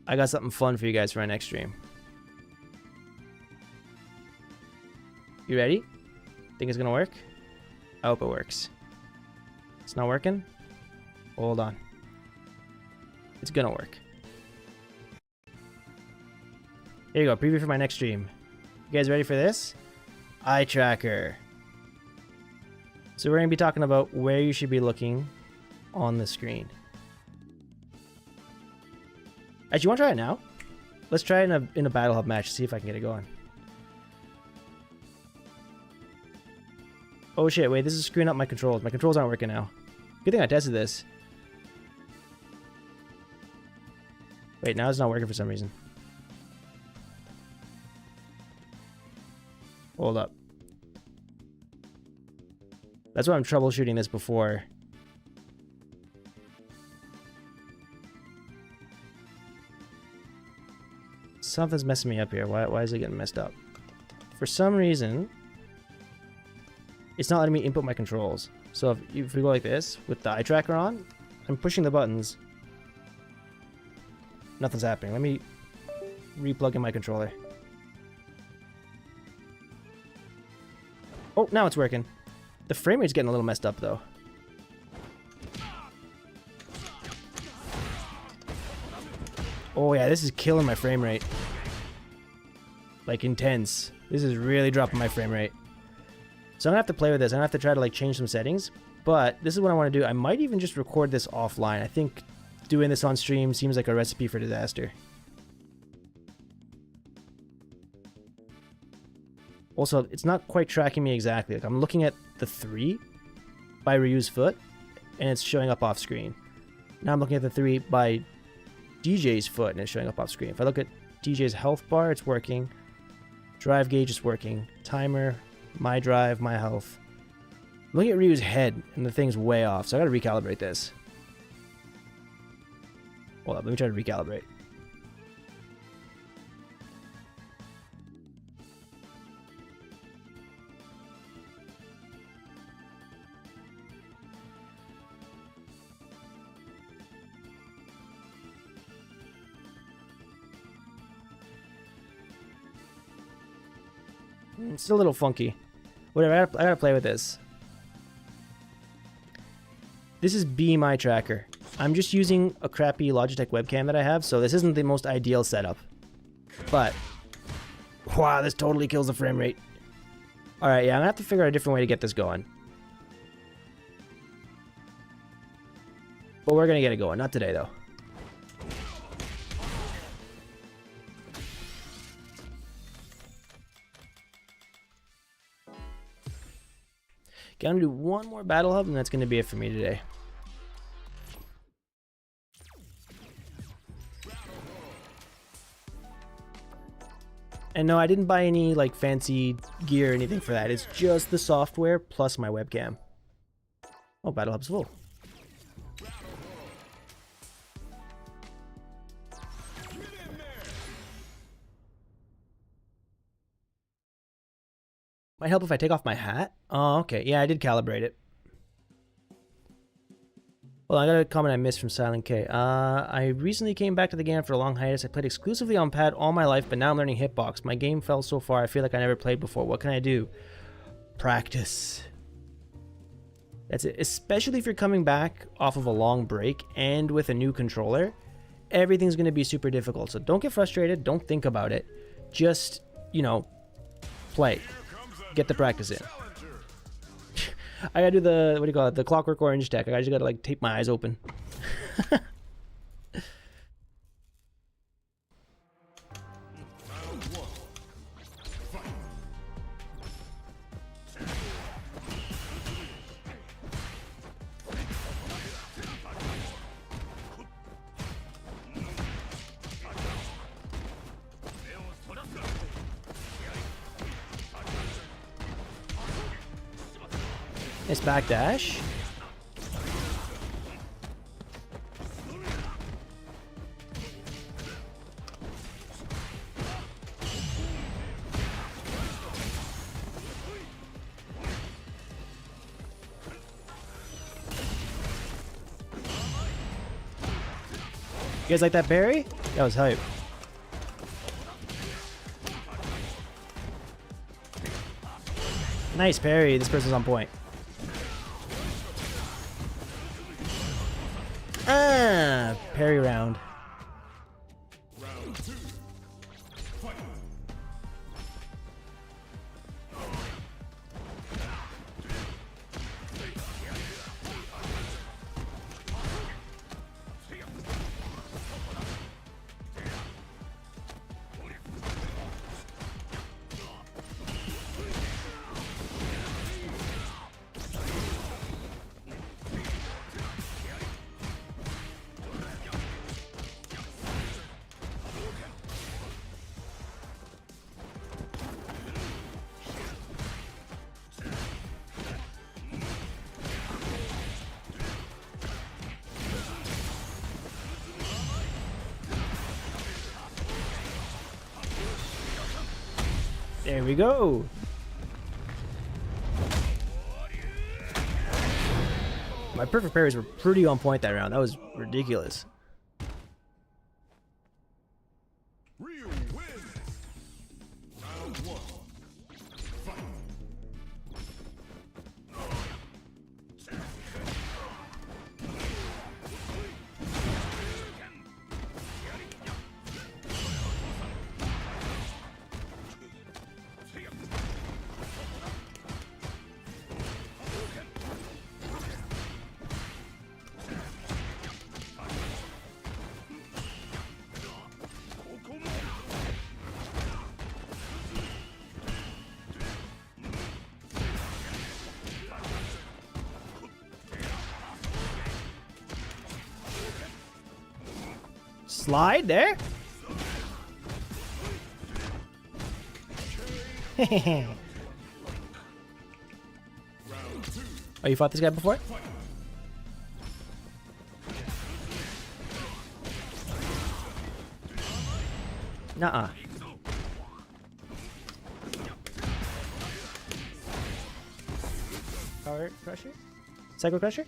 I got something fun for you guys for my next stream. You ready? Think it's gonna work? I hope it works. It's not working? Hold on. It's gonna work. Here you go, preview for my next stream. You guys ready for this? Eye tracker. So we're gonna be talking about where you should be looking on the screen. Actually, you wanna try it now? Let's try it in a Battle Hub match, see if I can get it going. Oh shit, wait, this is screwing up my controls. My controls aren't working now. Good thing I tested this. Wait, now it's not working for some reason. Hold up. That's why I'm troubleshooting this before. Something's messing me up here. Why is it getting messed up? For some reason, it's not letting me input my controls. So if we go like this, with the eye tracker on, I'm pushing the buttons. Nothing's happening. Let me replug in my controller. Oh, now it's working. The frame rate's getting a little messed up, though. Oh, yeah, this is killing my frame rate. Like, intense. This is really dropping my frame rate. So I'm gonna have to play with this. I'm gonna have to try to, like, change some settings. But this is what I want to do. I might even just record this offline. I think doing this on stream seems like a recipe for disaster. Also, it's not quite tracking me exactly. Like, I'm looking at the 3 by Ryu's foot, and it's showing up off screen. Now I'm looking at the 3 by DJ's foot, and it's showing up off screen. If I look at DJ's health bar, it's working. Drive gauge is working. Timer, my drive, my health. I'm looking at Ryu's head, and the thing's way off, so I gotta recalibrate this. Hold up, let me try to recalibrate. It's a little funky. Whatever, I gotta play with this. This is Beam Eye Tracker. I'm just using a crappy Logitech webcam that I have, so this isn't the most ideal setup. But, wow, this totally kills the frame rate. Alright, yeah, I'm gonna have to figure out a different way to get this going. But we're gonna get it going. Not today, though. Gonna do one more Battle Hub, and that's gonna be it for me today. And no, I didn't buy any like fancy gear or anything for that. It's just the software plus my webcam. Oh, battle hub's full. Might help if I take off my hat. Oh, okay. Yeah, I did calibrate it. Well, I got a comment I missed from Silent K. I recently came back to the game after a long hiatus. I played exclusively on pad all my life, but now I'm learning hitbox. My game fell so far, I feel like I never played before. What can I do? Practice. That's it. Especially if you're coming back off of a long break and with a new controller, everything's going to be super difficult. So don't get frustrated. Don't think about it. Just, you know, play. Get the practice in. I gotta do the, what do you call it, the Clockwork Orange deck. I just gotta like tape my eyes open. Nice backdash. You guys like that berry? That was hype. Nice parry. This person's on point. Ah, parry round. There we go. My perfect parries were pretty on point that round. That was ridiculous. Real win. Round one. Fight. Slide there. Oh, you fought this guy before? Nuh-uh. Power Crusher? Psycho Crusher?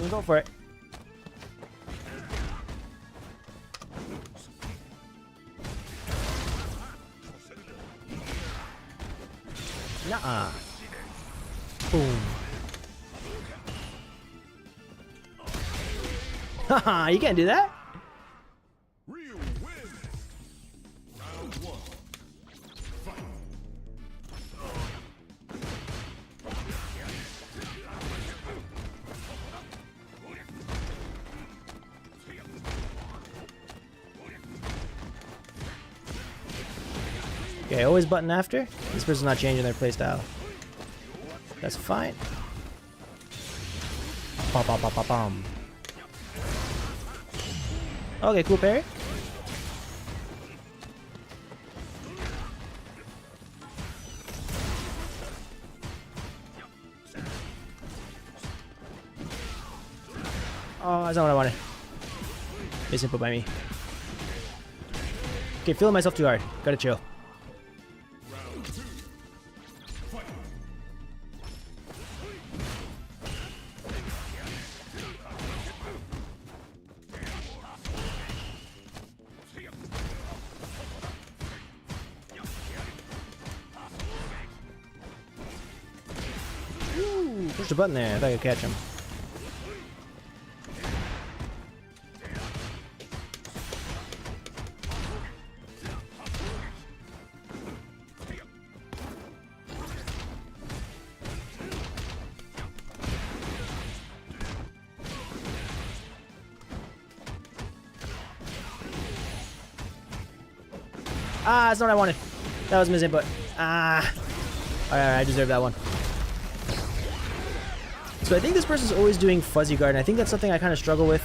Go for it. Nuh-uh. Boom. Haha, you can't do that. Real win. Round one. Fight. Okay, always button after. This person's not changing their playstyle. That's fine. Bum, bum, bum, bum, bum. Okay, cool parry. Oh, that's not what I wanted. It's input by me. Okay, feeling myself too hard. Gotta chill. Ooh, push the button there. I thought I could catch him. Ah, that's not what I wanted. That was missing, but ah. Alright, I deserve that one. So I think this person's always doing fuzzy guard, and I think that's something I kind of struggle with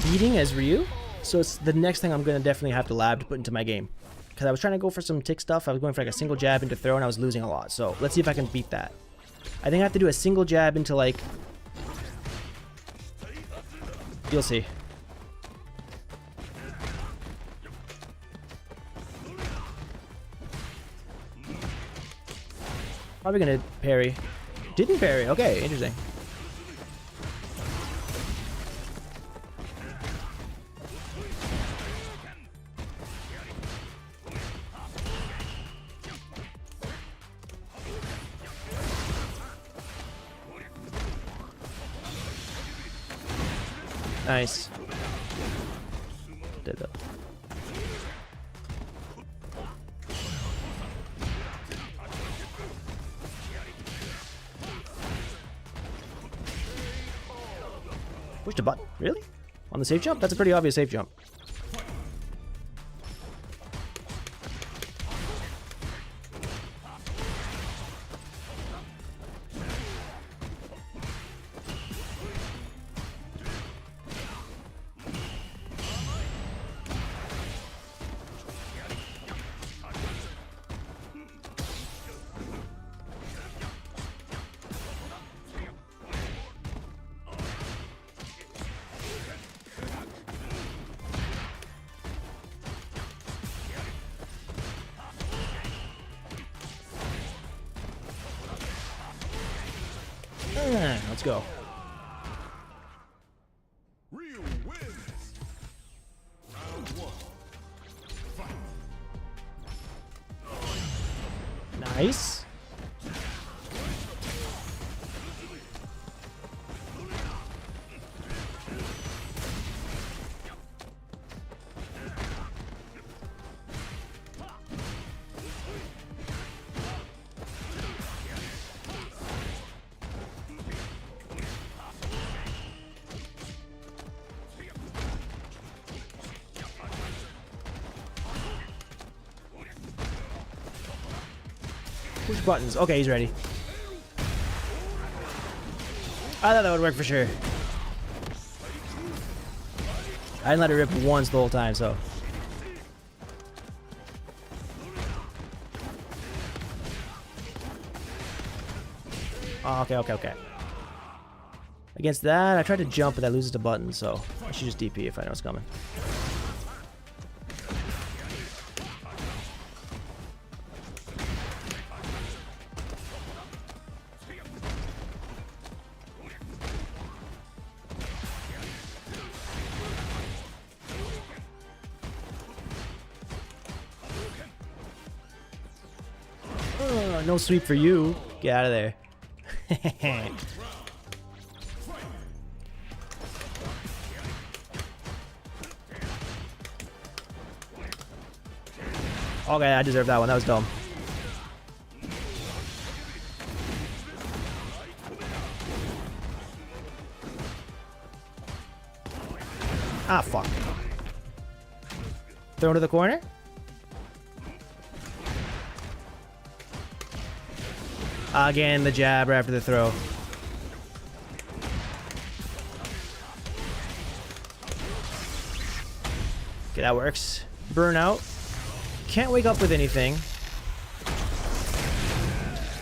beating as Ryu. So it's the next thing I'm going to definitely have to lab to put into my game. Because I was trying to go for some tick stuff. I was going for like a single jab into throw, and I was losing a lot. So let's see if I can beat that. I think I have to do a single jab into like... You'll see. Probably gonna parry. Didn't parry. Okay, interesting. Nice. Did that. Push the button? Really? On the safe jump? That's a pretty obvious safe jump. Let's go. Real wins. Round one. Fight. Nice. Push buttons. Okay, he's ready. I thought that would work for sure. I didn't let it rip once the whole time, so. Oh, okay. Against that, I tried to jump, but that loses the button, so I should just DP if I know it's coming. No sweep for you. Get out of there. Okay, I deserve that one. That was dumb. Ah, fuck. Throw to the corner? Again, the jab right after the throw. Okay, that works. Burnout. Can't wake up with anything.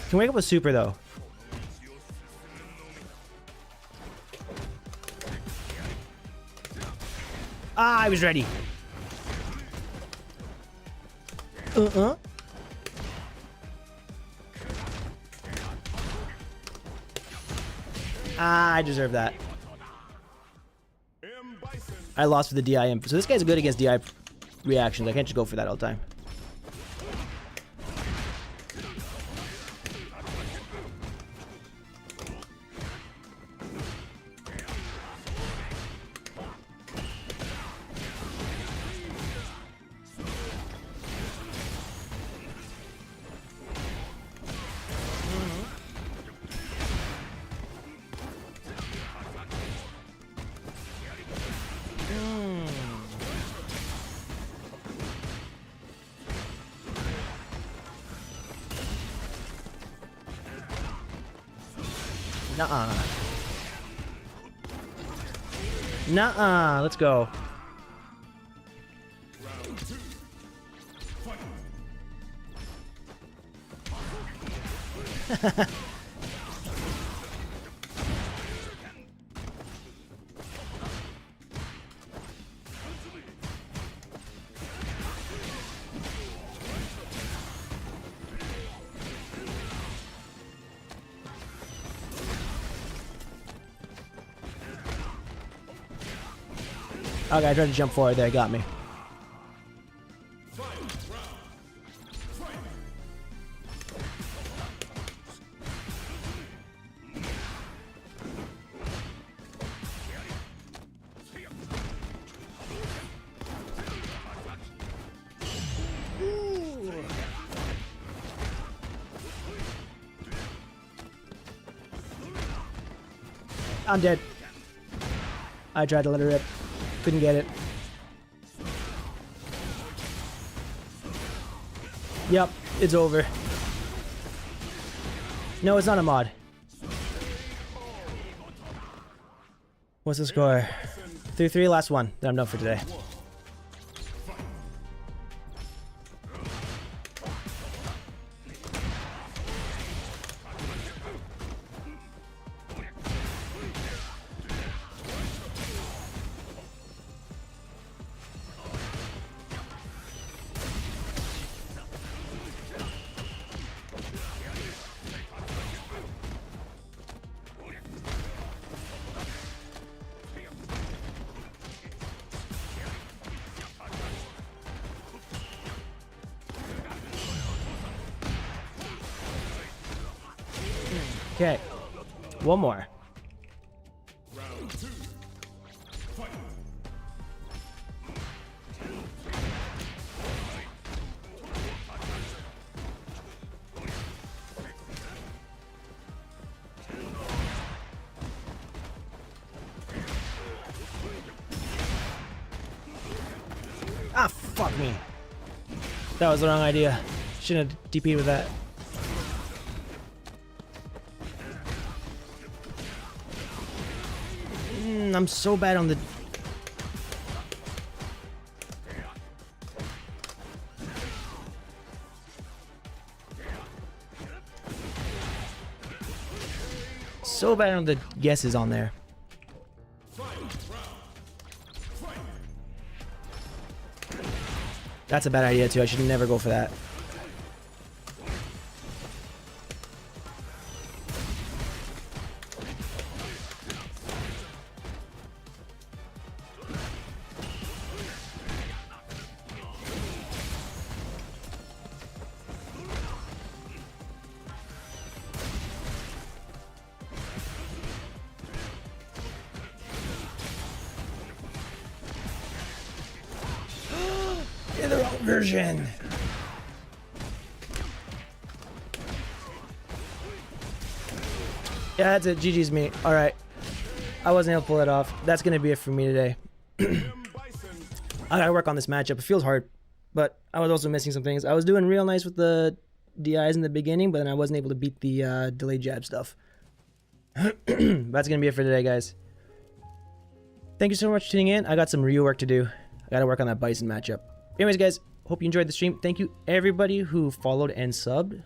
Can wake up with super, though. Ah, I was ready. Ah, I deserve that. I lost with the DI imp. So this guy's good against DI reactions. I can't just go for that all the time. Nuh-uh. Nuh-uh. Let's go. Okay, I tried to jump forward there, got me. I'm dead. I tried to let her rip. Couldn't get it. Yep, it's over. No, it's not a mod. What's the score? 3-3, last one. Then I'm done for today. Okay, one more. Ah, fuck me. That was the wrong idea. Shouldn't have DP'd with that. I'm so bad on the... So bad on the guesses on there. That's a bad idea too. I should never go for that. In the wrong version. Yeah, that's it. GG's me. Alright. I wasn't able to pull it off. That's going to be it for me today. I gotta work on this matchup. It feels hard, but I was also missing some things. I was doing real nice with the DIs in the beginning, but then I wasn't able to beat the delayed jab stuff. That's going to be it for today, guys. Thank you so much for tuning in. I got some real work to do. I got to work on that Bison matchup. Anyways, guys, hope you enjoyed the stream. Thank you, everybody who followed and subbed.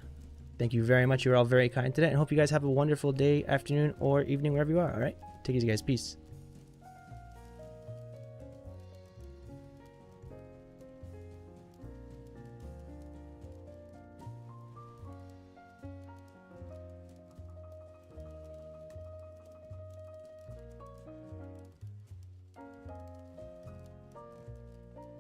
Thank you very much. You're all very kind today. And hope you guys have a wonderful day, afternoon, or evening, wherever you are. All right? Take it easy, guys. Peace.